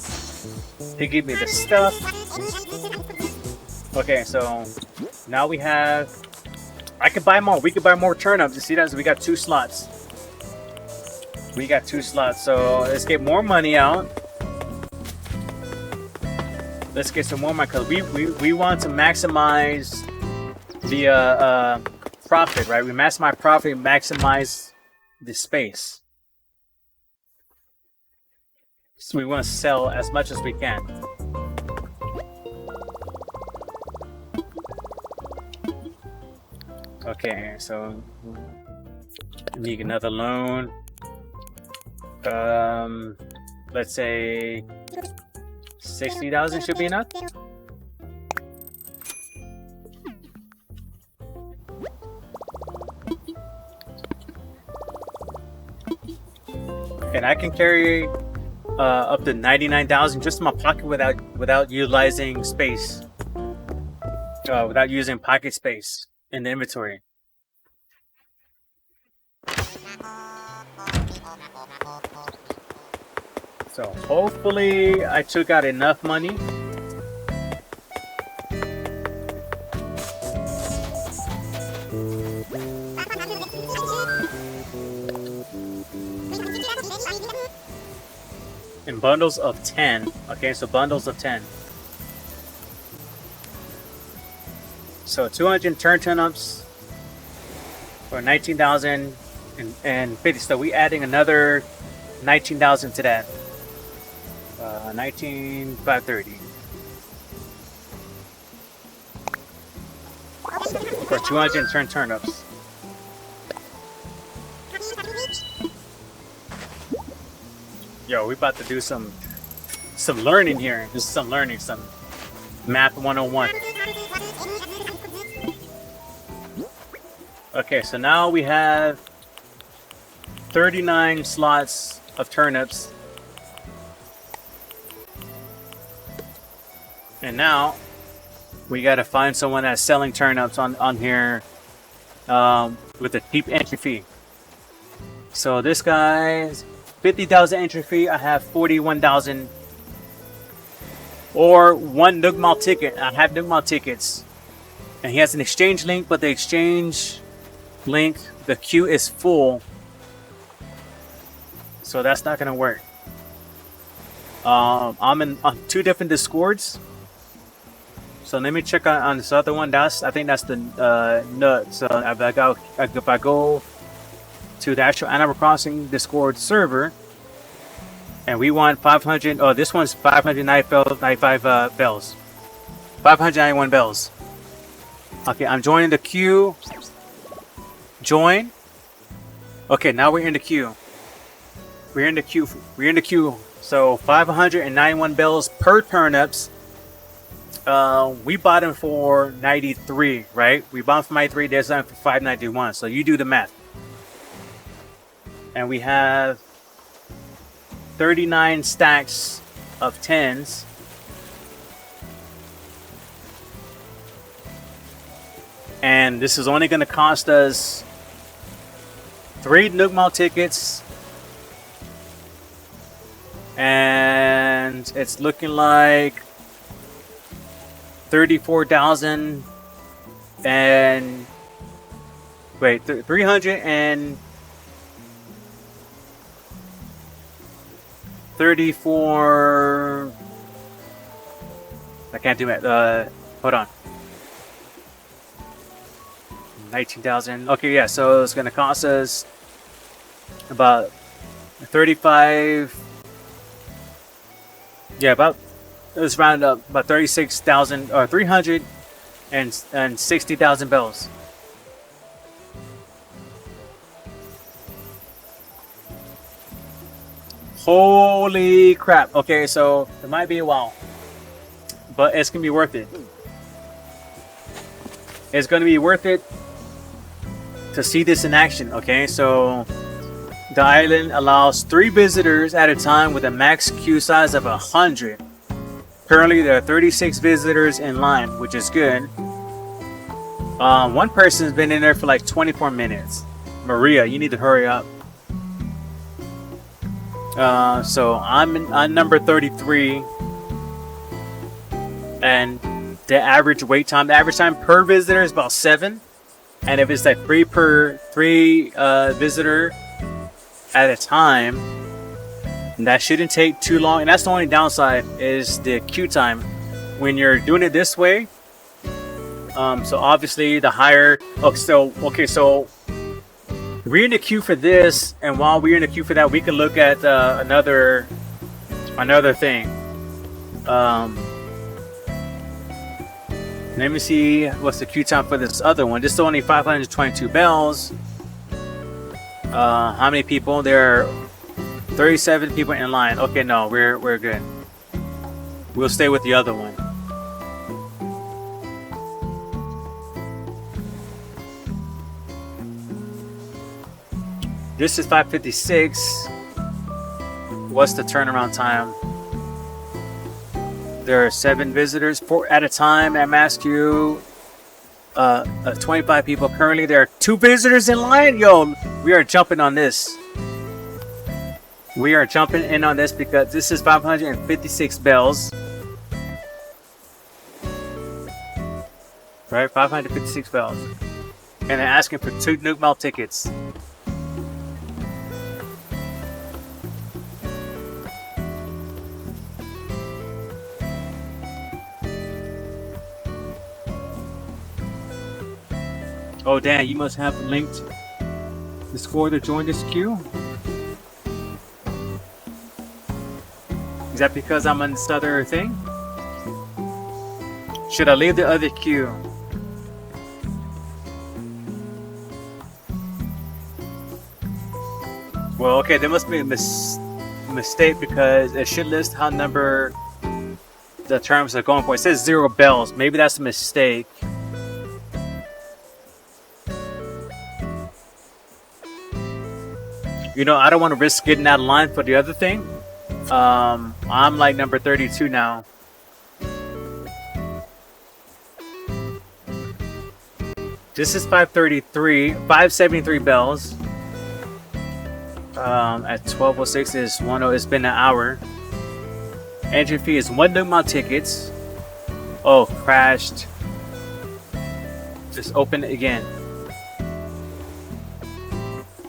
He gave me the stuff. Okay, so now we have. I could buy more. We could buy more turnips. You see that? So we got 2 slots. We got 2 slots. So let's get more money out. Let's get some more money because we want to maximize the profit, right? We maximize profit, maximize the space. So we want to sell as much as we can. Okay, so need another loan. Let's say 60,000 should be enough. And I can carry up to 99,000 just in my pocket without utilizing space, without using pocket space in the inventory. So hopefully I took out enough money. In bundles of 10. Okay, so bundles of 10. So 200 turnips for 19,050. So we adding another 19,000 to that. 19,530 for 200 turnips. Yo, we about to do some learning here. This is some learning, some math 101. Okay, so now we have 39 slots of turnips. And now we gotta find someone that's selling turnips on here with a cheap entry fee. So this guy's 50,000 entry fee. I have 41,000. Or 1 Nugmal ticket. I have Nugmal tickets. And he has an exchange link, but the exchange link, the queue is full. So that's not gonna work. I'm in on 2 different Discords. So let me check on this other one. I think that's the nut. So if I go to the actual Animal Crossing Discord server, and we want 500. Oh, this one's 595 bells. 591 bells. Okay, I'm joining the queue. Join. Okay, now we're in the queue. We're in the queue. We're in the queue. So 591 bells per turnips. We bought them for 93, right? We bought them for 93. There's them for 591. So you do the math. And we have 39 stacks of 10s. And this is only going to cost us 3 Nook Mall tickets. And it's looking like 34,000 and wait, 334. I can't do it. Hold on. 19,000. Okay, yeah. So it's gonna cost us about 35. Yeah, about. It was rounded up about 36,000 or 360,000 bells. Holy crap. Okay, so it might be a while, but it's gonna be worth it. It's gonna be worth it to see this in action. Okay, so the island allows 3 visitors at a time with a max queue size of 100. Currently, there are 36 visitors in line, which is good. One person's been in there for like 24 minutes. Maria, you need to hurry up. So I'm number 33, and the average wait time, the average time per visitor is about 7, and if it's like 3 visitor at a time, that shouldn't take too long. And that's the only downside is the queue time when you're doing it this way. So obviously the higher. So we're in the queue for this, and while we're in the queue for that, we can look at another thing. Let me see what's the queue time for this other one. This is only 522 bells. How many people? There are 37 people in line. Okay, no, we're good. We'll stay with the other one. This is 5:56. What's the turnaround time? There are 7 visitors, 4 at a time at Mass Queue. 25 people currently. There are 2 visitors in line. Yo, we are jumping on this. We are jumping in on this because this is 556 bells. Right, 556 bells. And they're asking for 2 Nook Mall tickets. Oh, Dan, you must have linked the score to join this queue. Is that because I'm on this other thing? Should I leave the other queue? Well, okay, there must be a mistake because it should list how number the terms are going for. It says 0 bells. Maybe that's a mistake. You know, I don't want to risk getting out of line for the other thing. I'm like number 32 now. This is 573 bells. At 12:06 is 10. It's been an hour. Entry fee is 1 Nook Mall tickets. Oh, crashed. Just open it again.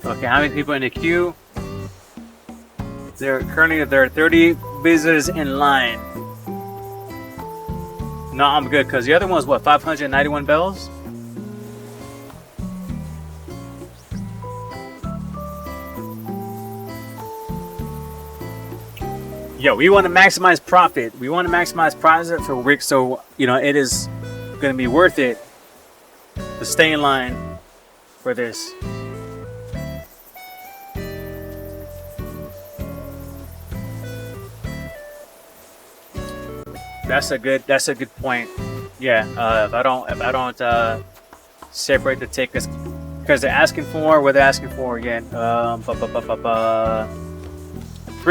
Okay, how many people in the queue? There are 30 visitors in line. No, I'm good because the other one's what, 591 bells? Yo, we want to maximize profit. We want to maximize profit for Rick, so you know it is going to be worth it to stay in line for this. That's a good point. Yeah. If I don't separate the tickets, because they're asking for what they're asking for again. 3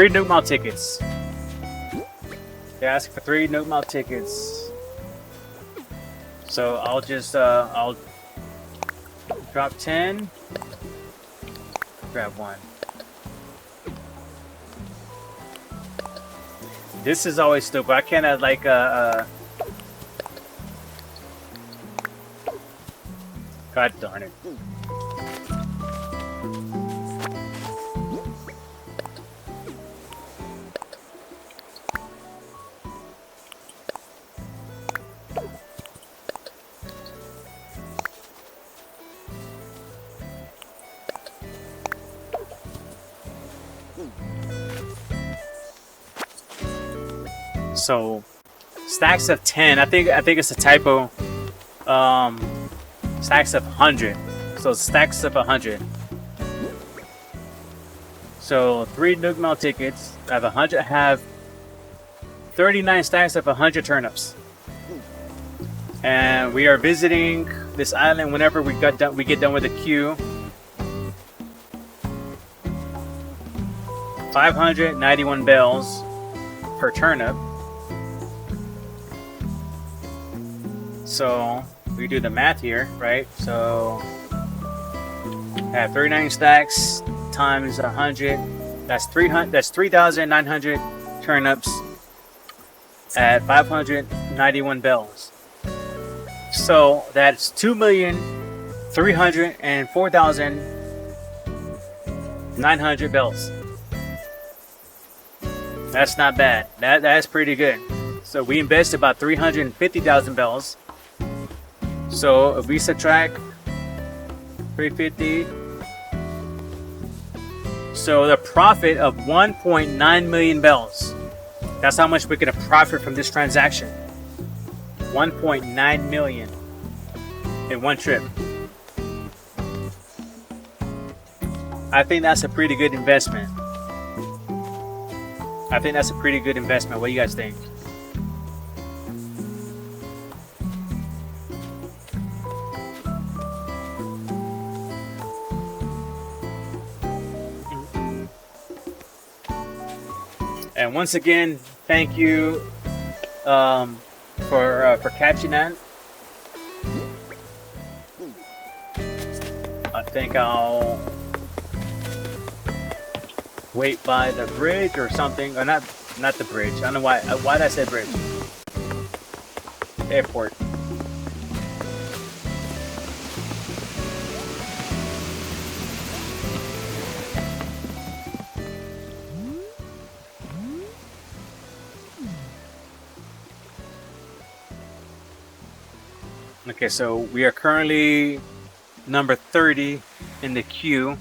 Nuke Mall tickets. They're asking for 3 Nuke Mall tickets. So I'll just I'll drop 10. Grab 1. This is always stupid. I can't like God darn it. So stacks of 10. I think it's a typo. Stacks of 100. So stacks of 100. So 3 Nuke Mall tickets. I have 100. I have 39 stacks of 100 turnips. And we are visiting this island whenever we get done with the queue. 591 bells per turnip. So we do the math here, right? So I have 39 stacks times 100. That's 300. That's 3,900 turnips at 591 bells. So that's 2,304,900 bells. That's not bad. That's pretty good. So we invested about 350,000 bells. So if we subtract 350, so the profit of 1.9 million bells. That's how much we're gonna profit from this transaction. 1.9 million in one trip. I think that's a pretty good investment. What do you guys think? And once again, thank you for catching that. I think I'll wait by the bridge or something, or not the bridge. I don't know why did I say bridge? Airport. Okay, so we are currently number 30 in the queue.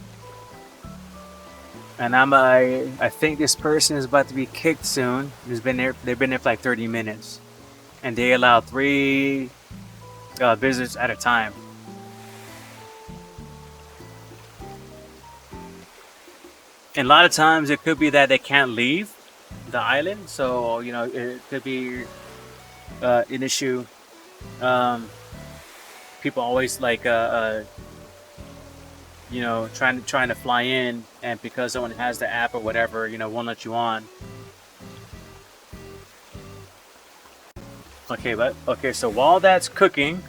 And I think this person is about to be kicked soon. They've been there for like 30 minutes. And they allow 3 visitors at a time. And a lot of times it could be that they can't leave the island. So, you know, it could be an issue. People always like you know, trying to fly in, and because someone has the app or whatever, you know, won't let you on. Okay, so while that's cooking,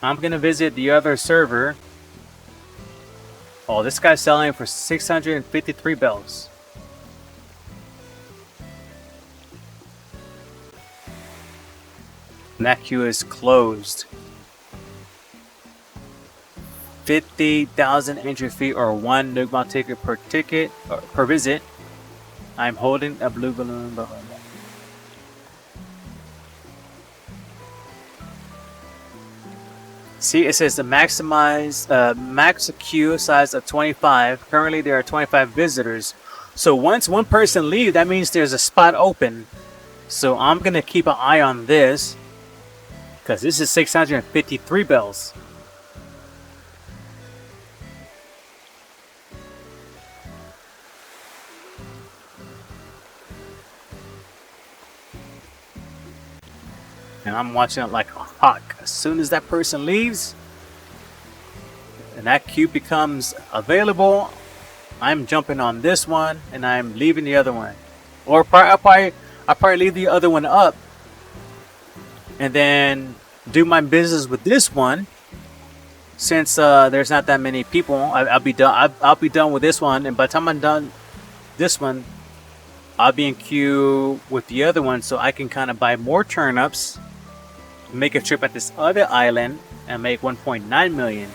I'm gonna visit the other server. Oh, this guy's selling for 653 bells. And that queue is closed. 50,000 entry fee or 1 Nuke Mall ticket per visit. I'm holding a blue balloon. Blah, blah, blah. See, it says the max queue size of 25. Currently, there are 25 visitors. So once one person leaves, that means there's a spot open. So I'm gonna keep an eye on this because this is 653 bells. and I'm watching it like a hawk. As soon as that person leaves and that queue becomes available, I'm jumping on this one and I'm leaving the other one. Or I'll probably leave the other one up and then do my business with this one. Since there's not that many people, I'll be done. I'll be done with this one, and by the time I'm done this one, I'll be in queue with the other one, so I can kind of buy more turnips, make a trip at this other island, and make 1.9 million.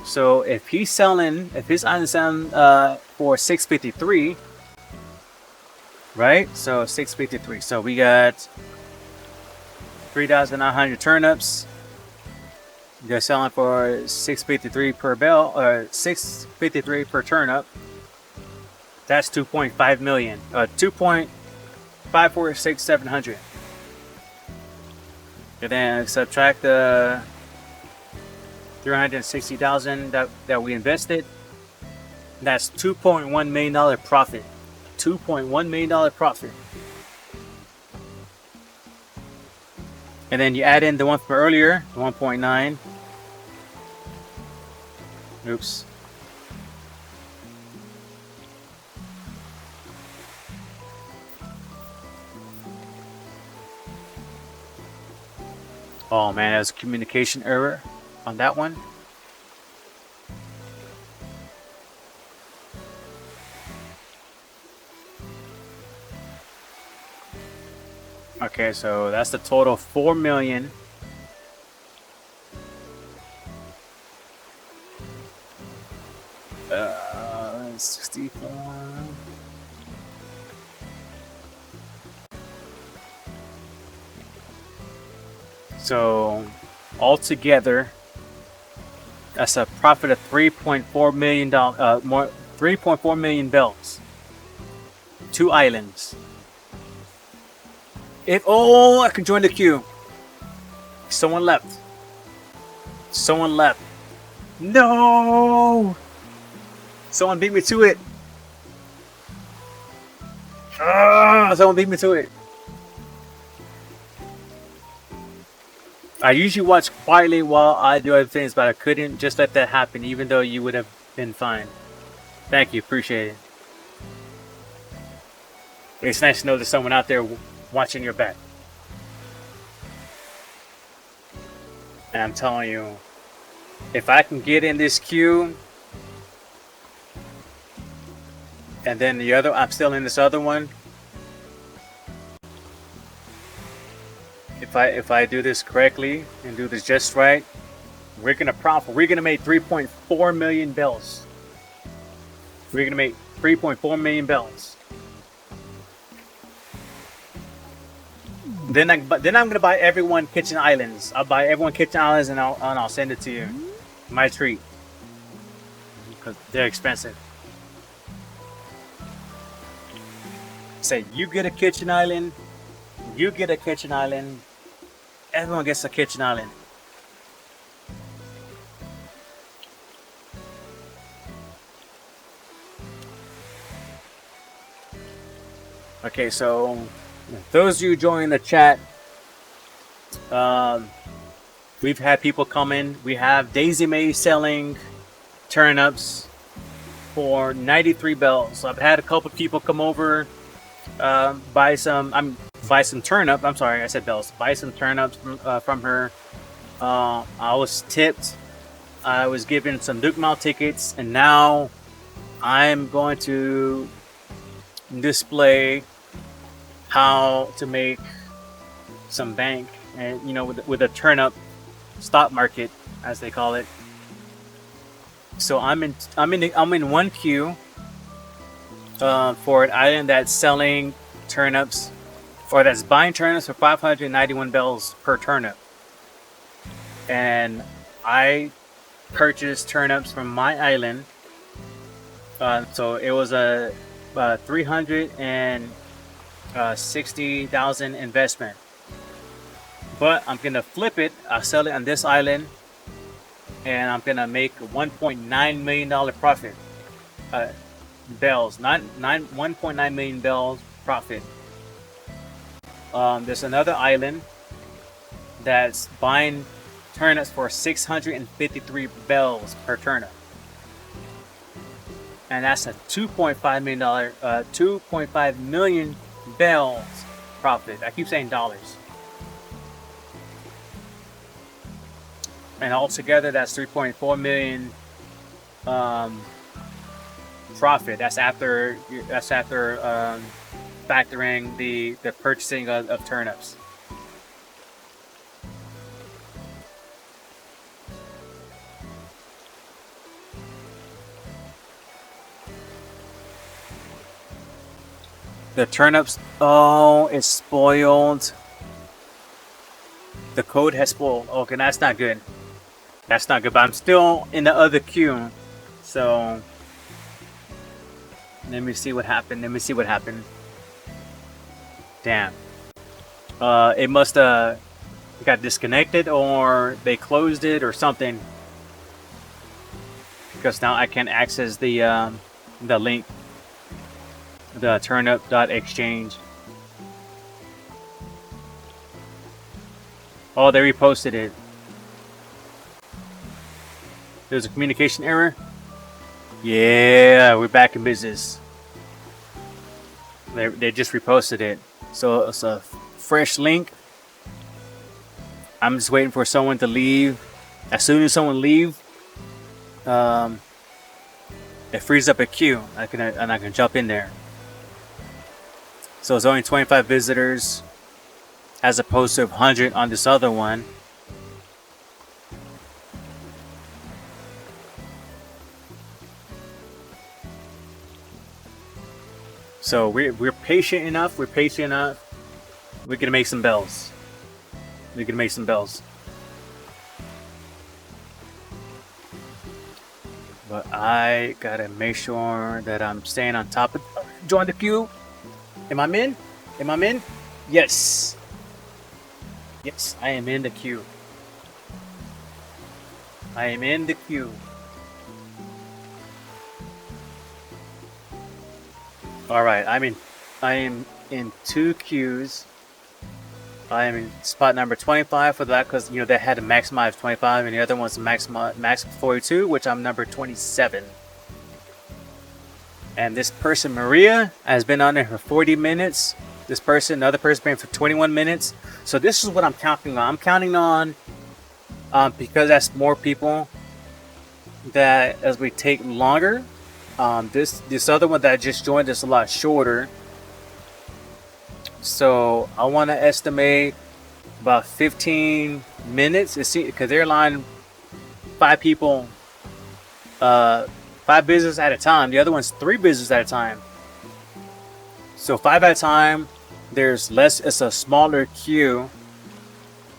So if his island's selling for 653, right? So 653. So we got 3,900 turnips. They're selling for 653 per bell, or 653 per turnip. That's 2.5 million. 2.546700. And then subtract the 360,000 that we invested. That's $2.1 million profit. $2.1 million profit. And then you add in the one from earlier, 1.9. Oops. Oh man, there's a communication error on that one. Okay, so that's the total, 4 million. Uh, 64. So altogether, that's a profit of $3.4 million. 3.4 million bells. 2 islands. I can join the queue. Someone left. Someone left. No! Someone beat me to it. Someone beat me to it. I usually watch quietly while I do other things, but I couldn't just let that happen, even though you would have been fine. Thank you, appreciate it. It's nice to know there's someone out there watching your back. And I'm telling you, if I can get in this queue, and then I'm still in this other one. If I do this correctly and do this just right, we're gonna profit. We're gonna make 3.4 million bells. We're gonna make 3.4 million bells. Then I'm gonna buy everyone kitchen islands. I'll buy everyone kitchen islands and I'll send it to you. My treat, because they're expensive. Say you get a kitchen island, you get a kitchen island, everyone gets a kitchen island. Okay, so those of you joining the chat, we've had people come in. We have Daisy May selling turnips for 93 bells. I've had a couple people come over, buy some turnip. I'm sorry, I said bells. Buy some turnips from her. I was tipped. I was given some Duke Mile tickets, and now I'm going to display how to make some bank, and with a turnip stock market, as they call it. So I'm in one queue for an island that's selling turnips, or that's buying turnips for 591 bells per turnip, and I purchased turnips from my island. So it was a 360,000 investment, but I'm gonna flip it. I'll sell it on this island, and I'm gonna make $1.9 million profit. Bells, not 1.9 million bells profit. There's another island that's buying turnips for 653 bells per turnip, and that's a $2.5 million bells profit. I keep saying dollars, and altogether that's 3.4 million profit. That's after factoring the purchasing of turnips. The turnips, oh, it's spoiled. The code has spoiled. Okay, that's not good. That's not good, but I'm still in the other queue. So, let me see what happened. Damn. It must got disconnected, or they closed it or something. Because now I can't access the link. The turnip.exchange. Oh, they reposted it. There's a communication error. Yeah, we're back in business. They just reposted it. So it's a fresh link. I'm just waiting for someone to leave. As soon as someone leaves, it frees up a queue. I can jump in there. So it's only 25 visitors as opposed to 100 on this other one. So we're patient enough. We're gonna make some bells. But I gotta make sure that I'm staying on top of. Join the queue. Am I in? Yes. Yes, I am in the queue. All right, I am in 2 queues. I am in spot number 25 for that, because they had a maximize 25, and the other one's max 42, which I'm number 27. And this person, Maria, has been on there for 40 minutes. Another person been for 21 minutes. So this is what I'm counting on. I'm counting on, because that's more people, that as we take longer. This other one that I just joined is a lot shorter. So I want to estimate about 15 minutes. Because they're allowing 5 people, 5 business at a time. The other one's 3 business at a time. So 5 at a time. There's less. It's a smaller queue.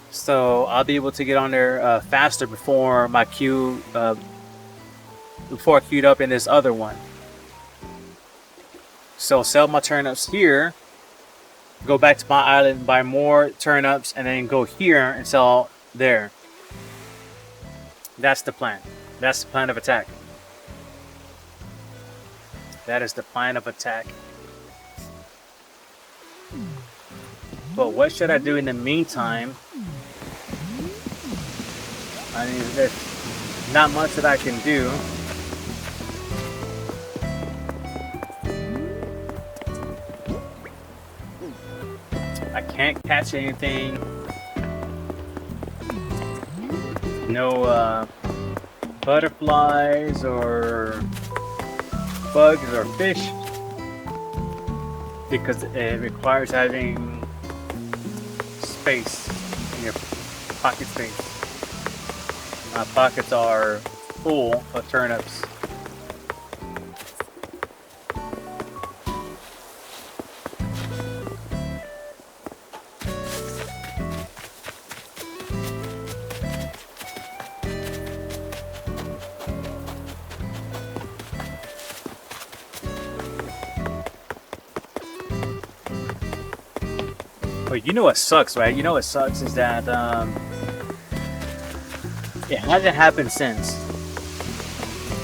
So I'll be able to get on there faster before my queue. Before I queued up in this other one. So sell my turnips here. Go back to my island, buy more turnips, and then go here and sell there. That's the plan. That's the plan of attack. That is the plan of attack. But what should I do in the meantime? I mean, there's not much that I can do. I can't catch anything. No butterflies or bugs or fish, because it requires having space in your pocket space. My pockets are full of turnips. But you know what sucks, right? You know what sucks is that it hasn't happened since.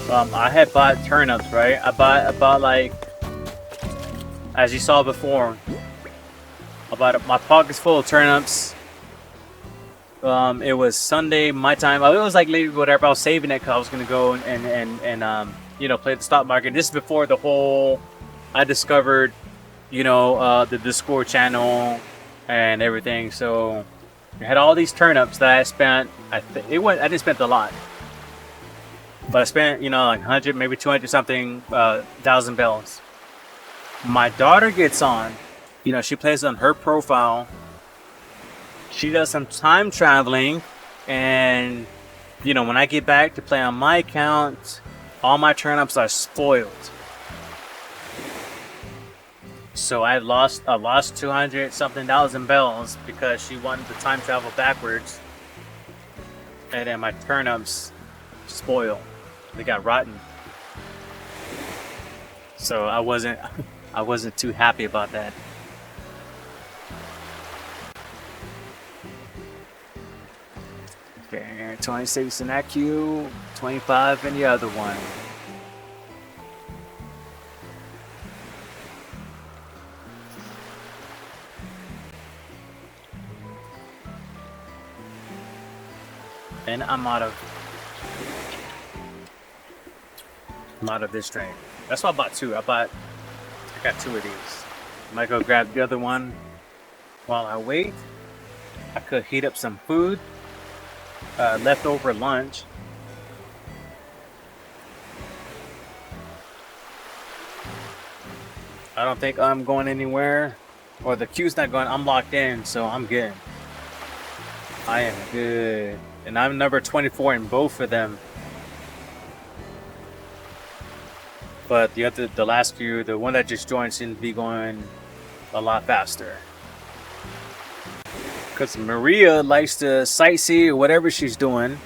I had bought turnips, right? I bought like, as you saw before, I about my pocket's full of turnips. It was Sunday my time. It was like late whatever. I was saving it because I was gonna go and play the stock market. This is before the whole. I discovered, the Discord channel and everything. So I had all these turnips that I spent. I didn't spend a lot, but I spent like 100, maybe 200 something thousand bells. My daughter gets on. She plays on her profile. She does some time traveling, and when I get back to play on my account, all my turnips are spoiled. So I lost 200 something thousand bells because she wanted to time travel backwards, and then my turnips spoiled. They got rotten. So I wasn't too happy about that. Okay, 26 in that queue, 25 in the other one. And I'm out of this train. That's why I bought two. I got two of these. I might go grab the other one while I wait. I could heat up some food. Leftover lunch. I don't think I'm going anywhere, or the queue's not going. I'm locked in, so I'm good. I am good, and I'm number 24 in both of them. But the last queue, the one that just joined, seems to be going a lot faster. Because Maria likes to sightsee or whatever she's doing.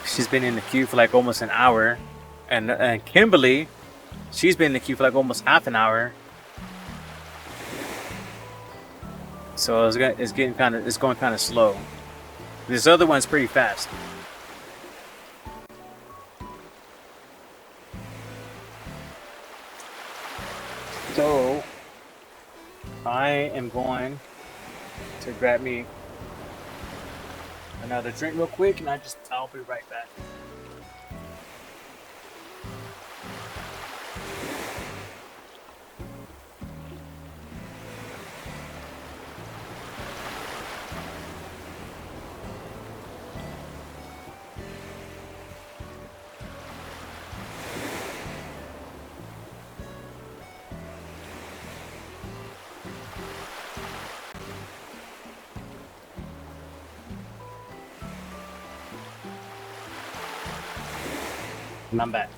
She's been in the queue for like almost an hour. And Kimberly, she's been in the queue for like almost half an hour. So it's going kind of slow. This other one's pretty fast. So I am going to grab me another drink real quick, and I'll be right back. And I'm back.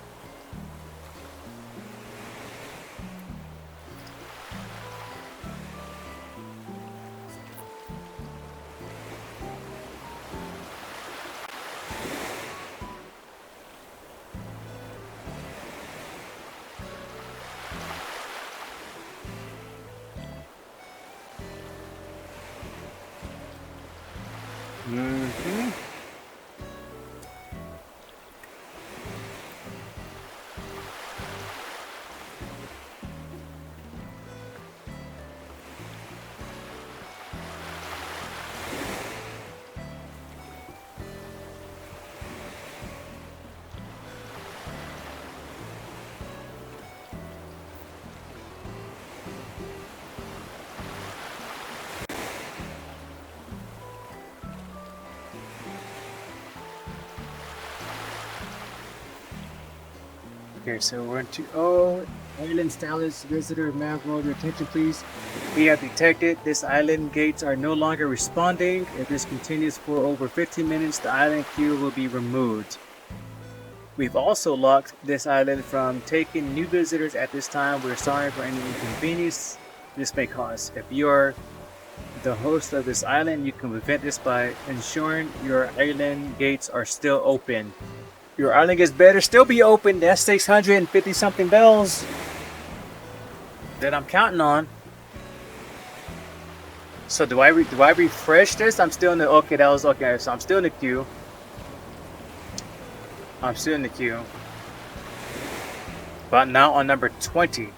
Okay, so we're into island status visitor mangrove. Your attention, please. We have detected this island gates are no longer responding. If this continues for over 15 minutes, the island queue will be removed. We've also locked this island from taking new visitors at this time. We're sorry for any inconvenience this may cause. If you are the host of this island, you can prevent this by ensuring your island gates are still open. Your island gates better still be open. That's 650 something bells that I'm counting on. So do I refresh this? I'm still in the so I'm still in the queue. I'm still in the queue. But now on number 20.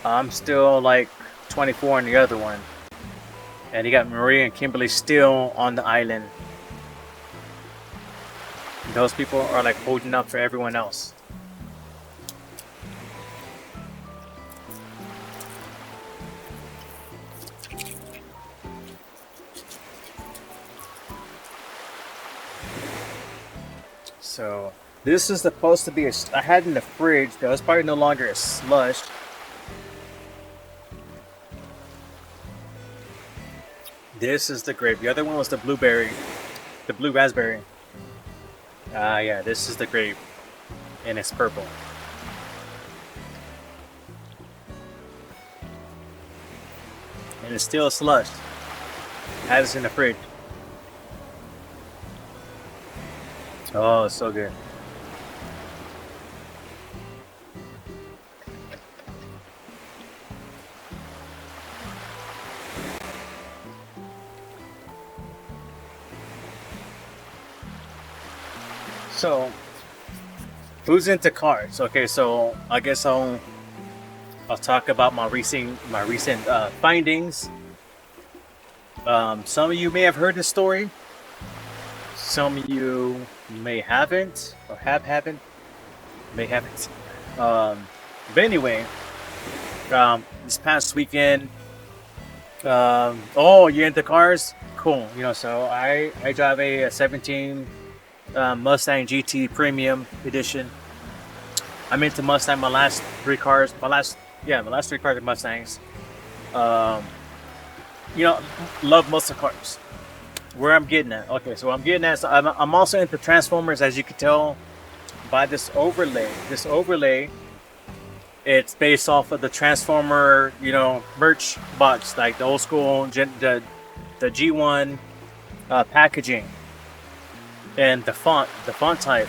I'm still like 24 on the other one. And you got Maria and Kimberly still on the island. Those people are like holding up for everyone else. So this is supposed to be I had it in the fridge. That was probably no longer a slush. This is the grape. The other one was the blueberry, the blue raspberry. Yeah, this is the grape, and it's purple. And it's still a slush. Had this in the fridge. Oh, it's so good. So, who's into cars? Okay, so I guess I'll talk about my recent findings. Some of you may have heard this story. Some of you may haven't, or haven't, may haven't. But anyway, this past weekend. Oh, you're into cars? Cool. You know, so I drive a 17. Mustang GT Premium Edition. I'm into Mustang. My last three cars are Mustangs. You know, love Mustang cars. Where I'm getting at. Okay, so I'm getting at. So I'm also into Transformers, as you can tell by this overlay. This overlay, it's based off of the Transformer, you know, merch box, like the old school, the G1 packaging. And the font type,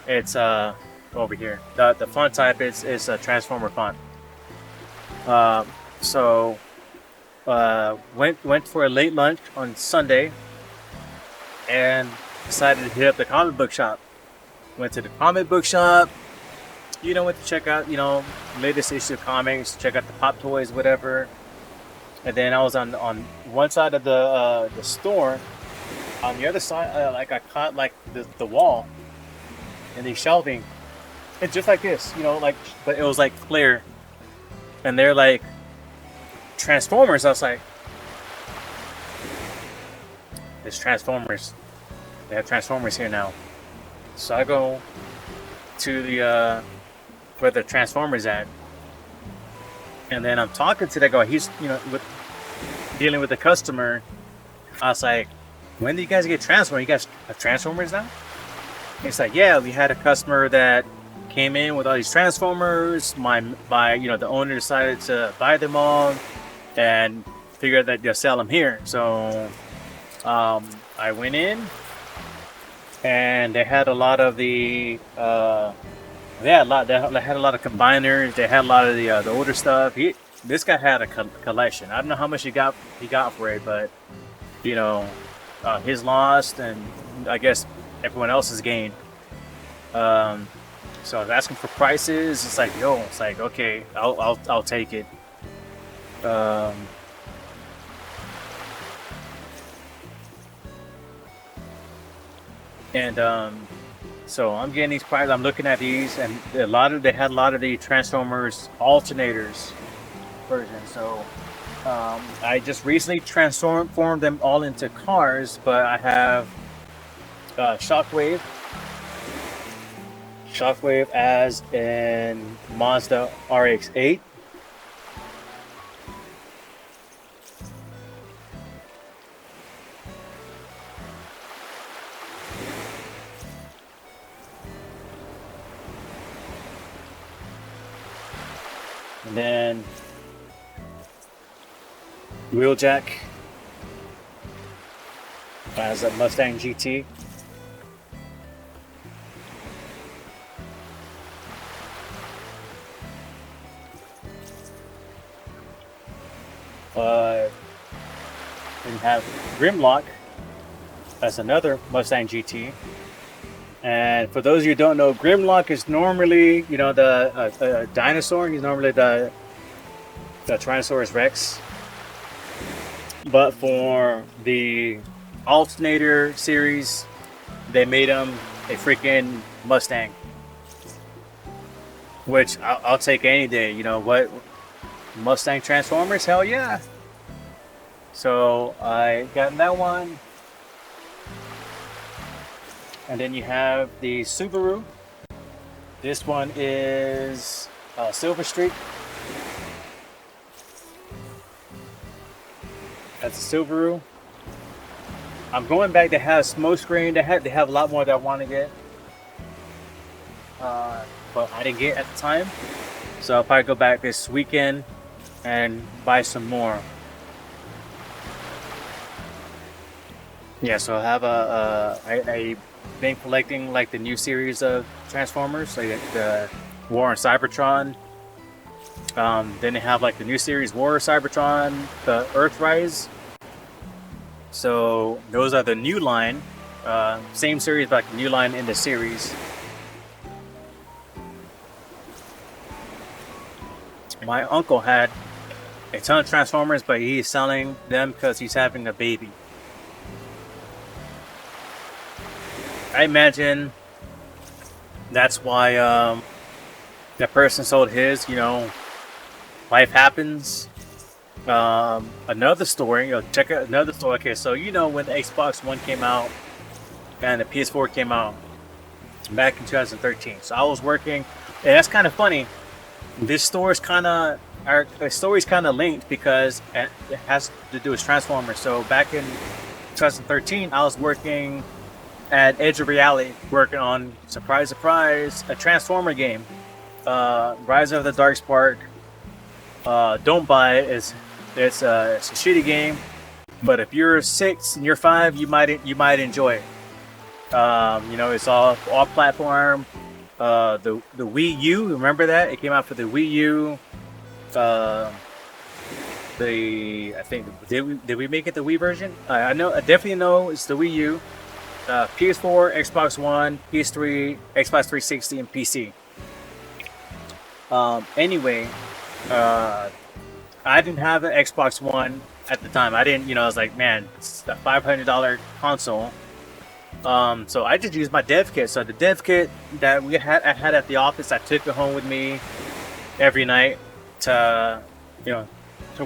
it's over here. The font type is a Transformer font. So went for a late lunch on Sunday, and decided to hit up the comic book shop. Went to the comic book shop. You know, went to check out, you know, latest issue of comics, check out the pop toys, whatever. And then I was on one side of the store. On the other side, like I caught like the wall and the shelving. It's just like this, you know, like, but it was like clear. And they're like Transformers. I was like, there's Transformers. They have Transformers here now. So I go to the where the Transformers at, and then I'm talking to that guy. He's, you know, dealing with the customer. I was like, when do you guys get Transformers? You guys have Transformers now? He's like, yeah, we had a customer that came in with all these Transformers. You know, the owner decided to buy them all and figured that they'll sell them here. So I went in, and they had a lot of the they had a lot of combiners. They had a lot of the older stuff. This guy had a collection. I don't know how much he got for it, but you know, his lost, and I guess everyone else's gained. So I was asking for prices. It's like, yo, it's like, okay, I'll take it. So I'm getting these prices. I'm looking at these, and they had a lot of the Transformers alternators version. So I just recently transformed them all into cars, but I have Shockwave as in Mazda RX-8. And then Wheeljack as a Mustang GT. And have Grimlock as another Mustang GT. And for those of you who don't know, Grimlock is normally, you know, the dinosaur. He's normally the the Tyrannosaurus Rex. But for the Alternator series, they made him a freaking Mustang. Which I'll take any day. You know what? Mustang Transformers? Hell yeah! So I got that one. And then you have the Subaru. This one is Silver Streak. That's a Subaru. I'm going back to have Smokescreen. They have a lot more that I want to get. But I didn't get at the time. So I'll probably go back this weekend and buy some more. Yeah, so I have I been collecting like the new series of Transformers, like the War on Cybertron. Then they have like the new series War of Cybertron, the Earthrise. So those are the new line, same series, but like the new line in the series. My uncle had a ton of Transformers, but he's selling them because he's having a baby. I imagine that's why that person sold his. You know, life happens. Another story. Check out another story. Okay, so you know when the Xbox One came out and the PS4 came out back in 2013. So I was working, and that's kind of funny. This story's kind of linked because it has to do with Transformers. So back in 2013, I was working at Edge of Reality, working on, surprise, surprise, a Transformer game, Rise of the Dark Spark. Don't buy it. It's a shitty game, but if you're 6 and you're 5, you might enjoy it. You know, it's all platform. The Wii U, remember that? It came out for the Wii U. I think did we make it the Wii version? I definitely know it's the Wii U. PS4, Xbox One, PS3, Xbox 360, and PC. Anyway, I didn't have an Xbox One at the time. I didn't, I was like, man, it's a $500 console. So I just used my dev kit. So the dev kit that I had at the office, I took it home with me every night to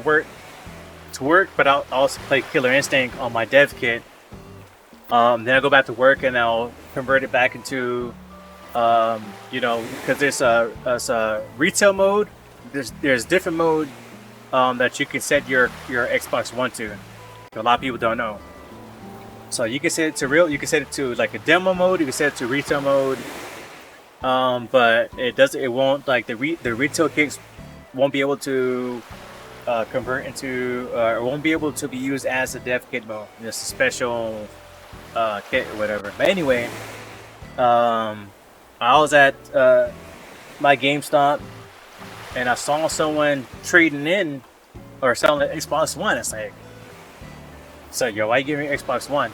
work. But I'll also play Killer Instinct on my dev kit. Then I'll go back to work and I'll convert it back into, because there's a retail mode. There's different mode that you can set your Xbox One to. A lot of people don't know. So you can set it you can set it to like a demo mode. You can set it to retail mode. But it won't, like the retail kits won't be able to convert into, or won't be able to be used as a dev kit mode. It's a special kit or whatever. But anyway, I was at my GameStop and I saw someone trading in or selling an Xbox One. It's like, so yo, why you giving me Xbox One?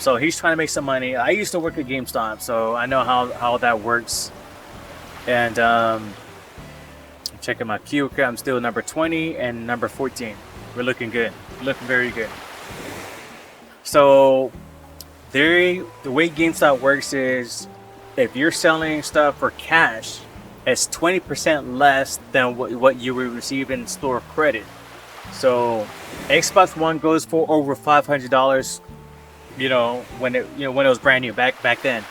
So he's trying to make some money. I used to work at GameStop, so I know how that works. And checking my queue, I'm still number 20 and number 14. We're looking good, looking very good. So the way GameStop works is if you're selling stuff for cash, it's 20% less than what you would receive in store credit. So Xbox One goes for over $500. When it was brand new back then,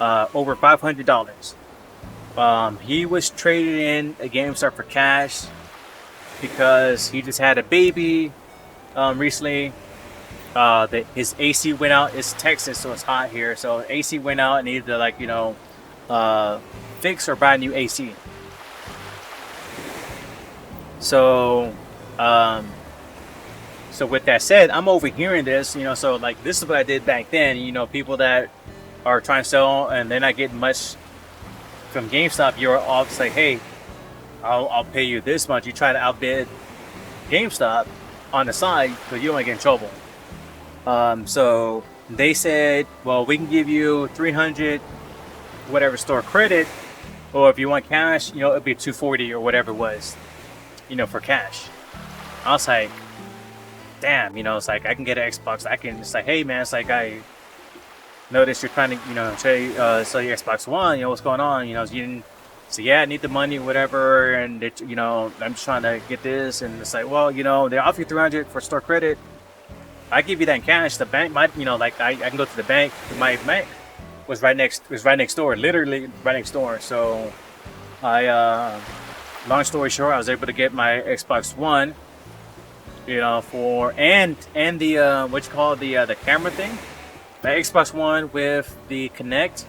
over $500. He was traded in a GameStop for cash because he just had a baby recently. His AC went out. It's Texas, so it's hot here. So AC went out and needed to fix or buy new AC. So with that said, I'm overhearing this, so like this is what I did back then. People that are trying to sell and they're not getting much from GameStop, you're all just like, hey, I'll pay you this much. You try to outbid GameStop on the side because you don't want to get in trouble. So they said, well, we can give you 300 whatever store credit, or if you want cash, it'll be 240 or whatever it was. for cash. I was like, damn, it's like I can get an Xbox. I can. It's like, hey man, it's like I noticed you're trying to sell your Xbox One. What's going on? You didn't. So yeah, I need the money, whatever, and I'm just trying to get this, and it's like, well, they offer you 300 for store credit. I give you that in cash. The bank might, like I can go to the bank. My bank was right next door, literally right next door. So long story short, I was able to get my Xbox One, for and the what you call the camera thing, the Xbox One with the Kinect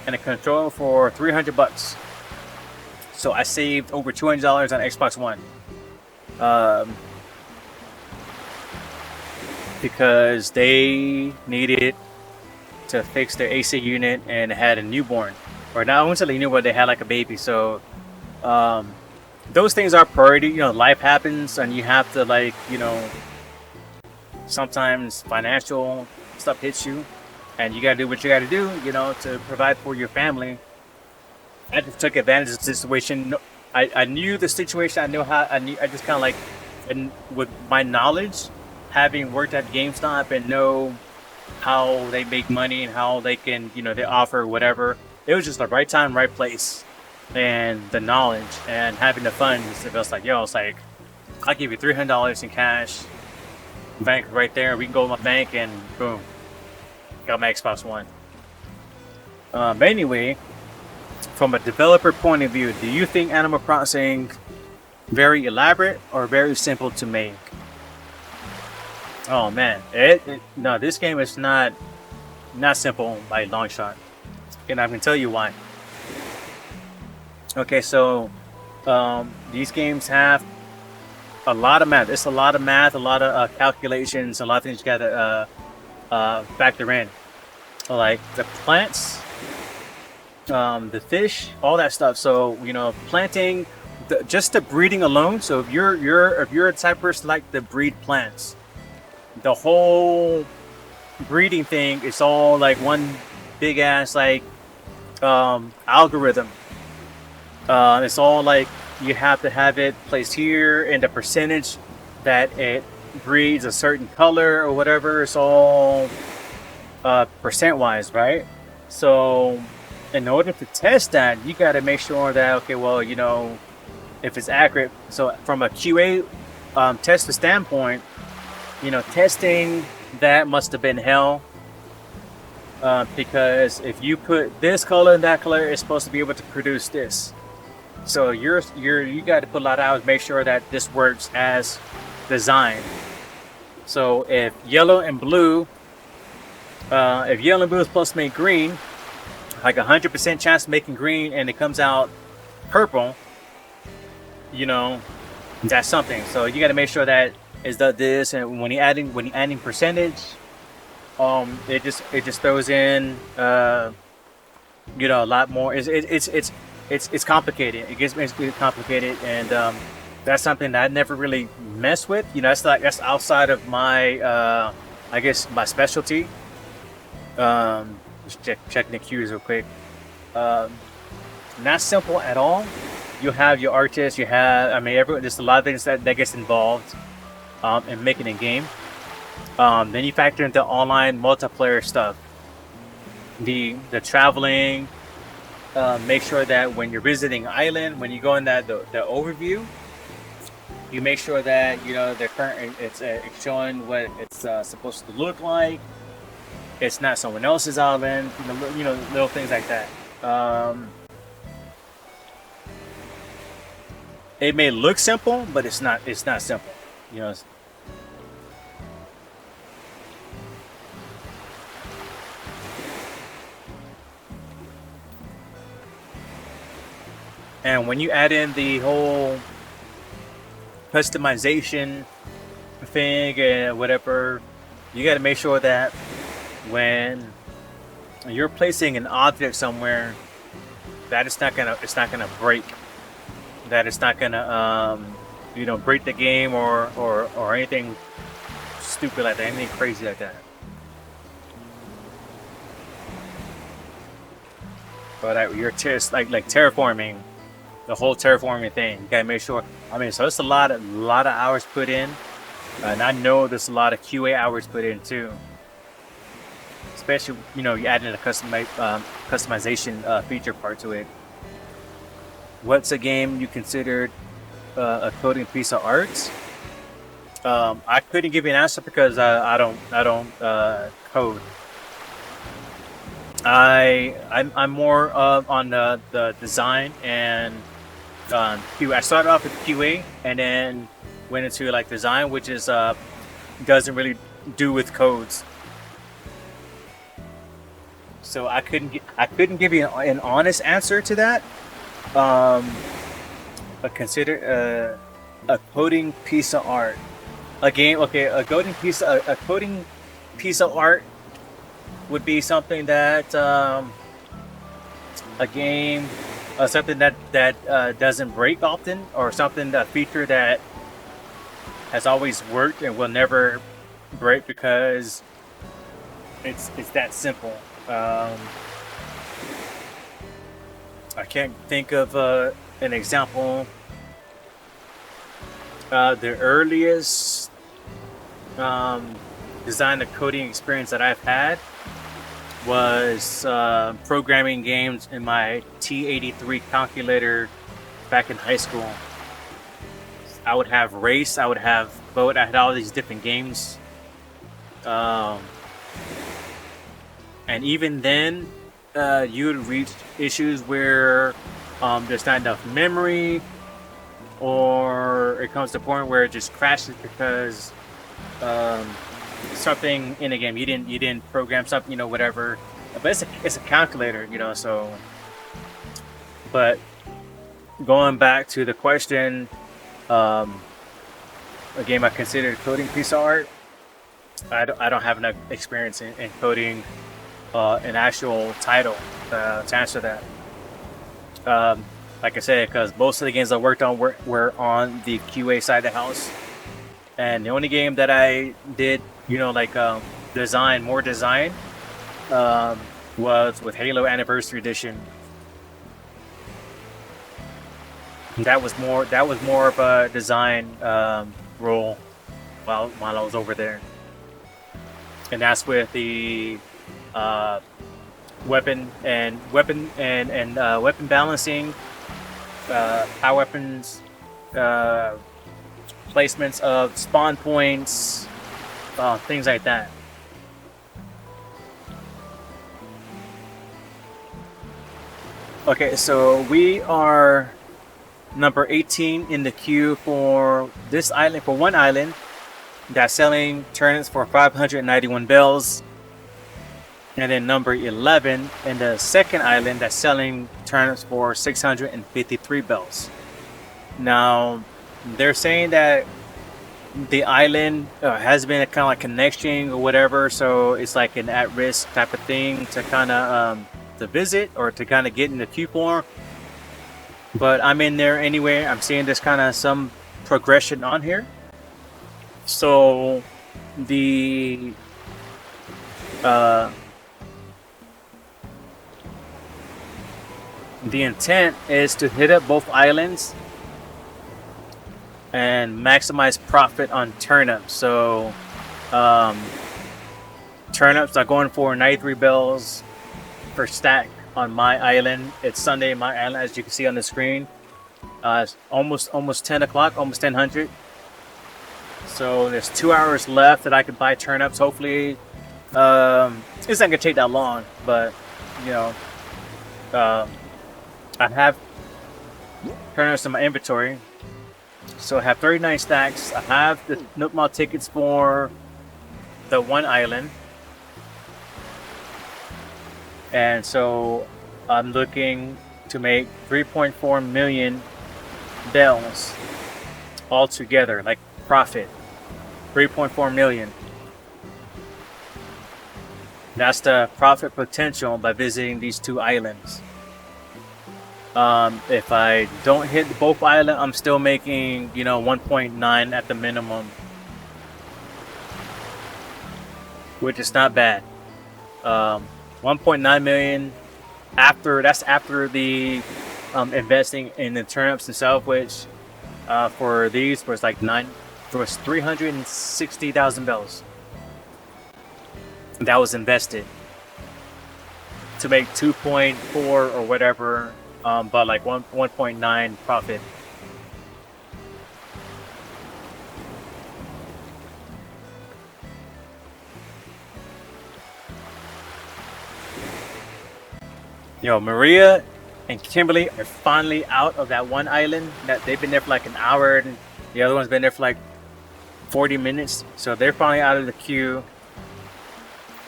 and a controller for $300. So I saved over $200 on Xbox One, because they needed to fix their AC unit and had a newborn, or not only newborn, they had like a baby. So those things are priority. Life happens, and you have to sometimes financial stuff hits you, and you gotta do what you gotta do, to provide for your family. I just took advantage of the situation. I knew the situation. I just kind of like, and with my knowledge, having worked at GameStop and know how they make money and how they can, they offer whatever. It was just the right time, right place, and the knowledge and having the funds. It was like, it's like, I'll give you $300 in cash, bank right there. We can go to my bank and boom, got my Xbox One. But anyway, from a developer point of view, do you think Animal Crossing very elaborate or very simple to make? Oh man, no, this game is not simple by a long shot, and I can tell you why. Okay, so these games have a lot of math. It's a lot of math, a lot of calculations, a lot of things you gotta factor in, like the plants, the fish, all that stuff. So planting, just the breeding alone. So if you're a type of person like to breed plants, the whole breeding thing is all like one big ass algorithm. It's all like you have to have it placed here and the percentage that it breeds a certain color or whatever. It's all percent wise, right? So in order to test that, you got to make sure that, okay, well, if it's accurate. So from a QA tester standpoint, testing that must have been hell, because if you put this color and that color, it's supposed to be able to produce this. So you got to put a lot of hours, make sure that this works as designed. So if yellow and blue is supposed to make green, like 100% chance of making green, and it comes out purple, that's something. So you got to make sure that it's done this, and when you're adding percentage, it just throws in a lot more. It's complicated. It gets complicated, and that's something that I never really mess with. That's outside of my I guess my specialty. Just checking the cues real quick. Not simple at all. You have your artists. You have, there's a lot of things that gets involved in making a game. Then you factor into online multiplayer stuff. The traveling. Make sure that when you're visiting an island, when you go in the overview, you make sure that the current it's showing what it's supposed to look like. It's not someone else's island. Little things like that. It may look simple, but it's not. It's not simple. And when you add in the whole customization thing and whatever, you got to make sure that when you're placing an object somewhere, that it's not gonna break, that it's not gonna break the game or anything stupid like that, anything crazy like that. But your test like terraforming, the whole terraforming thing. You gotta make sure. I mean, so it's a lot of hours put in, and I know there's a lot of QA hours put in too. Especially, you add in a customization feature part to it. What's a game you considered a coding piece of art? I couldn't give you an answer because I don't code. I'm more on the design and QA. I started off with QA and then went into like design, which is doesn't really do with codes. So I couldn't give you an honest answer to that. But consider a coding piece of art. A game, okay, a coding piece of art would be something that a game, something that doesn't break often, or something, that feature that has always worked and will never break because it's that simple. I can't think of an example. The earliest design and coding experience that I've had was programming games in my T83 calculator back in high school. I would have race, I would have boat, I had all these different games. And even then, you would reach issues where there's not enough memory, or it comes to a point where it just crashes because something in a game you didn't program something, whatever. But it's a calculator, so. But going back to the question, a game I consider a coding piece of art. I don't have enough experience in coding an actual title to answer that. Like I said, because most of the games I worked on were on the QA side of the house, and the only game that I did, design was with Halo Anniversary Edition. That was more of a design role while I was over there, and that's with the weapon balancing, power weapons, placements of spawn points, things like that. Okay, so we are number 18 in the queue for this island, for one island that's selling turnips for 591 bells. And then number 11 in the second island that's selling turnips for 653 bells. Now, they're saying that the island has been a kind of like connection or whatever, so it's like an at-risk type of thing to kind of to visit or to kind of get in the queue for. But I'm in there anyway. I'm seeing there's kind of some progression on here. So the intent is to hit up both islands and maximize profit on turnips. So turnips are going for 93 bells per stack on my island. It's Sunday, my island, as you can see on the screen. It's almost 10 o'clock, almost 1000. So there's 2 hours left that I could buy turnips. Hopefully, it's not gonna take that long, but I have turnips in my inventory. So I have 39 stacks. I have the Nook Mall tickets for the one island. And so I'm looking to make 3.4 million bells altogether, like profit. 3.4 million. That's the profit potential by visiting these two islands. If I don't hit both islands, I'm still making 1.9 at the minimum, which is not bad. 1.9 million after the investing in the turnips itself, which for these was like was $360,000 that was invested to make 2.4 or whatever, but like 1.9 profit. Yo, Maria and Kimberly are finally out of that one island that they've been there for like an hour, and the other one's been there for like 40 minutes. So they're finally out of the queue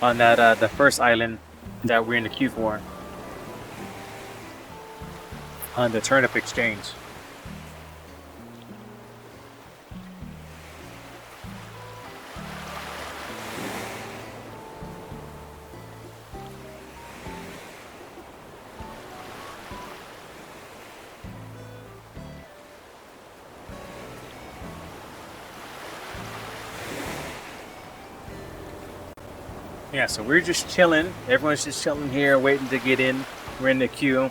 on that the first island that we're in the queue for on the turnip exchange. Yeah, so we're just chilling. Everyone's just chilling here, waiting to get in. We're in the queue.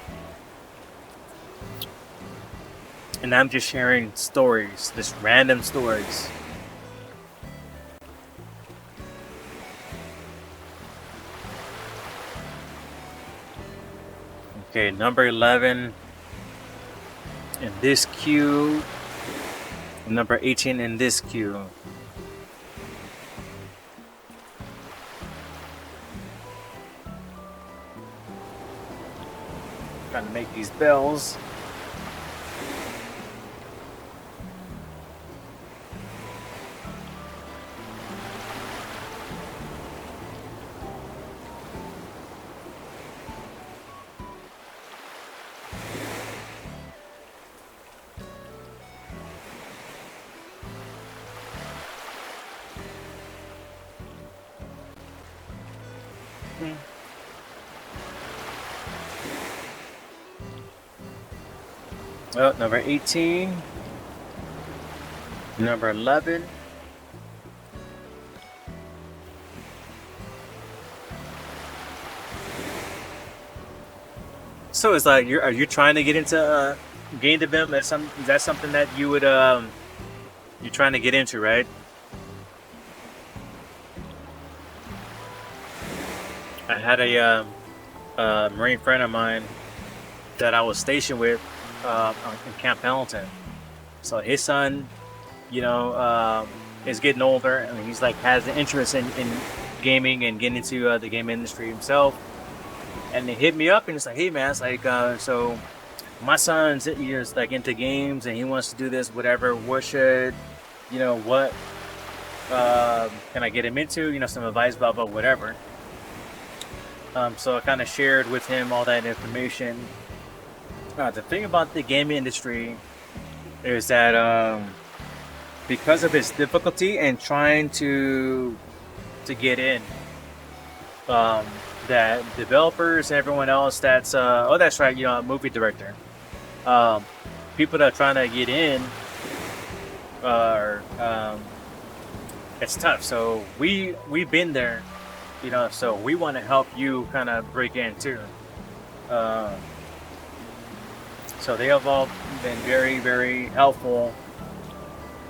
And I'm just sharing stories, just random stories. Okay, number 11 in this queue. Number 18 in this queue. Trying to make these bells. Oh, number 18. Number 11. So it's like, are you trying to get into game development? Is that something that you would you're trying to get into, right? I had a Marine friend of mine that I was stationed with in Camp Pendleton. So his son, is getting older, and he's like has an interest in gaming and getting into the game industry himself. And they hit me up and it's like, hey man, it's like so my son's like into games and he wants to do this, whatever. What should what can I get him into? Some advice, blah blah, whatever. So I kind of shared with him all that information. The thing about the gaming industry is that because of its difficulty and trying to get in, that developers and everyone else that's that's right, a movie director, people that are trying to get in are it's tough. So we've been there, so we want to help you kind of break in too. So they have all been very, very helpful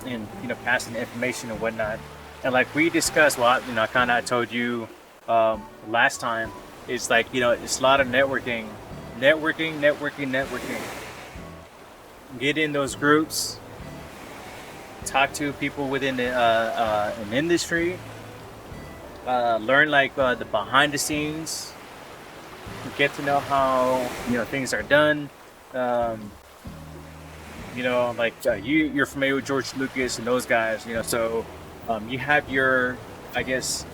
in passing the information and whatnot. And like we discussed, I kind of told you last time, it's like it's a lot of networking. Get in those groups, talk to people within an industry, learn like the behind the scenes, get to know how things are done. You're familiar with George Lucas and those guys, so you have your, I guess,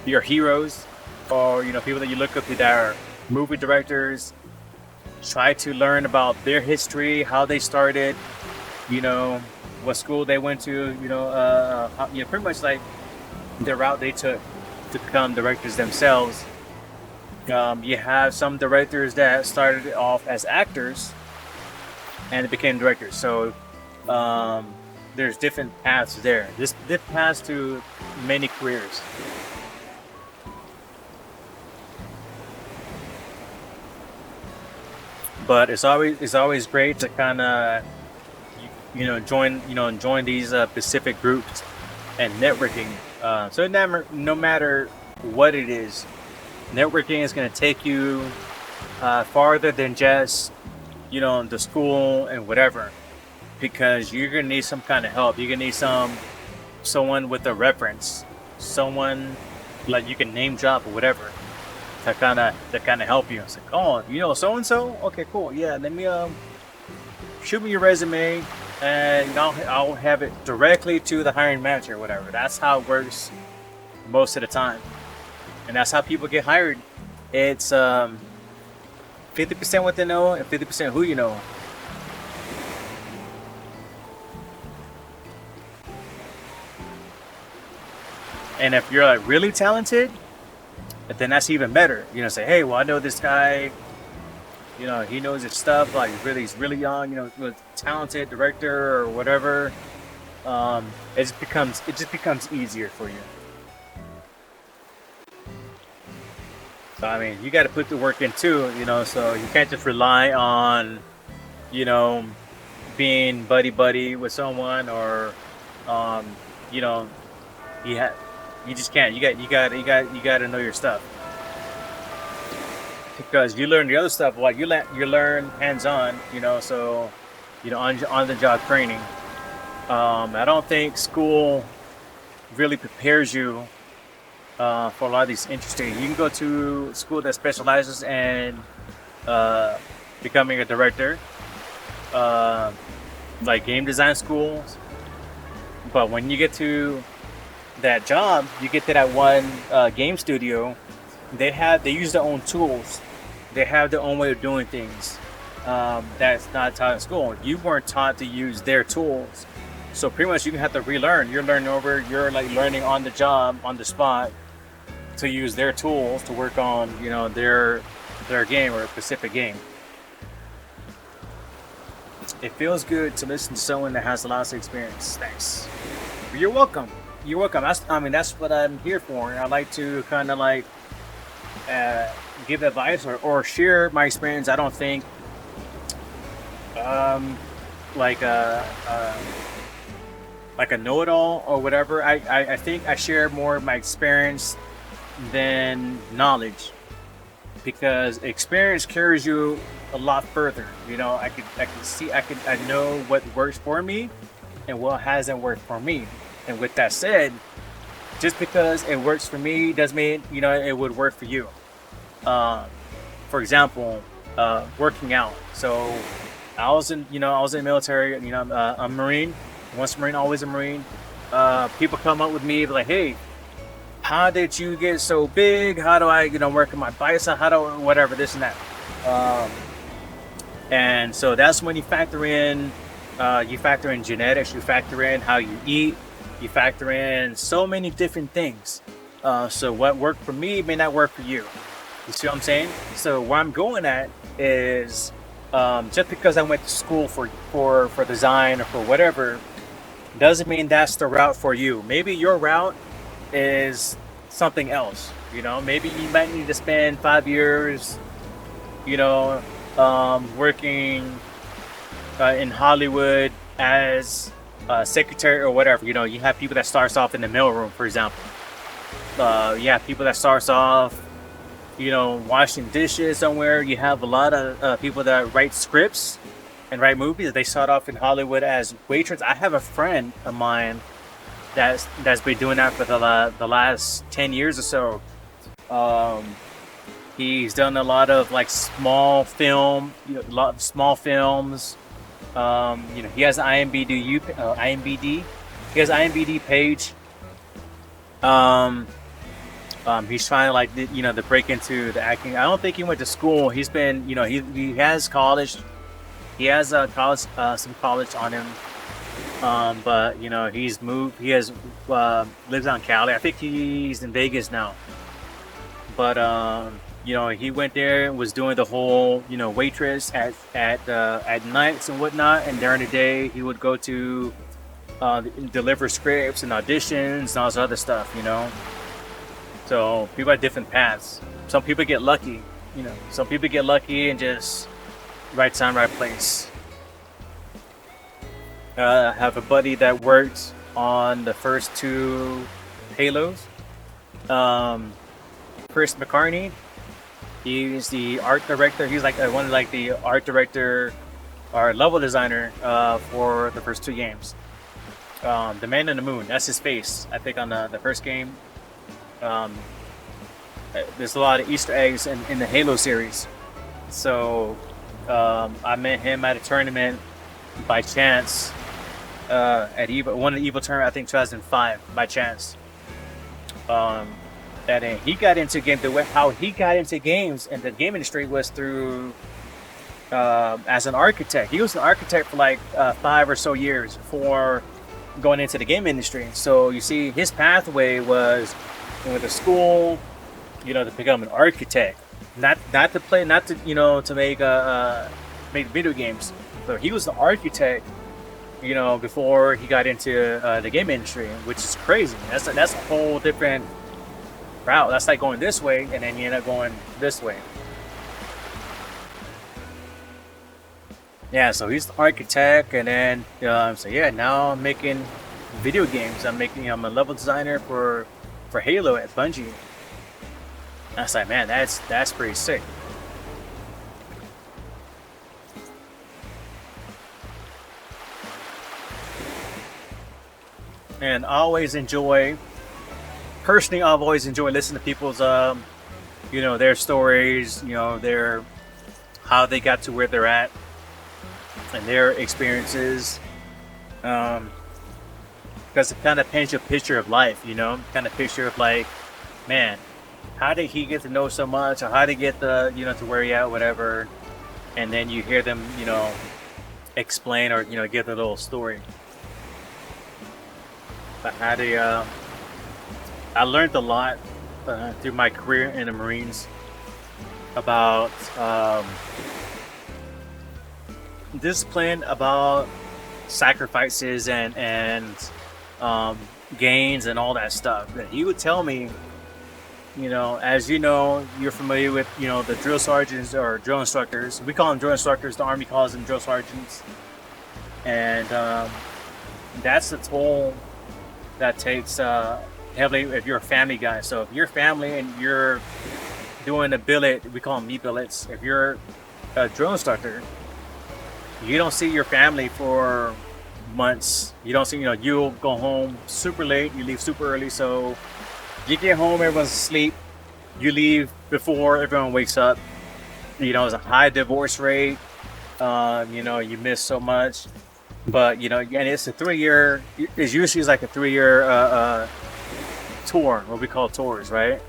your heroes, or people that you look up to that are movie directors. Try to learn about their history, how they started, what school they went to, pretty much like the route they took to become directors themselves. You have some directors that started off as actors and they became directors. So there's different paths there. This paths to many careers. But it's always great to kind of join these specific groups and networking. So no matter what it is, networking is going to take you farther than just the school and whatever, because you're gonna need some kind of help. You're gonna need someone with a reference, someone like you can name drop or whatever to kind of help you. It's like, oh, so and so. Okay, cool. Yeah, let me shoot me your resume, and I'll have it directly to the hiring manager or whatever. That's how it works most of the time, and that's how people get hired. It's 50% what they know and 50% who you know. And if you're like really talented, then that's even better. Say, hey, well, I know this guy. He knows his stuff. Like he's really young. Talented director or whatever. It just becomes easier for you. So I mean, you got to put the work in too. So you can't just rely on, you know, being buddy buddy with someone, or, um, you know, you ha- you just can't. You got to know your stuff, because you learn the other stuff. Like you learn hands on. So on the job training. I don't think school really prepares you for a lot of these interesting. You can go to school that specializes in uh, becoming a director, uh, like game design schools. But when you get to that job, you get to that one game studio. They use their own tools. They have their own way of doing things. That's not taught in school. You weren't taught to use their tools, so pretty much you have to relearn. You're like learning on the job, on the spot, to use their tools to work on their game or a specific game. It feels good to listen to someone that has a lot of experience. Thanks. You're welcome. You're welcome. That's what I'm here for. I like to kind of like uh, give advice, or share my experience. I don't think um, like like a know-it-all or whatever. I think I share more of my experience than knowledge, because experience carries you a lot further. I know what works for me and what hasn't worked for me. And with that said, just because it works for me doesn't mean it would work for you. Um, for example, working out. So I was in the military. I'm a Marine. Once a Marine, always a Marine. People come up with me like, hey, how did you get so big? How do I work on my bicep? How do whatever, this and that. Um, and so that's when you factor in genetics, you factor in how you eat, you factor in so many different things. So what worked for me may not work for you. You see what I'm saying? So where I'm going at is, just because I went to school for design or for whatever, doesn't mean that's the route for you. Maybe your route is something else. Maybe you might need to spend 5 years, you know, working in Hollywood as a secretary or whatever. You have people that starts off in the mailroom, for example. You have people that starts off, washing dishes somewhere. You have a lot of people that write scripts and write movies. They start off in Hollywood as waitress. I have a friend of mine that's been doing that for the last 10 years or so. Um, he's done a lot of like small film, a lot of small films. He has an IMBD. He has an IMBD page. Um, he's trying to like to break into the acting. I don't think he went to school. He's been he has college. He has some college on him. But he's moved. He has lives on Cali. I think he's in Vegas now. But he went there and was doing the whole waitress at nights and whatnot, and during the day he would go to deliver scripts and auditions and all this other stuff. So people have different paths. Some people get lucky. Some people get lucky and just right time, right place. I have a buddy that worked on the first two Halos. Um, Chris McCartney. He's the art director. He's like one of like the art director or level designer for the first two games. The Man in the Moon. That's his face. I think on the first game. Um, there's a lot of Easter eggs in the Halo series. So I met him at a tournament by chance at one of the Evo tournament, I think 2005, by chance. And he got into games. How he got into games and the game industry was through as an architect. He was an architect for like 5 or so years before going into the game industry. So you see, his pathway was with a school, to become an architect, not to play, not to to make video games. So he was the architect, before he got into the game industry, which is crazy. That's a whole different route. That's like going this way, and then you end up going this way. Yeah, so he's the architect, and then so yeah, now I'm making video games. I'm a level designer for Halo at Bungie. I was like, man, that's pretty sick. And I always enjoy, personally, I've always enjoyed listening to people's, their stories, their how they got to where they're at, and their experiences, because it kind of paints you a picture of life, kind of picture of like, man, how did he get to know so much, or how did he get to where he at, whatever, and then you hear them, explain or give the little story. But how they, I learned a lot through my career in the Marines about discipline, about sacrifices and gains and all that stuff. That he would tell me, as you're familiar with, the drill sergeants or drill instructors. We call them drill instructors. The Army calls them drill sergeants. And that's the toll that takes heavily if you're a family guy. So if you're family and you're doing a billet, we call them meat billets. If you're a drill instructor, you don't see your family for months. You don't see, you'll go home super late, you leave super early. So you get home, everyone's asleep. You leave before everyone wakes up. There's a high divorce rate. You miss so much. But and it's a 3-year. It's usually like a 3-year tour, what we call tours, right?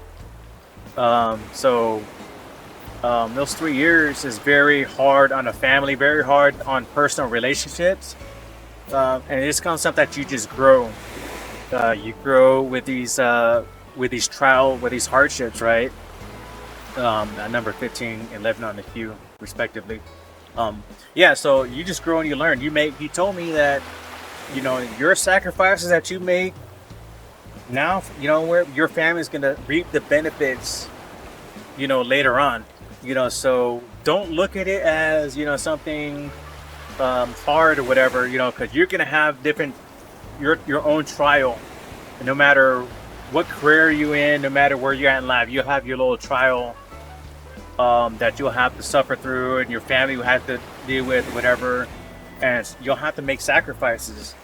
So those 3 years is very hard on a family, very hard on personal relationships, and it's kind of something that you just grow. You grow with these trials, with these hardships, right? At number 15 and 11 on the queue, respectively. Yeah, so you just grow and you learn. He told me that, your sacrifices that you make now, where your family's gonna reap the benefits, later on. So don't look at it as, something hard or whatever, because you're gonna have your own trial. And no matter what career you're in, no matter where you're at in life, you'll have your little trial that you'll have to suffer through, and your family will have to deal with, whatever, and you'll have to make sacrifices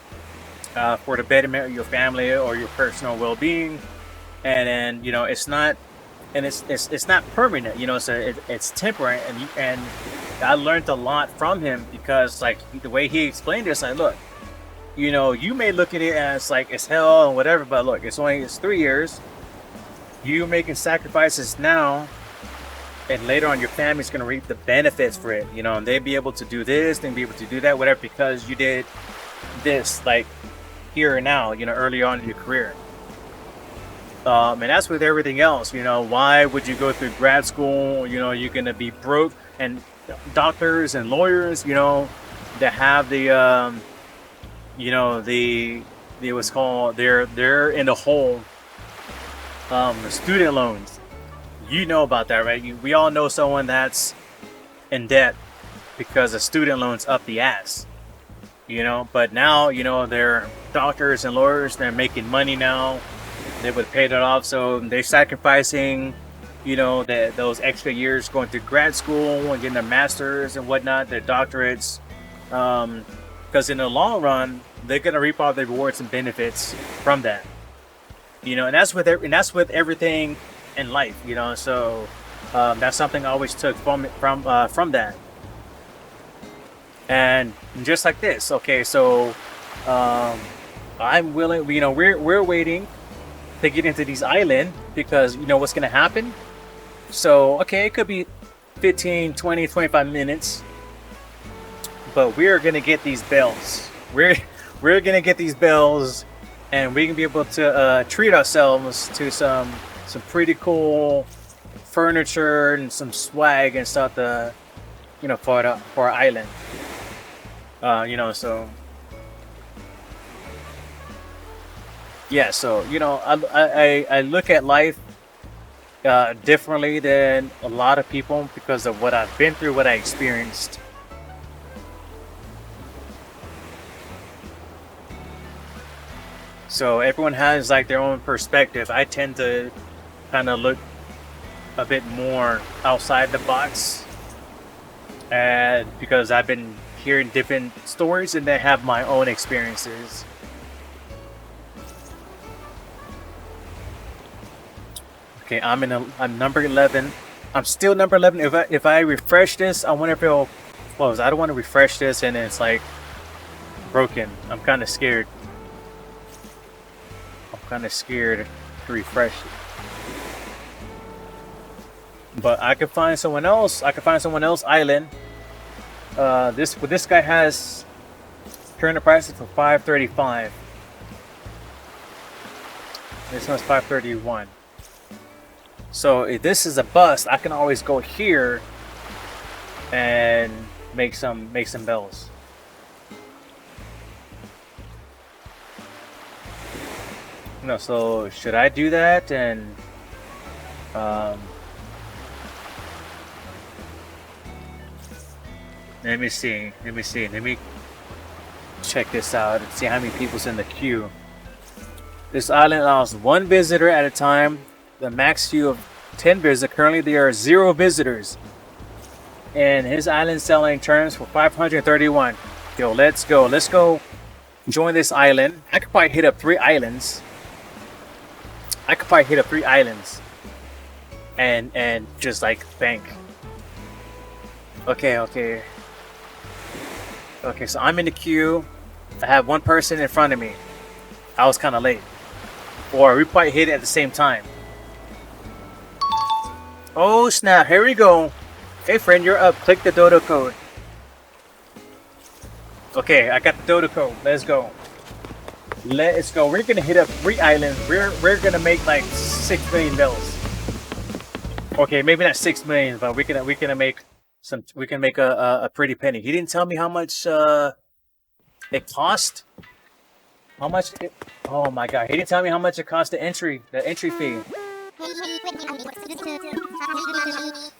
for the betterment of your family or your personal well-being. And then it's not, and it's not permanent, so it's temporary. And I learned a lot from him, because like the way he explained this, like, look, you may look at it as like it's hell and whatever, but look, it's 3 years. You making sacrifices now, and later on your family's going to reap the benefits for it, and they'll be able to do this, they'll be able to do that, whatever, because you did this, like, here and now, early on in your career. And that's with everything else. Why would you go through grad school? You're going to be broke. And doctors and lawyers, that have the what's called, they're in the hole, the student loans. You know about that, right? We all know someone that's in debt, because the student loans up the ass. You know, but now, you know, they're doctors and lawyers, they're making money now, they would pay that off, so they're sacrificing, you know, those extra years going through grad school and getting their masters and whatnot, their doctorates, because in the long run they're going to reap all the rewards and benefits from that, you know. And that's with everything in life, you know. So that's something I always took from that. And just like this, okay, so I'm willing, you know, we're waiting to get into these island because you know what's gonna happen. So okay, it could be 15, 20, 25 minutes, but we're gonna get these bells. We're gonna get these bells, and we can be able to treat ourselves to some pretty cool furniture and some swag and stuff to, you know, for our island. You know, so yeah, so you know, I look at life differently than a lot of people because of what I've been through, what I experienced. So everyone has like their own perspective. I tend to kind of look a bit more outside the box, and because I've been hearing different stories and they have my own experiences. Okay, I'm number 11. I'm still number 11. If I refresh this, I wonder if it'll close. I don't want to refresh this and it's like broken. I'm kind of scared. To refresh it. But I could find someone else. Island. This guy has current prices for $535. This one's $531. So if this is a bust, I can always go here and make some bells. No, so should I do that? And let me see. Let me check this out and see how many people's in the queue. This island allows one visitor at a time. The max queue of 10 visitors. Currently, there are 0 visitors. And his island selling terms for $531. Yo, let's go. Let's go join this island. I could probably hit up 3 islands. And just like bank. Okay, so I'm in the queue. I have one person in front of me. I was kind of late. Or we probably hit it at the same time. Oh snap, here we go. Hey friend, you're up. Click the dodo code. Okay, I got the dodo code. Let's go. We're gonna hit up 3 islands. We're gonna make like 6 million bells. Okay, maybe not 6 million, but we can make a pretty penny. He didn't tell me how much it cost. Oh my god, he didn't tell me how much it cost the entry fee.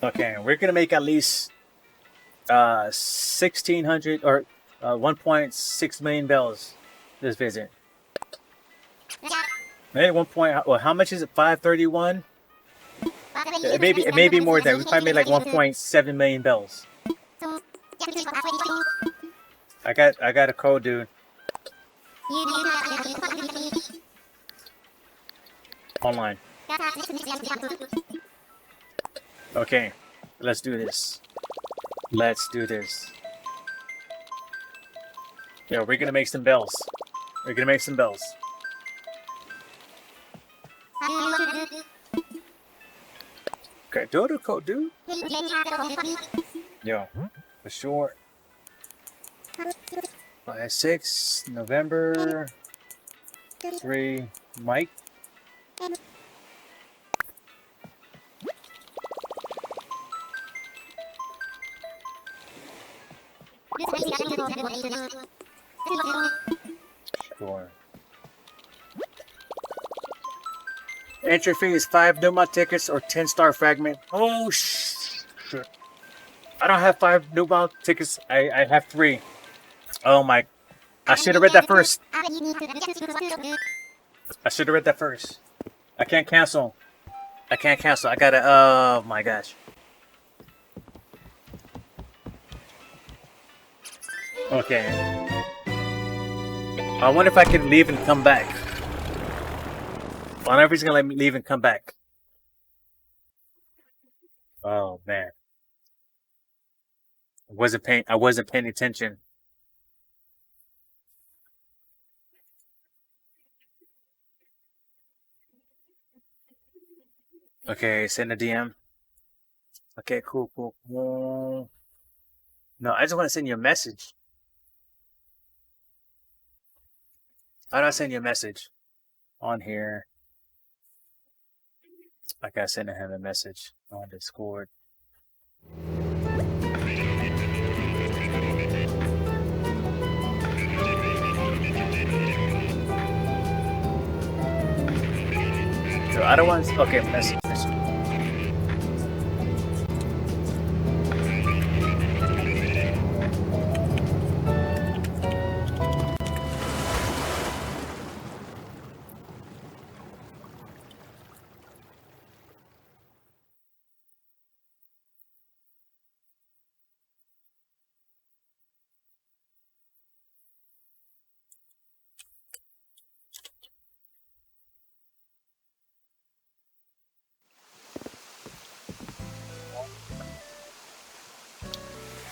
Okay, we're gonna make at least 1,600 or 1.6 million bells this visit. Maybe 1 point. Well, how much is it? 531. It may be more than that. We probably made like 1.7 million bells. I got a code, dude. Online. Okay, let's do this. Yeah, we're gonna make some bells. Okay, dodo code, dude. Yo, for sure. 6 November 3 Mike. Sure. Entry fee is 5 Numa tickets or 10 star fragment. Oh shit. I don't have 5 new ball tickets. I have 3. Oh my! I should have read that first. I should have read that first. I can't cancel. I can't cancel. I gotta. Oh my gosh. Okay. I wonder if I can leave and come back. I wonder if he's gonna let me leave and come back. Oh man. I wasn't paying attention. Okay, send a DM. Okay, cool, cool, cool. No, I just want to send you a message. How do I send you a message? On here. I gotta send him a message on Discord. So I don't want. Okay, message.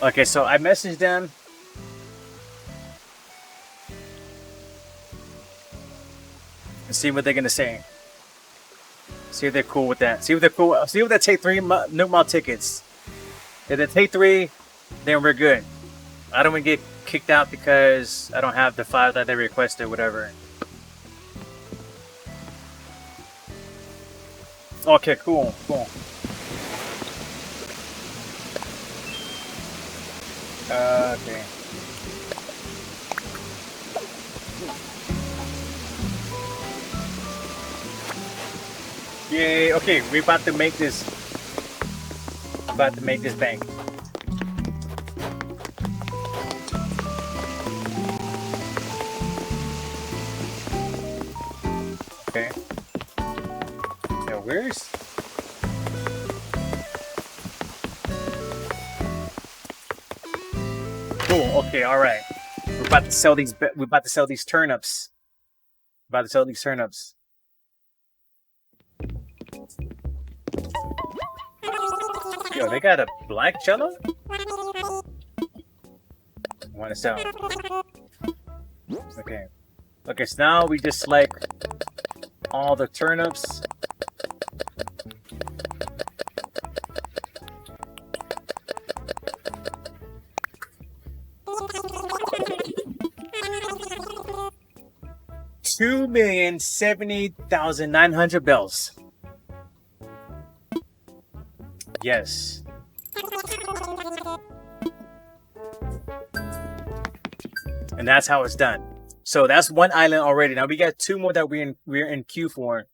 Okay, so I messaged them. And see what they're gonna say. See if they're cool with that. See if they're cool. See if they take 3 new mall tickets. If they take 3, then we're good. I don't want to get kicked out because I don't have the 5 that they requested, whatever. Okay, cool, cool. Okay. Yay, okay, we're about to make this. About to make this bank. Okay. Now where's... Cool, okay, alright. We're about to sell these turnips. About to sell these turnips. Yo, they got a black cello? I want to sell. Okay. Okay, so now we just select all the turnips. $2,070,900 bells. Yes. And that's how it's done. So that's one island already. Now we got 2 more that we're in queue for.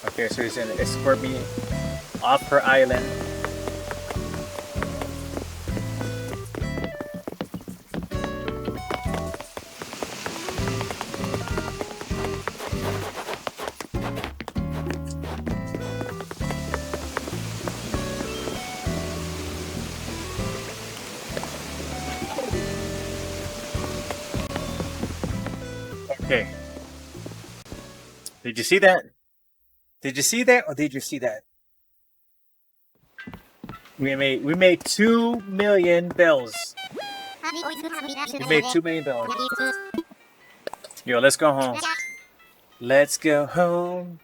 Okay, so he's gonna escort me off her island. Okay. Did you see that? Did you see that, or did you see that? We made 2 million bells. We made 2 million bells. Yo, let's go home. Let's go home.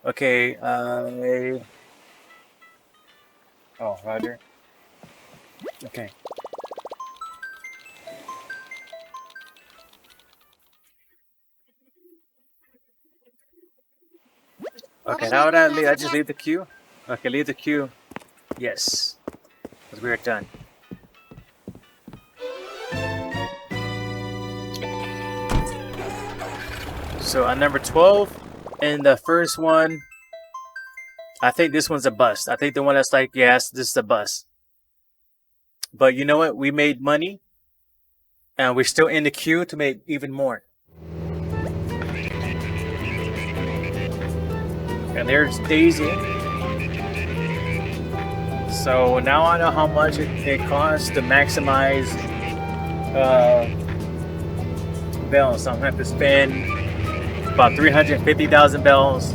Okay. Oh, Roger. Okay. Okay, how would I leave? I just leave the queue? Okay, leave the queue. Yes. Because we're done. So on number 12, And the first one, I think this one's a bust. I think the one that's like, yes, this is a bust. But you know what? We made money, and we're still in the queue to make even more. And there's Daisy. So now I know how much it costs to maximize bells. So I'm gonna have to spend about 350,000 bells.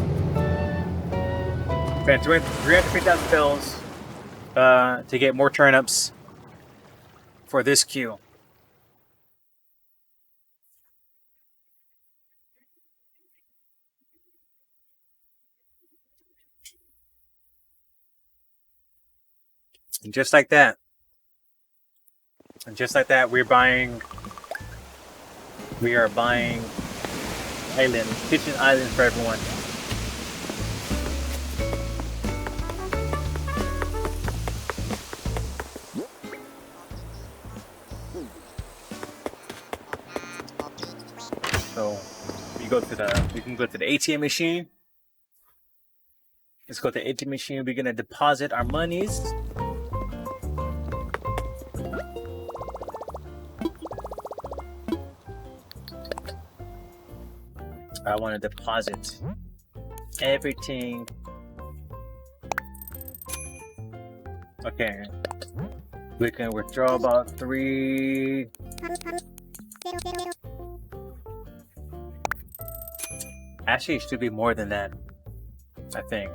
Spend 350,000 bells to get more turnips for this queue. And just like that, we are buying kitchen island for everyone. So we can go to the ATM machine. Let's go to the ATM machine. We're gonna deposit our monies. I want to deposit everything. Okay. We can withdraw about 3. Actually, it should be more than that, I think.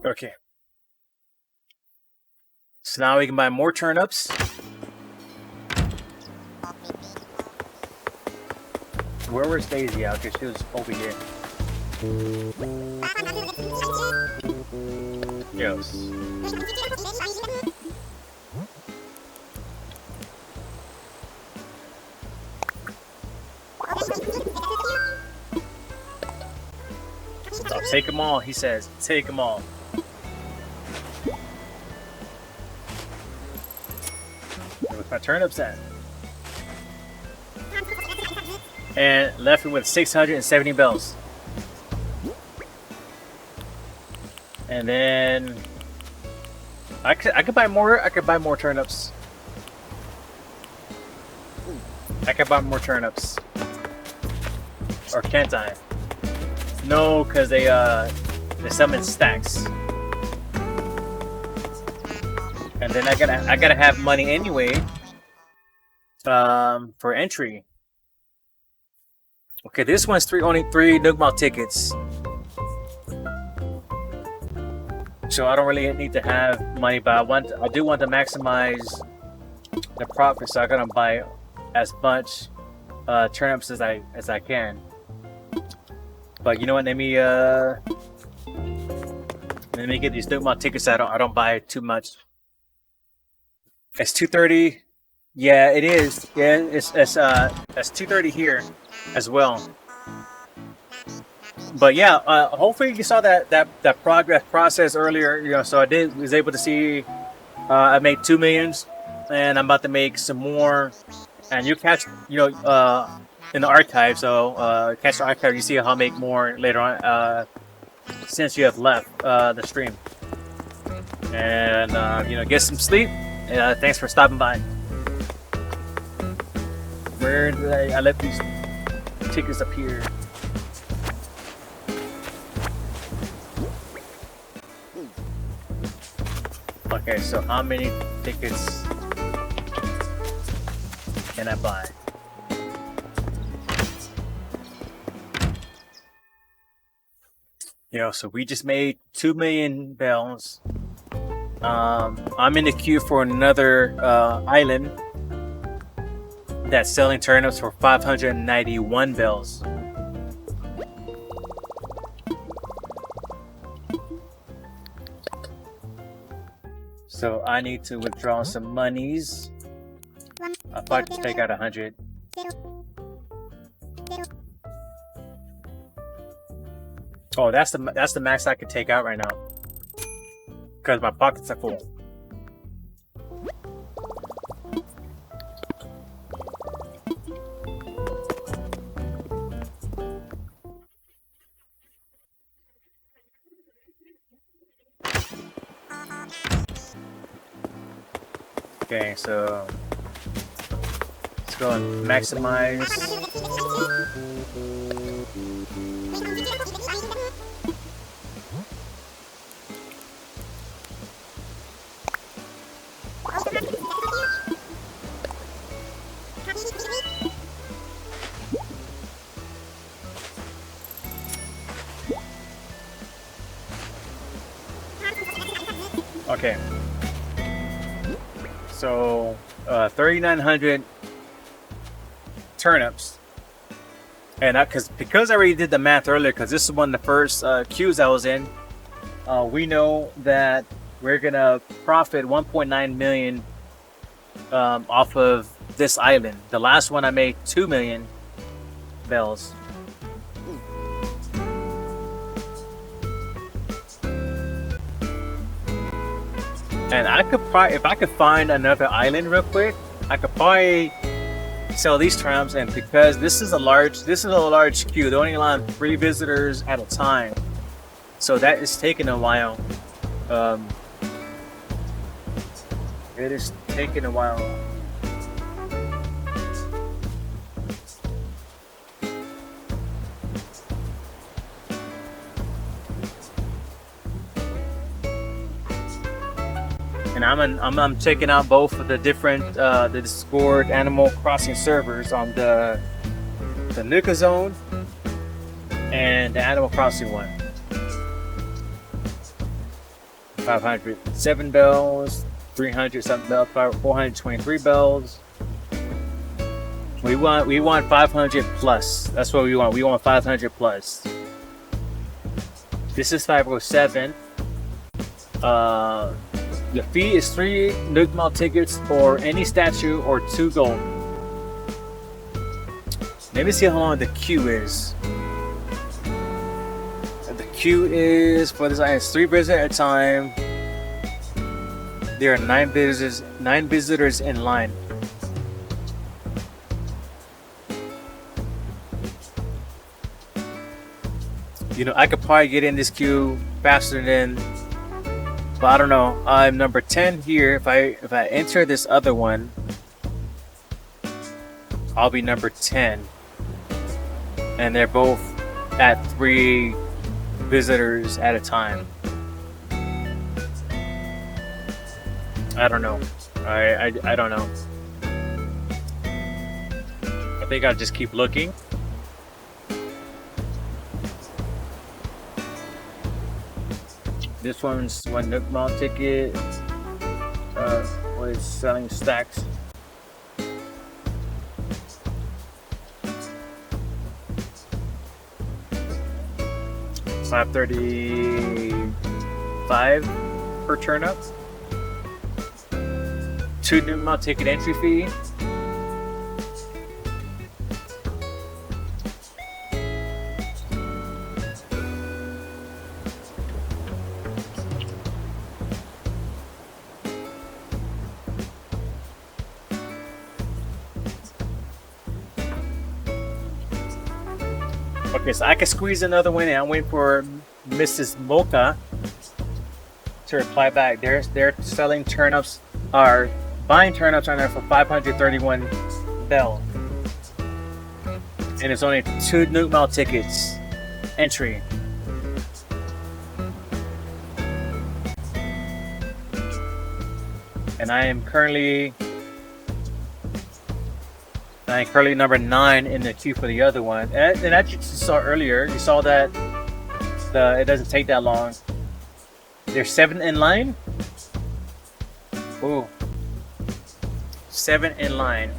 Okay. So now we can buy more turnips. Where was Daisy? Okay, she was over here. Yes. I'll take them all, he says. Take them all. Where's my turnips at? And left me with 670 bells. And then I could buy more. I could buy more turnips. I could buy more turnips. Or can't I? No, because they sell in stacks. And then I gotta have money anyway. For entry. Okay, this one's only 3 Nugmouth tickets. So I don't really need to have money, but I do want to maximize the profit, so I'm gonna buy as much turnips as I can. But you know what? Let me get these Nugmouth tickets. I don't buy too much. It's 2:30. Yeah, it is. Yeah, it's 2:30 here as well. But yeah, hopefully you saw that progress process earlier. You know, so I was able to see I made 2 millions, and I'm about to make some more. And you catch, in the archive. So catch the archive. You see how I'll make more later on since you have left the stream. And get some sleep. Thanks for stopping by. Where did I left these tickets up here? Okay, so how many tickets can I buy? So we just made 2 million bells. I'm in the queue for another island that's selling turnips for 591 bells. So I need to withdraw some monies. I'll probably just take out 100. Oh, that's the max I could take out right now. because my pockets are full. Okay, so let's go and maximize. Okay. So 3,900 turnips, and because I already did the math earlier, because this is one of the first queues I was in. We know that we're gonna profit 1.9 million off of this island. The last one I made 2 million bells. And I could probably, if I could find another island real quick, I could probably sell these turnips. And because this is a large queue, they're only allowing 3 visitors at a time, so that is taking a while. It is taking a while. And I'm checking out both of the different the Discord Animal Crossing servers on the Nuka Zone and the Animal Crossing one. 507 bells, 300 something bells, 423 bells. We want 500 plus. That's what we want. We want 500 plus. This is 507. The fee is 3 Nook Mall tickets for any statue or 2 gold. Let me see how long the queue is. The queue is for this island. It's 3 visitors at a time. There are 9 visitors in line. You know, I could probably get in this queue faster than. But I don't know. I'm number 10 here. If I enter this other one, I'll be number 10. And they're both at 3 visitors at a time. I don't know. I don't know. I think I'll just keep looking. This one's 1 Nook Mall ticket. What is selling stacks? $5.35 per turnip. 2 Nook Mall ticket entry fee. Okay, so I can squeeze another one in. I'm waiting for Mrs. Mocha to reply back. They're selling turnips, are buying turnips on there for 531 bell. And it's only 2 Nook Mall tickets entry. And I am currently number 9 in the queue for the other one. And as you saw earlier, you saw that it doesn't take that long. There's 7 in line. Ooh. 7 in line.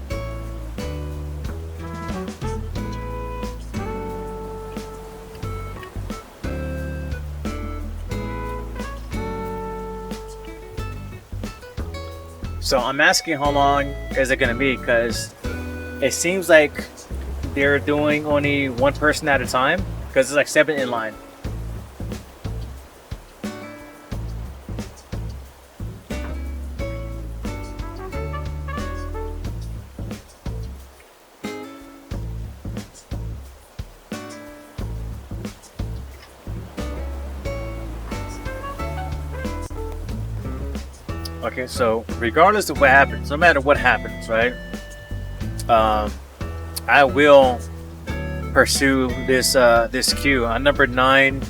So I'm asking how long is it going to be, because it seems like they're doing only 1 person at a time, because it's like 7 in line. Okay, so regardless of what happens, no matter what happens, right? I will pursue this queue. I'm number 9,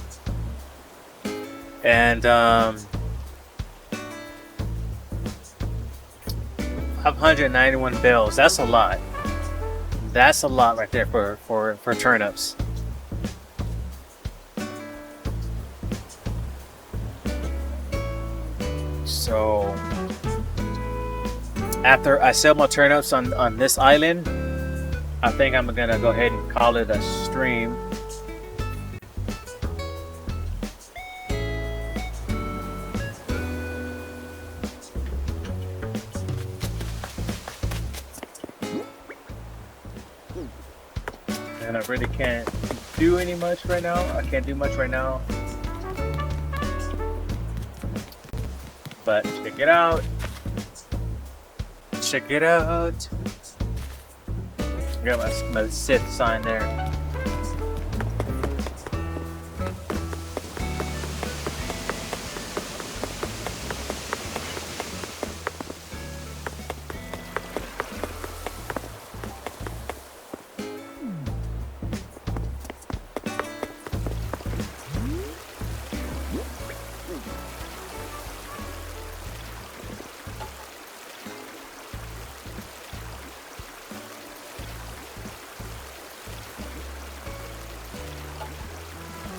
and 591 bells. That's a lot. That's a lot right there for turnips. So after I sell my turnips on this island, I think I'm gonna go ahead and call it a stream. And I really can't do any much right now. I can't do much right now. But check it out. Check it out. I got my Sith sign there.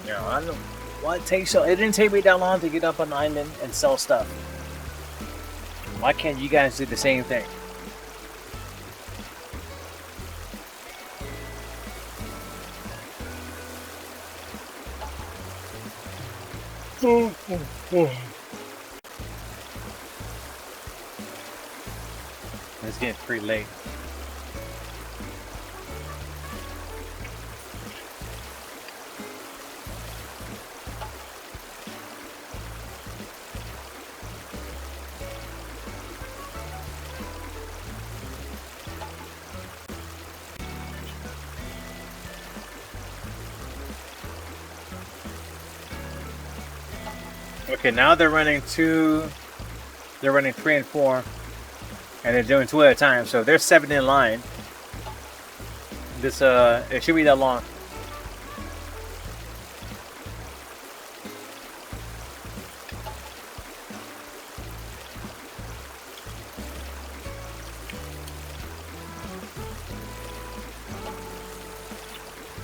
You know, I don't know why it takes so. It didn't take me that long to get up on the island and sell stuff. Why can't you guys do the same thing? It's getting pretty late. Okay, now they're running 2, they're running 3 and 4, and they're doing 2 at a time. So they're 7 in line. This it should be that long.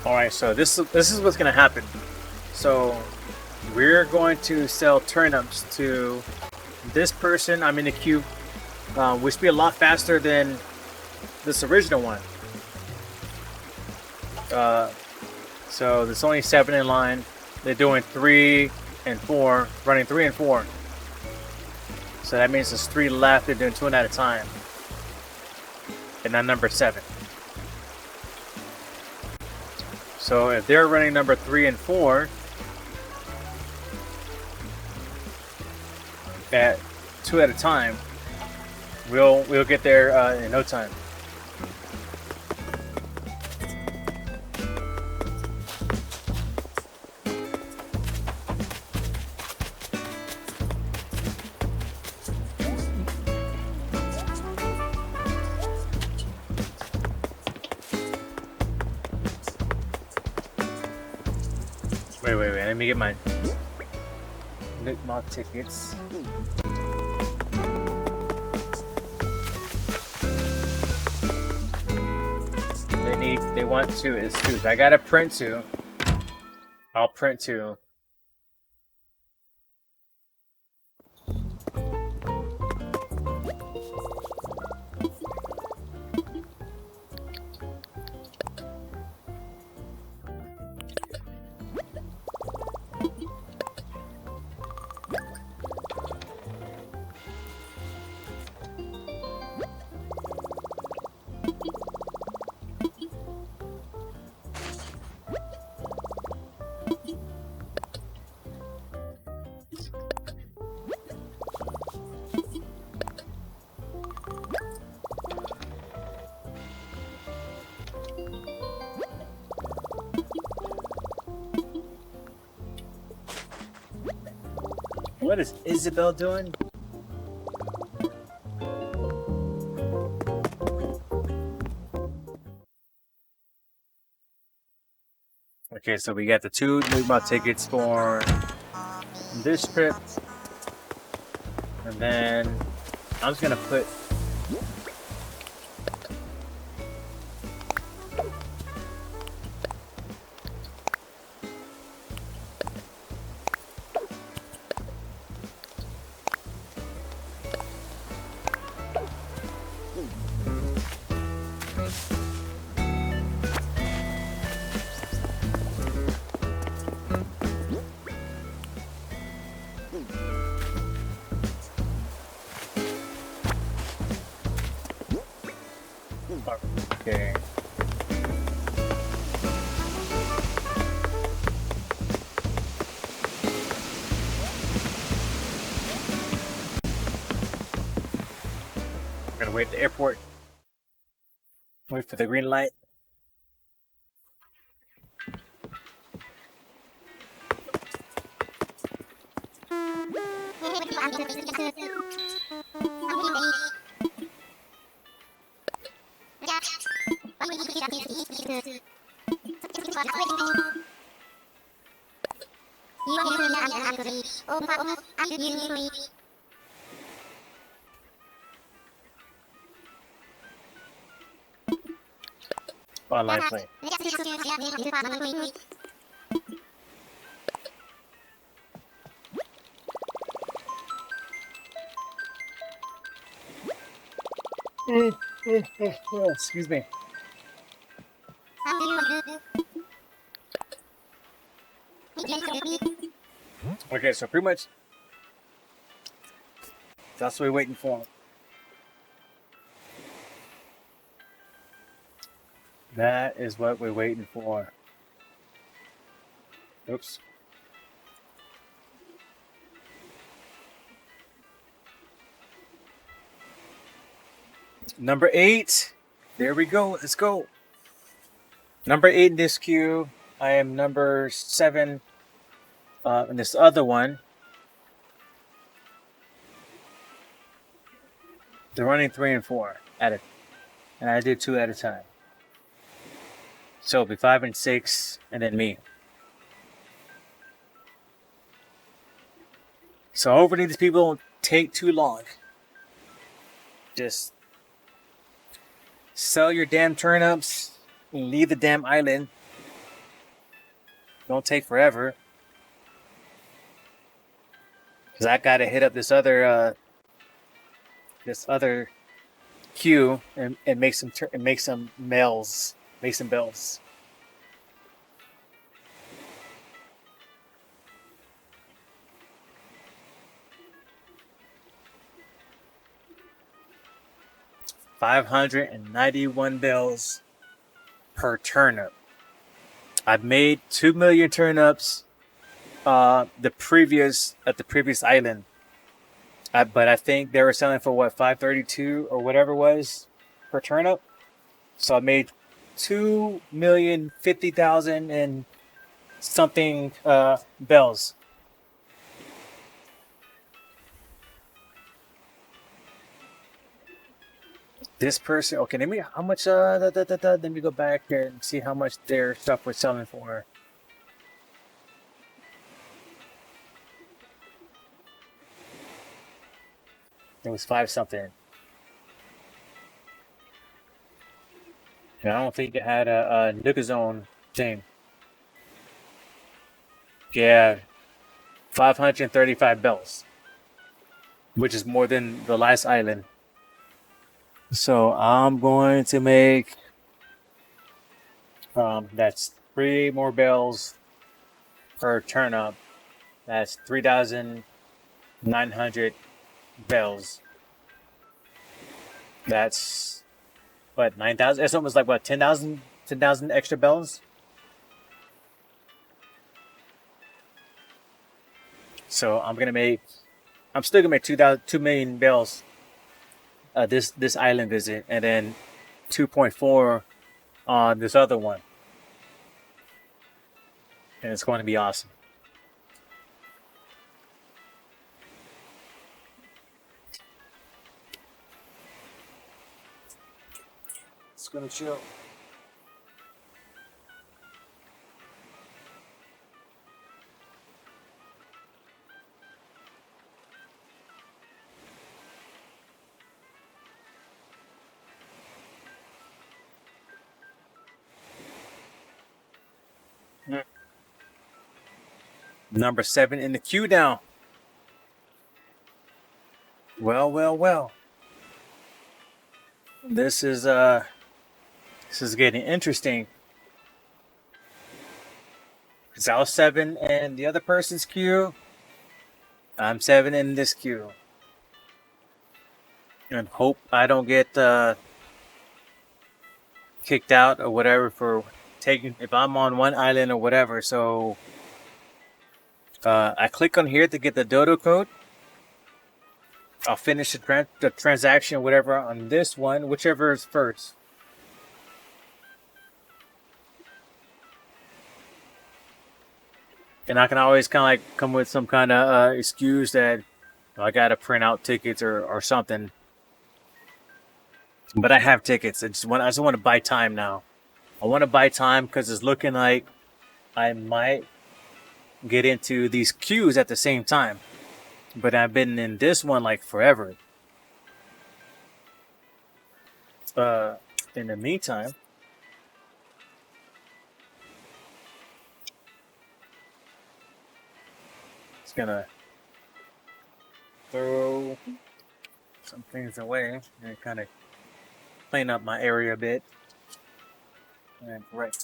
All right, so this is what's gonna happen. So we're going to sell turnips to this person. I'm in the queue, which will be a lot faster than this original one. So there's only 7 in line. They're doing 3 and 4, running 3 and 4. So that means there's 3 left. They're doing 2 at a time. And I'm number 7. So if they're running number 3 and 4 at 2 at a time, we'll get there in no time. Wait, let me get my Nick Mock tickets. They want 2. It's 2. So I gotta print 2. I'll print 2. What is Isabel doing? Okay, so we got the 2 Newmont tickets for this trip, and then I'm just gonna put. Okay. We're gonna wait at the airport. Wait for the green light. On live play. Excuse me. Okay, so pretty much that's what we're waiting for. That is what we're waiting for. Oops. Number 8. There we go. Let's go. Number 8 in this queue. I am number 7 in this other one. They're running 3 and 4 at it, and I did 2 at a time. So it'll be 5 and 6, and then me. So hopefully these people don't take too long. Just sell your damn turnips and leave the damn island. Don't take forever. Cause I gotta hit up this other queue and make some bells. Make some bells. $591 bells per turnip. I've made 2 million turnips the previous island. But I think they were selling for what, 532 or whatever it was per turnip. So I made 2,050,000 and something bells. This person, okay, let me how much let me go back here and see how much their stuff was selling for. It was 5 something. And I don't think it had a Nuka Zone thing. Yeah, 535 bells, which is more than the last island. So I'm going to make that's 3 more bells per turnip. That's 3,900 bells. That's what, 9,000? It's almost like what, 10,000 extra bells. So I'm still gonna make 2 million bells. This island visit, and then 2.4 on this other one, and it's going to be awesome. It's gonna chill. Number 7 in the queue now. Well, well, well. This is getting interesting. Cause I was 7 in the other person's queue. I'm 7 in this queue. And hope I don't get kicked out or whatever for taking if I'm on one island or whatever. So I click on here to get the dodo code. I'll finish the transaction, whatever, on this one, whichever is first. And I can always kind of like come with some kind of excuse that I got to print out tickets or something. But I have tickets. I just want to buy time now. I want to buy time because it's looking like I might get into these queues at the same time. But I've been in this one like forever. In the meantime, it's gonna throw some things away and kind of clean up my area a bit. And right.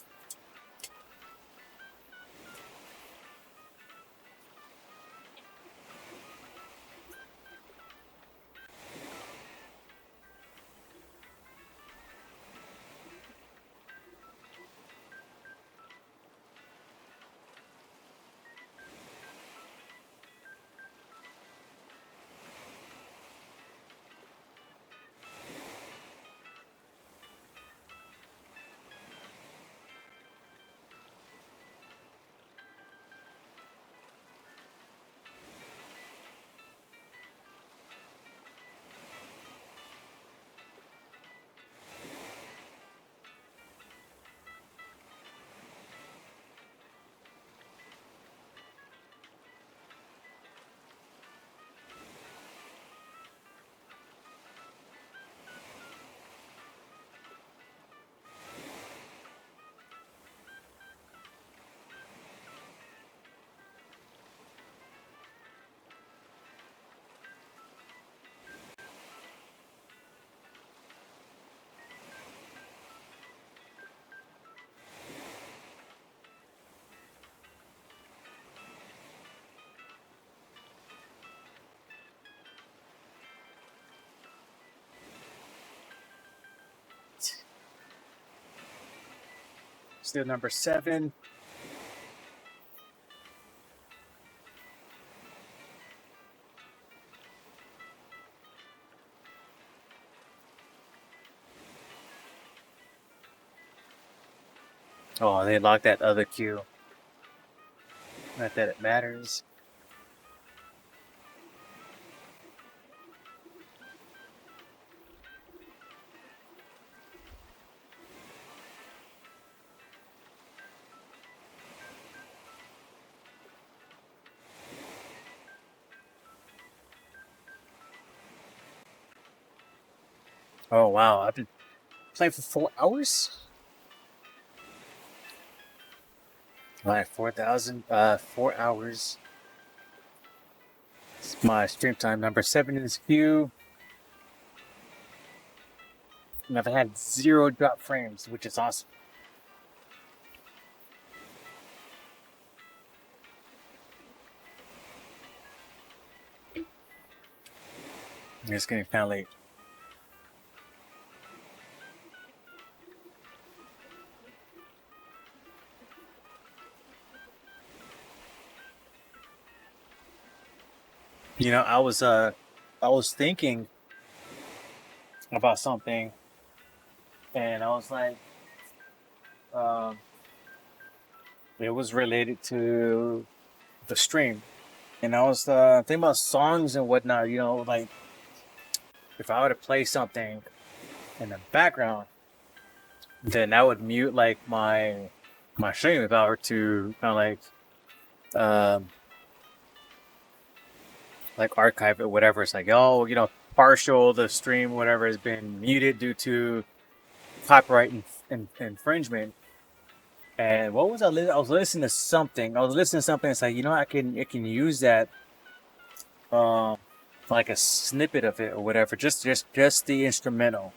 Still number 7. Oh, they locked that other queue. Not that it matters. Oh wow, I've been playing for 4 hours. Like 4 hours. It's my stream time. Number 7 in this queue. And I've had 0 drop frames, which is awesome. It's getting kind of late. You know, I was thinking about something, and I was like, um, it was related to the stream, and I was thinking about songs and whatnot. You know, like if I were to play something in the background, then that would mute like my stream if I were to kind of like archive it, whatever. It's like, oh, you know, partial the stream, whatever, has been muted due to copyright infringement. And what was I? I was listening to something. I was listening to something. It's like, I can use that, uh, like a snippet of it or whatever. Just the instrumental.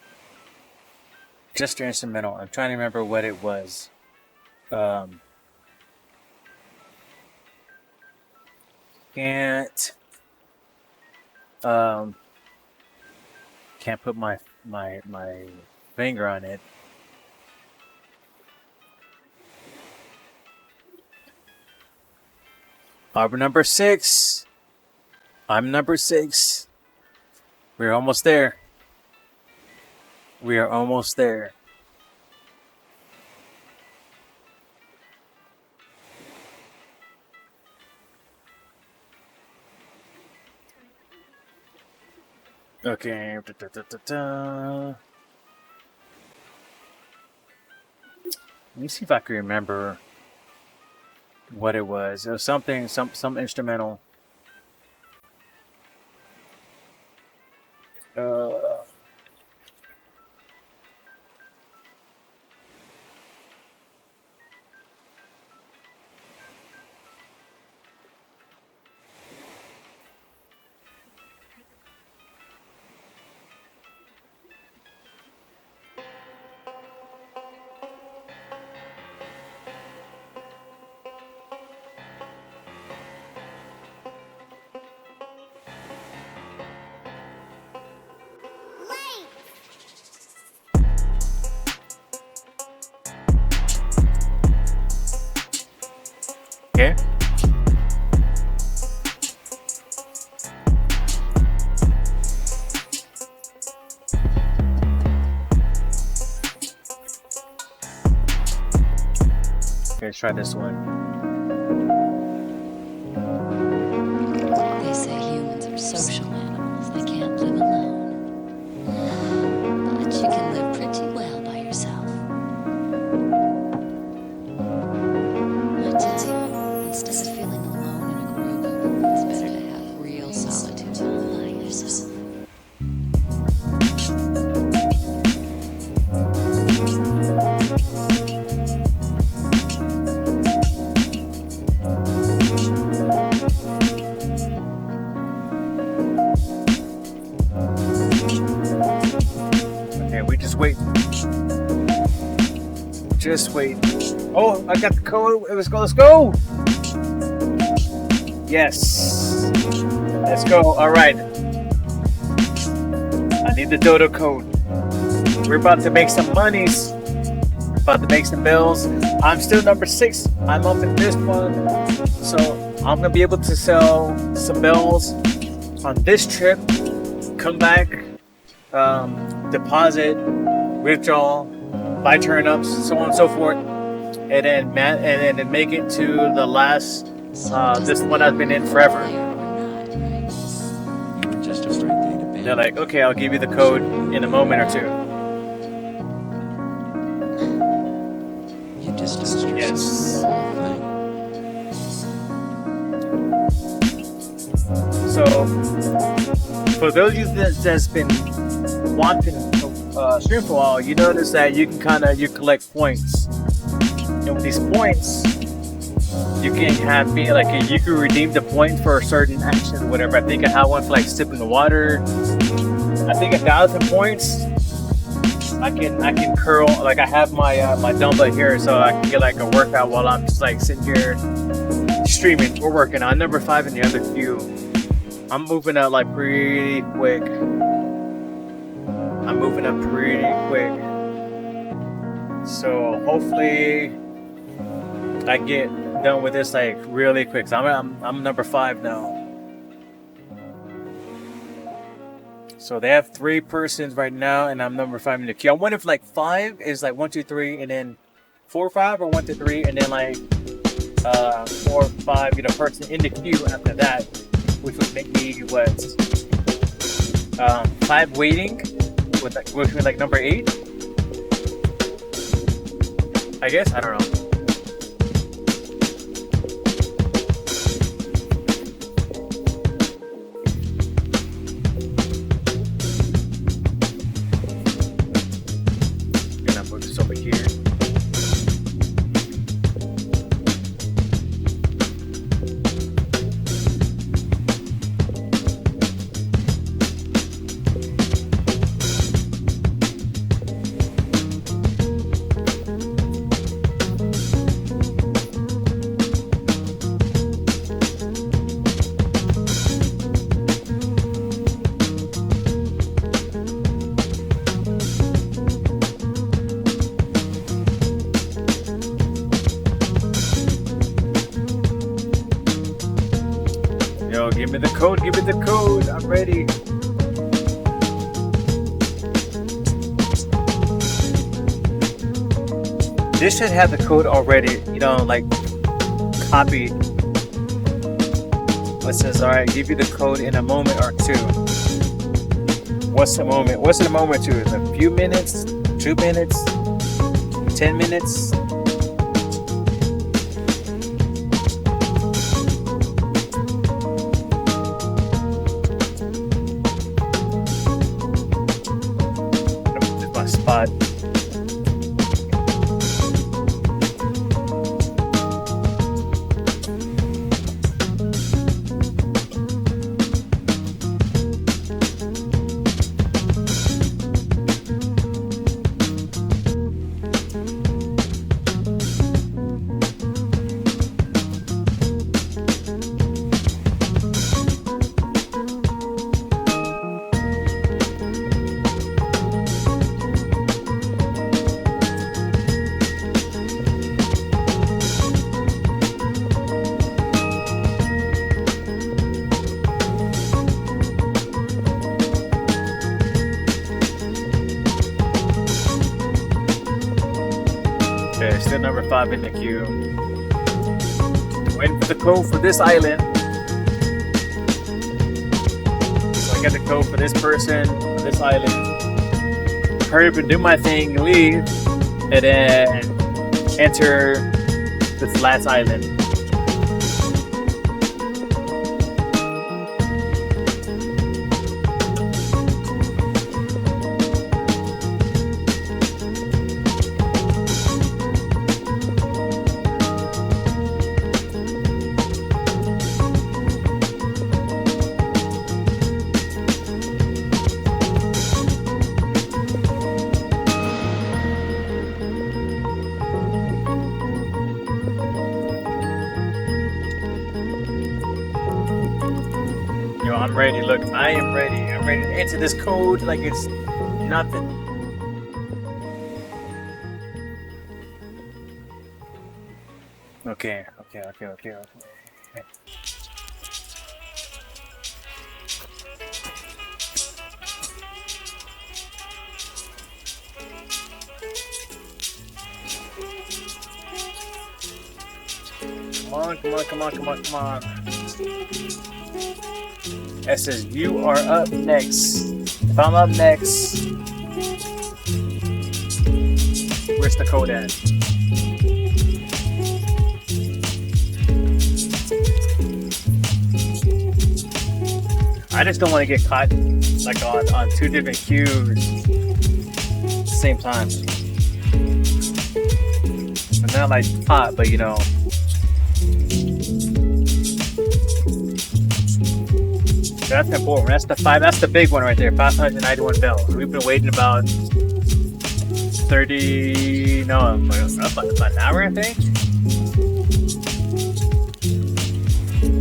Just the instrumental. I'm trying to remember what it was. Um, can't um can't put my finger on it. Harbor number 6. I'm number 6. We're almost there. We are almost there. Okay. Da, da, da, da, da. Let me see if I can remember what it was. It was something, some instrumental. Uh, okay. Okay, let's try this one. They say humans are social animals. They can't live alone. But you can live pretty well by yourself. What to do? Instead of feeling alone in a group, it's better to have real solitude all by yourself. Okay, we just wait. Just wait. Oh, I got the code. Let's go. Let's go. Yes. Let's go. All right. I need the dodo code. We're about to make some monies. About to make some bills. I'm still number 6. I'm up in this one. So I'm going to be able to sell some bills on this trip. Come back. Deposit. Withdrawal. Buy turnips. So on and so forth. And then make it to the last. This one I've been in forever. You were just afraid they'd abandon. They're like, okay, I'll give you the code in a moment or two. You distanced yourself Yes. from the whole thing. So, for those of you that's been watching stream for a while, you notice that you can you collect points, and with these points, you can redeem the point for a certain action or whatever. I think I have one for like sipping the water. I think 1,000 points. I can curl, like I have my dumbbell here, so I can get like a workout while I'm just like sitting here streaming. We're working on number 5 in the other queue. I'm moving up like pretty quick. I'm moving up pretty quick. So hopefully I get done with this like really quick. So I'm number 5 now. So they have 3 persons right now, and I'm number 5 in the queue. I wonder if like 5 is like 1, 2, 3, and then 4, 5, or 1, 2, 3, and then like 4, 5, person in the queue after that, which would make me what 5 waiting, which would like number 8. I guess, I don't know. Gonna put this over here. Give me the code, give me the code. I'm ready. This should have the code already, you know, like copied. It says, all right, give you the code in a moment or two. What's the moment? What's the moment to? A few minutes? 2 minutes? 10 minutes? This is my spot. Okay, still number 5 in the queue. Waiting for the code for this island. So I got the code for this person, for this island. Hurry up and do my thing, leave, and then enter this last island. Yo, I'm ready. Look, I am ready. I'm ready to enter this code like it's nothing. Okay. Come on. It says you are up next. If I'm up next, where's the code at? I just don't want to get caught like on 2 different queues at the same time. But not like hot, but you know. That's important. That's the 5. That's the big one right there. 591 bells. We've been waiting about 30. No, about an hour, I think,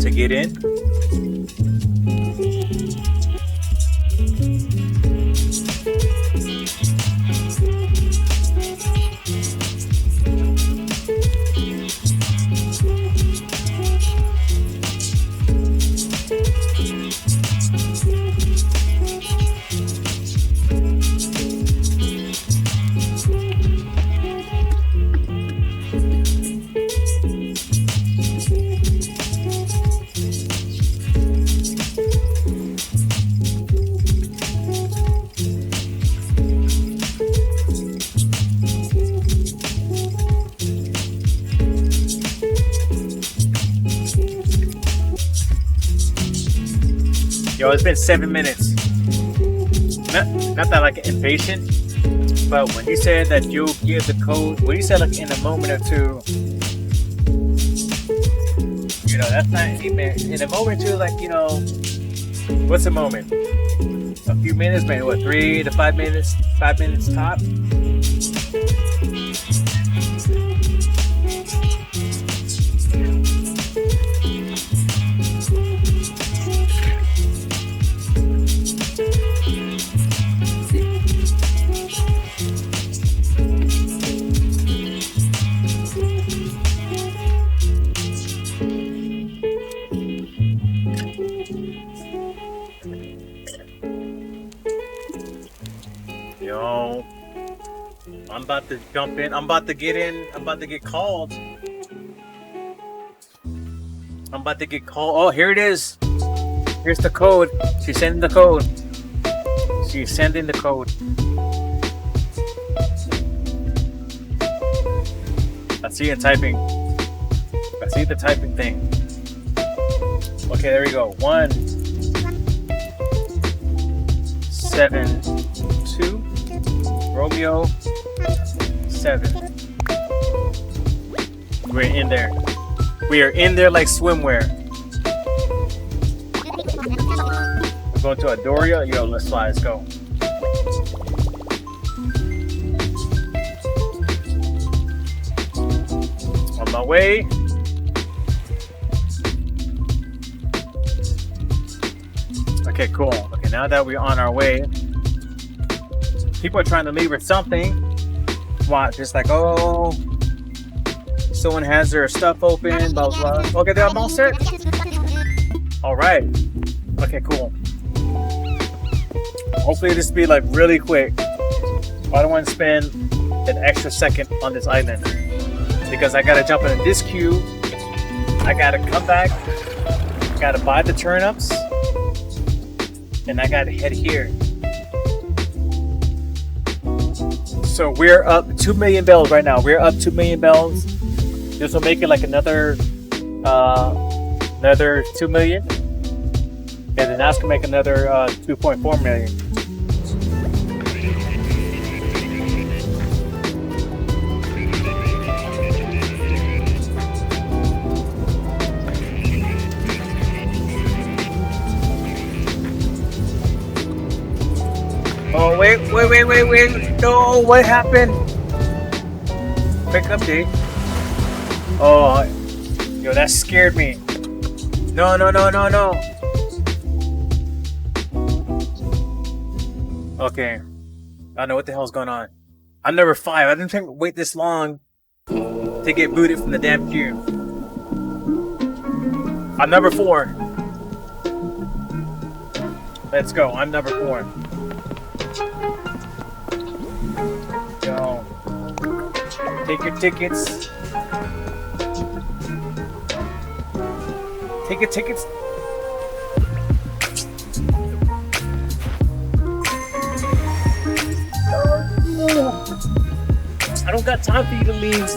to get in. Yo, it's been 7 minutes. Not that like impatient, but when you said that you'll give the code, when you said like in a moment or two, you know, that's not even in a moment or two. Like, you know, what's a moment? A few minutes, maybe what, 3 to 5 minutes? 5 minutes top. about to jump in. I'm about to get in. I'm about to get called. I'm about to get called. Oh, here it is. Here's the code. She's sending the code. She's sending the code. I see it typing. I see the typing thing. Okay, there we go. 1 7 2 Romeo 7. We're in there. We are in there like swimwear. We're going to Adoria. Yo, let's fly. Let's go. On my way. Okay, cool. Okay, now that we're on our way, people are trying to leave or something. Watch, just like, oh, someone has their stuff open, blah, blah, blah. Okay, they're all set. All right. Okay, cool. Hopefully this will be like really quick. I don't want to spend an extra second on this island because I gotta jump in this queue. I gotta come back. Gotta buy the turnips. And I gotta head here. So we're up 2 million bells right now. We're up 2 million bells. This will make it like another 2 million. And then that's gonna make another 2.4 million. Oh, wait. No, what happened? Quick update. Oh, yo, that scared me. No. Okay. I don't know what the hell's going on. I'm number 5. I didn't think wait this long to get booted from the damn queue. I'm number 4. Let's go. I'm number 4. Go. Take your tickets. Take your tickets. I don't got time for you to leave.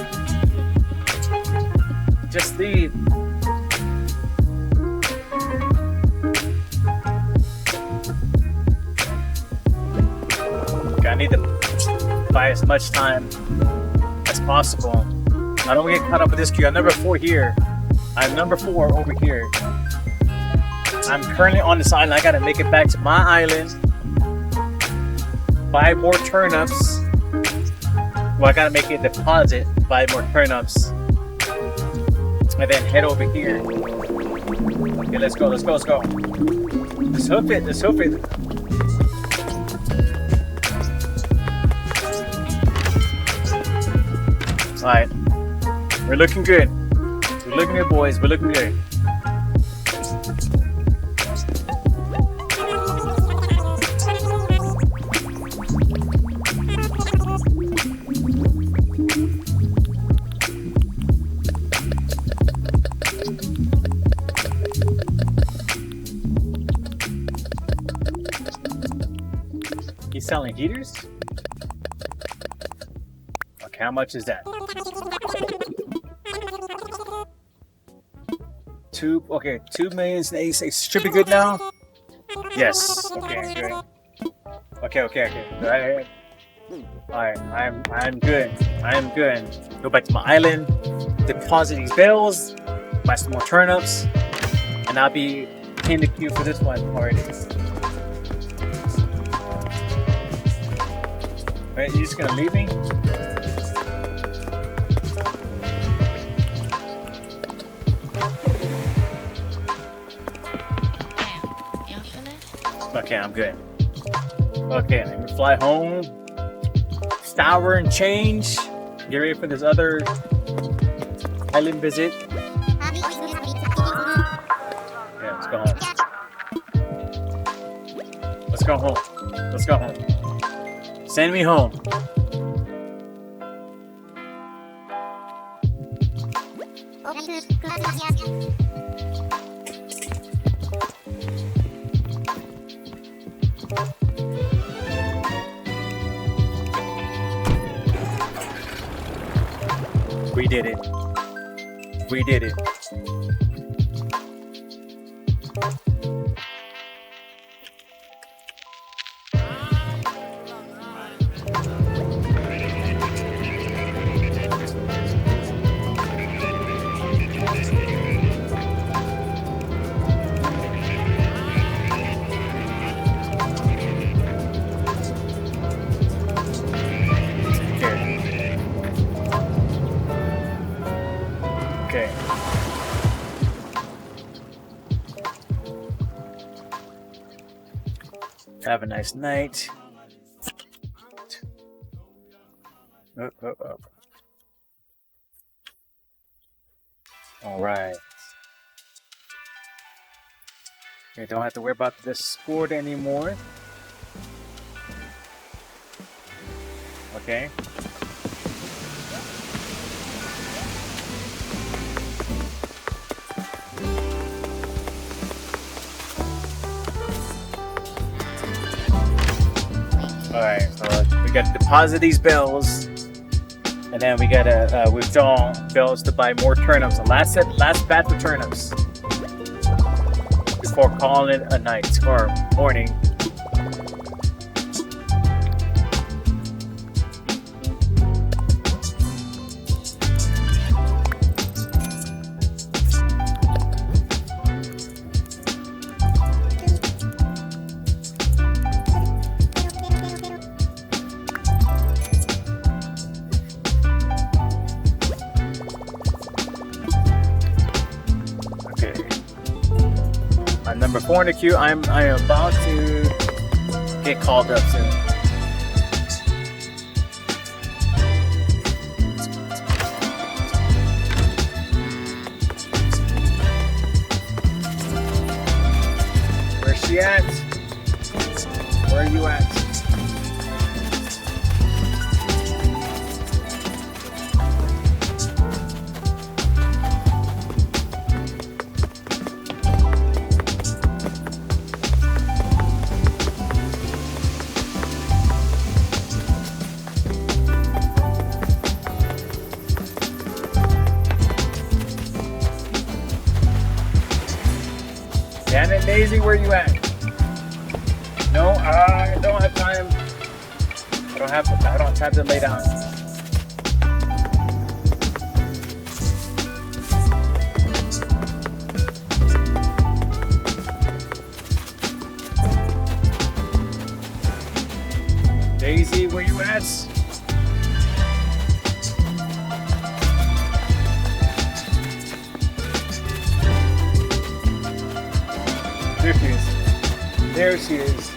Just leave. I need to buy as much time as possible. I don't get caught up with this queue. I'm number 4 here. I'm number 4 over here. I'm currently on this island. I gotta make it back to my island. Buy more turnips. Well, I gotta make a deposit. Buy more turnips. And then head over here. Okay, let's go. Let's hoof it. Alright. We're looking good. We're looking good, boys. We're looking good. He's selling heaters? Okay, how much is that? 2 million. Should be good now. Yes. Okay, good. Okay. Alright, I'm good. Go back to my island, deposit these bills, buy some more turnips, and I'll be in the queue for this one already. Wait, you just gonna leave me? Okay, I'm good. Okay, let me fly home, shower and change, get ready for this other island visit. Yeah, let's go home. Let's go home. Send me home. We did it. We did it. Okay. Have a nice night. Up. All right. Okay, don't have to worry about the sport anymore. Okay. Alright, so we got to deposit these bells, and then we got to withdraw bells to buy more turnips. The last batch of turnips before calling it a night or morning. Number 4 in the queue. I am about to get called up soon. Where's she at? Where are you at? Damn it, Daisy, where you at? No, I don't have time. I don't have time to lay down. Daisy, where you at? There she is. There she is.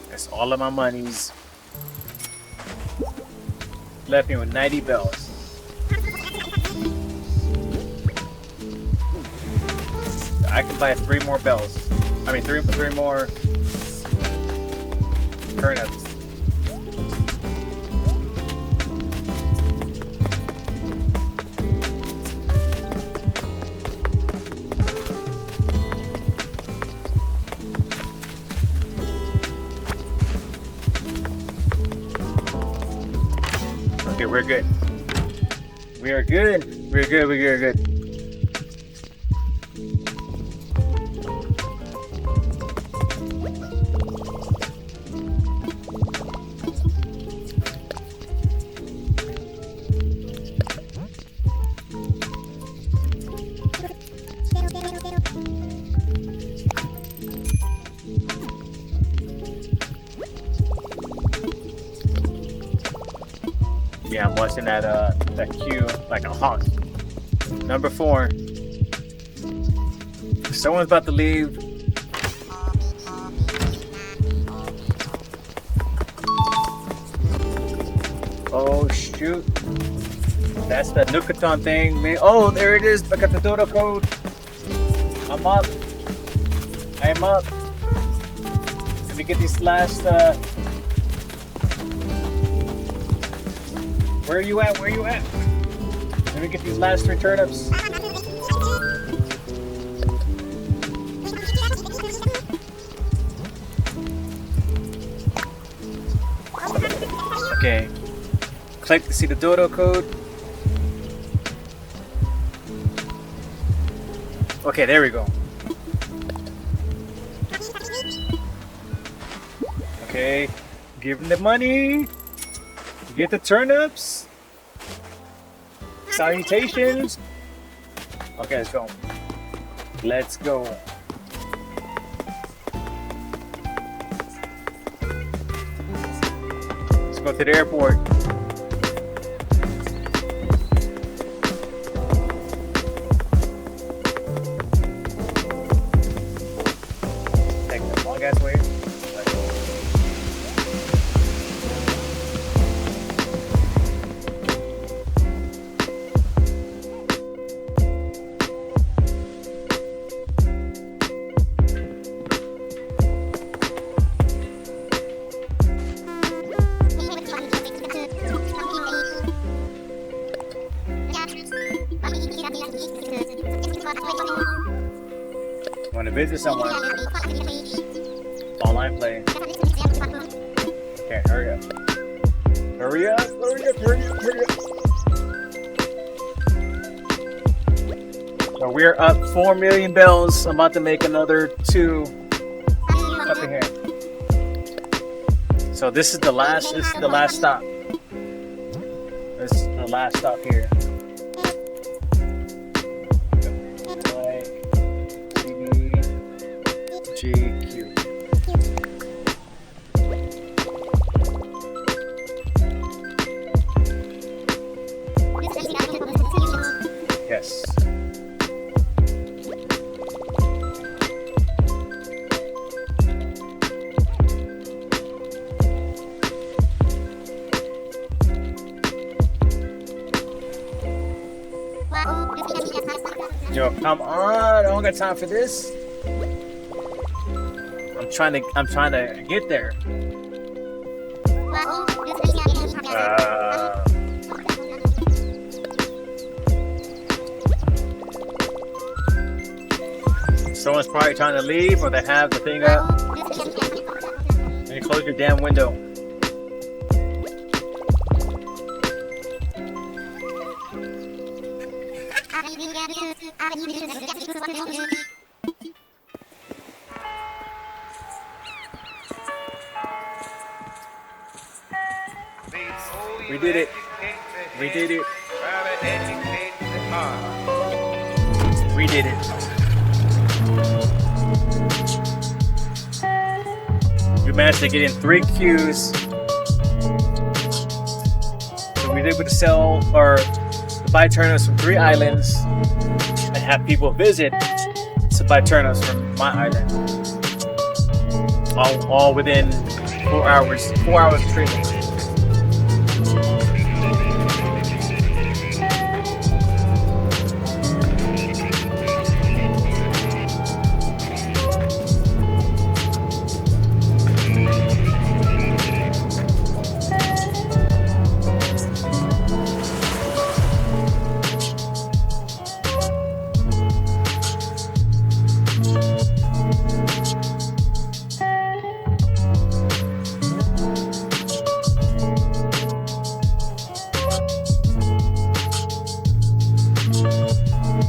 That's all of my monies. Left me with 90 bells. I can buy 3 more bells. I mean, three more turnips. Okay, we're good. We are good. We're good. We're good. Yeah, I'm watching that queue like a hawk. Number 4. Someone's about to leave. Oh shoot. That's the Nukaton thing. Man. Oh, there it is. I got the dodo code. I'm up. I'm up. Let me get these last. Where are you at? Where are you at? Let me get these last 3 turnips. Okay. Click to see the dodo code. Okay, there we go. Okay, give him the money. Get the turnips. Salutations. Okay, let's go. Let's go. Let's go to the airport. Take the long ass way. Want to visit someone? Online play. Okay, hurry up. Hurry up, hurry up, hurry up, hurry up. So we're up 4 million bells. I'm about to make another 2 up in here. So this is the last stop. This is the last stop here. GQ. Yes. Yo, come on! I don't got time for this. I'm trying to get there. Someone's probably trying to leave, or they have the thing up. And you close your damn window. We did it. We did it. We did it. We managed to get in 3 queues. So we were able to sell or to buy turnips from 3 islands and have people visit to buy turnips from my island. All within 4 hours. 4 hours of treatment.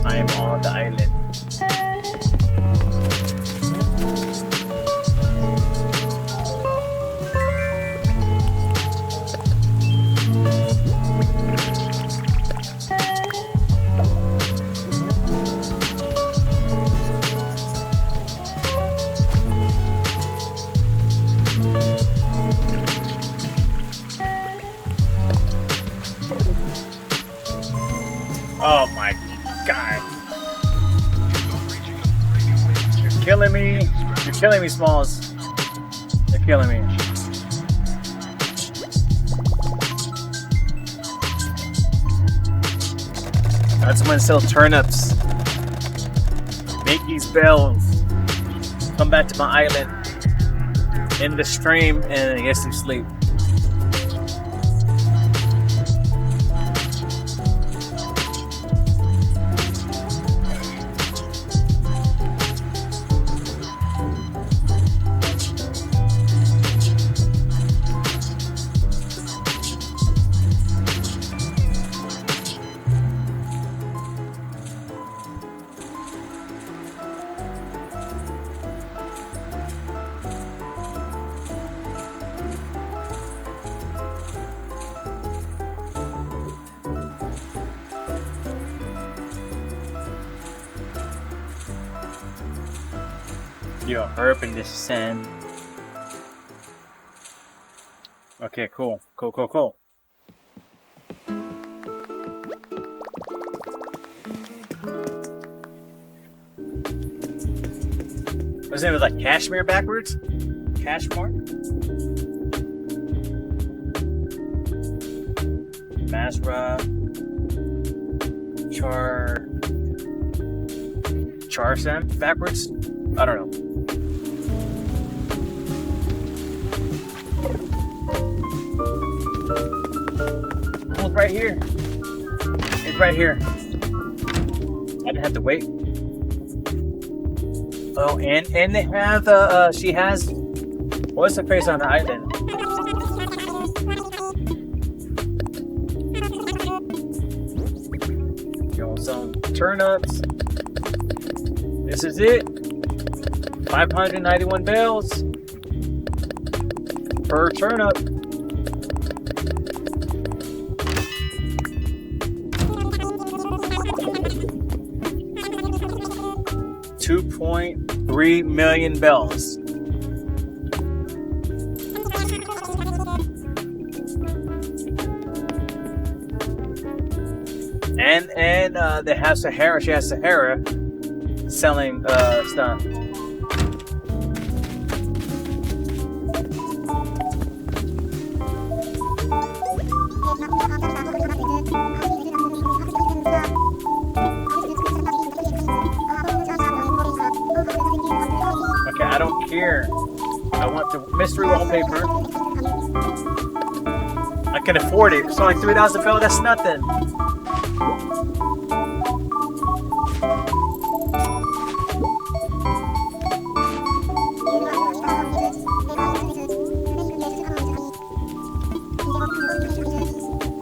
I am on the island. Oh my God. You're killing me. You're killing me, Smalls. You're killing me. That's when sell turnips. Make these bells. Come back to my island. In the stream and get some sleep. Yo, herb in this sand. Okay, cool. Cool. What's it like cashmere backwards? Cashmere? Masra. Charsam backwards? I don't know. Oh, it's right here. It's right here. I didn't have to wait. Oh, and they have she has what's the face on the island? Yo, some turnips. This is it. 591 bells per turnip. $2.3 million bells. And they have Sahara. She has Sahara selling stuff. Okay, I don't care. I want the mystery wallpaper. I can afford it. It's only 3,000 bells. That's nothing.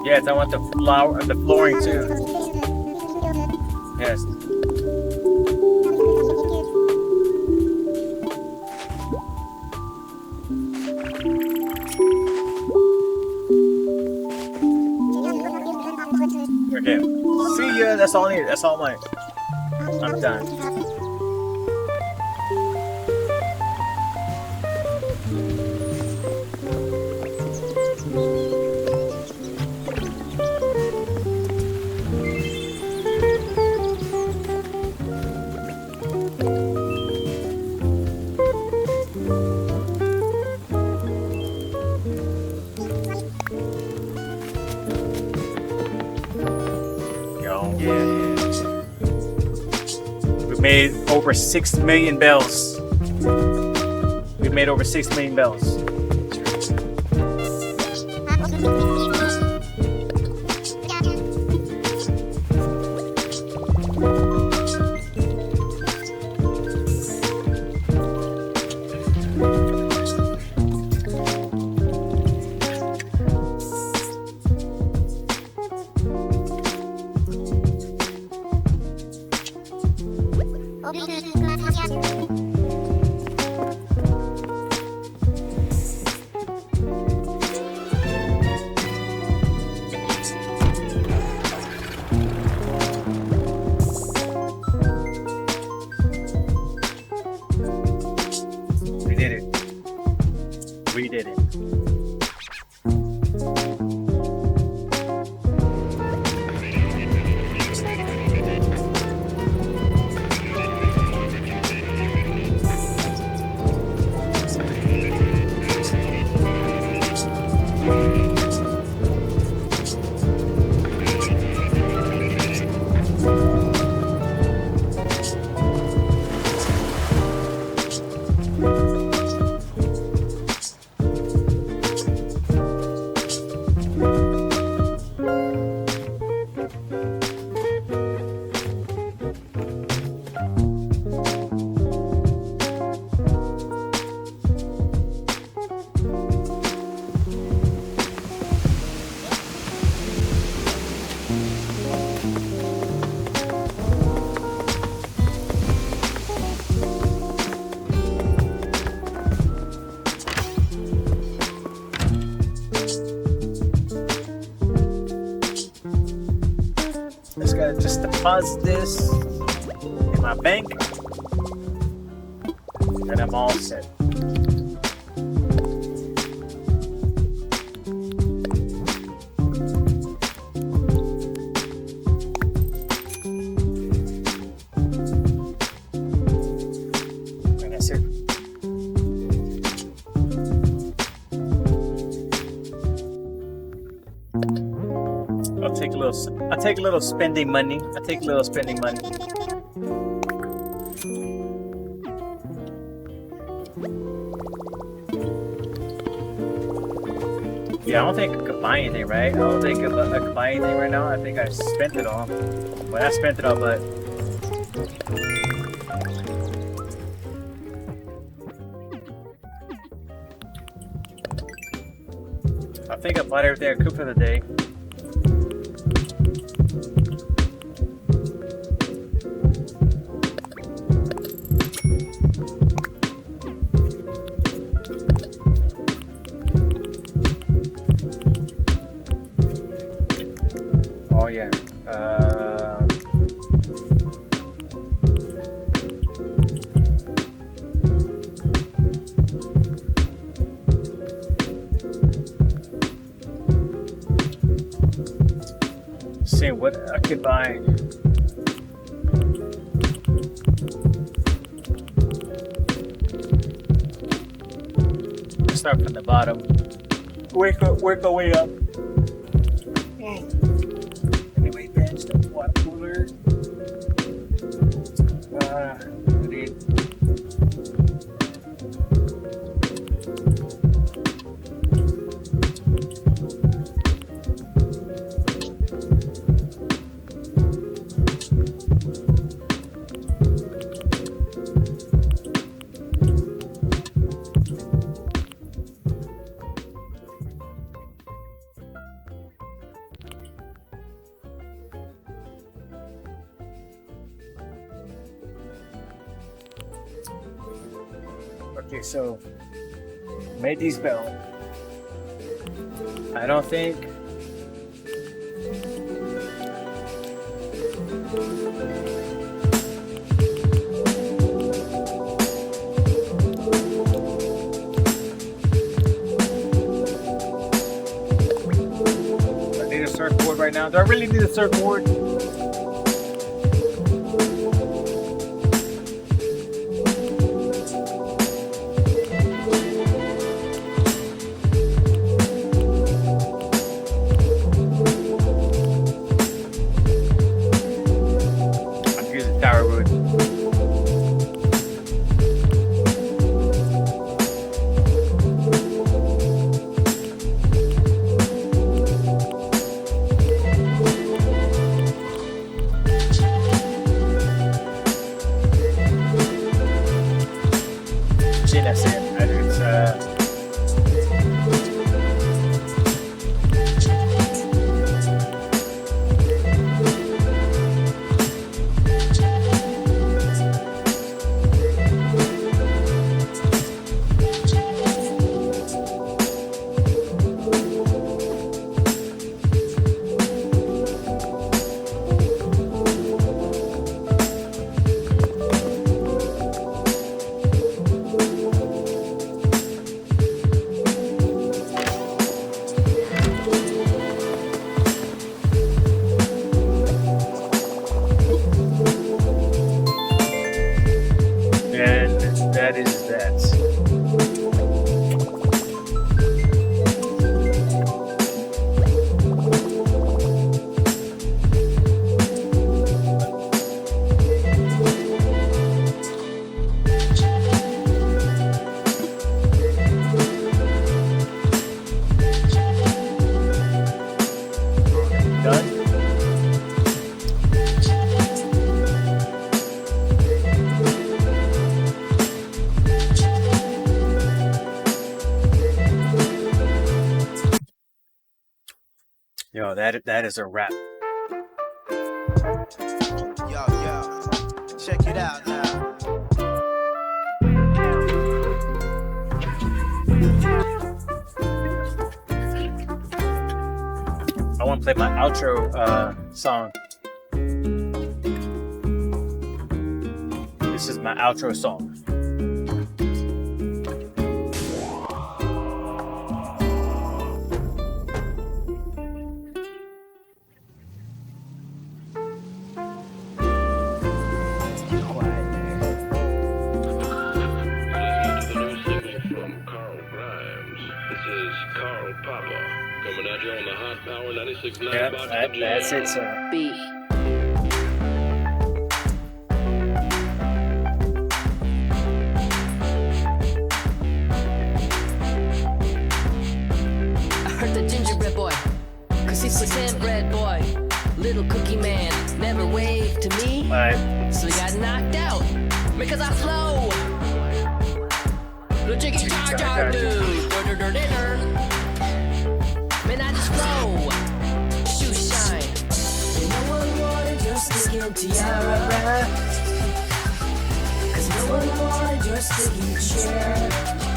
Yes, I want the flooring too. Yes. Okay. See ya. That's all I need. That's all mine. I'm done. We made over 6 million bells. We made over 6 million bells. We did it. deposit this in my bank, and I'm all set. And that's it. I take a little spending money. Yeah, I don't think I could buy anything, right? I don't think I could buy anything right now. I think I spent it all. Well, I spent it all, but I think I bought everything I could for the day. Oh yeah. See what I could buy. Let's start from the bottom. Work our way up. Anyway, bench, the water cooler. Read. Okay, so made these bells. I don't think I need a surfboard right now. Do I really need a surfboard? That's it. It's that is that. Done. Yo, that is a wrap. Yo, check it out now. I want to play my outro song. this is my outro song. Coming at you on the hot power 96.9 Yeah, box. that's it, sir. Beat. I heard the gingerbread boy, 'cause he's pretend bread boy. Little cookie man never waved to me, Alright. so he got knocked out because I flow. Little jiggy jar jar dude. Man, I just flow. Shoe shine. And no one wanted your sticking tiara. 'Cause no one wanted your sticking chair.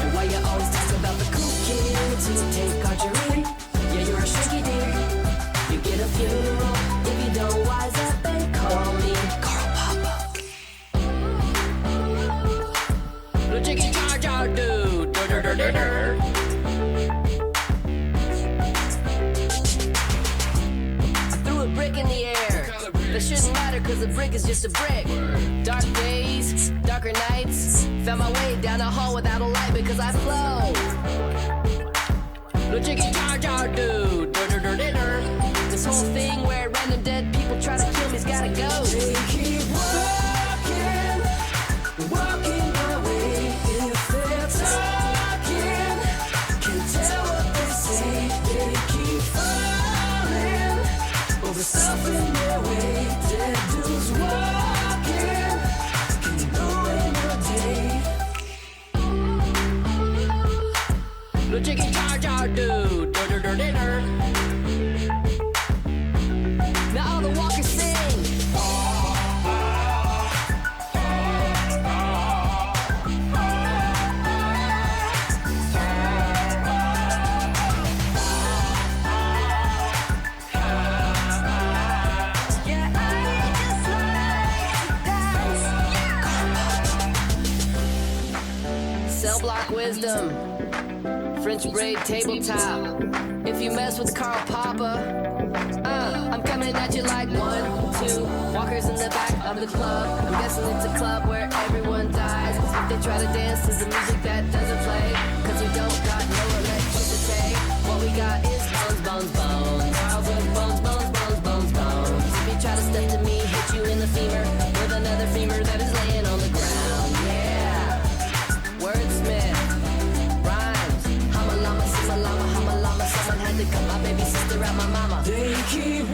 And why you always talk about the cool kids who take archery? Yeah, you're a shrinky dink. You get a funeral if you don't wise up and call me Carl Papa. Little jiggy jar jar dude. Brick in the air. That shouldn't matter cause a brick is just a brick. Dark days, darker nights. Found my way down the hall without a light because I flow. Little jiggy jar jar dude. This whole thing where random dead people try to kill me's gotta go. They keep walking, walking my way. If they're talking, can tell what they say. They keep falling over stuff in their way. Dead dudes walking, can ruin your day. Little jiggy jar jar dude. Now all the walkers sing. Cell block wisdom, French braid tabletop. If you mess with Carl Papa, I'm coming at you like 1, 2 walkers in the back of the club. I'm guessing it's a club where everyone dies. If they try to dance to the music that doesn't play, 'cause we don't got no electricity. What we got is bones, bones, bones. Carl's with bones, bones, bones, bones, bones. If you try to step to me, hit you in the femur with another femur that is laying on the ground. Yeah, wordsmith, rhymes. Hama lama, sima lama, hama lama. Someone had to cut my baby sister out my mama. They keep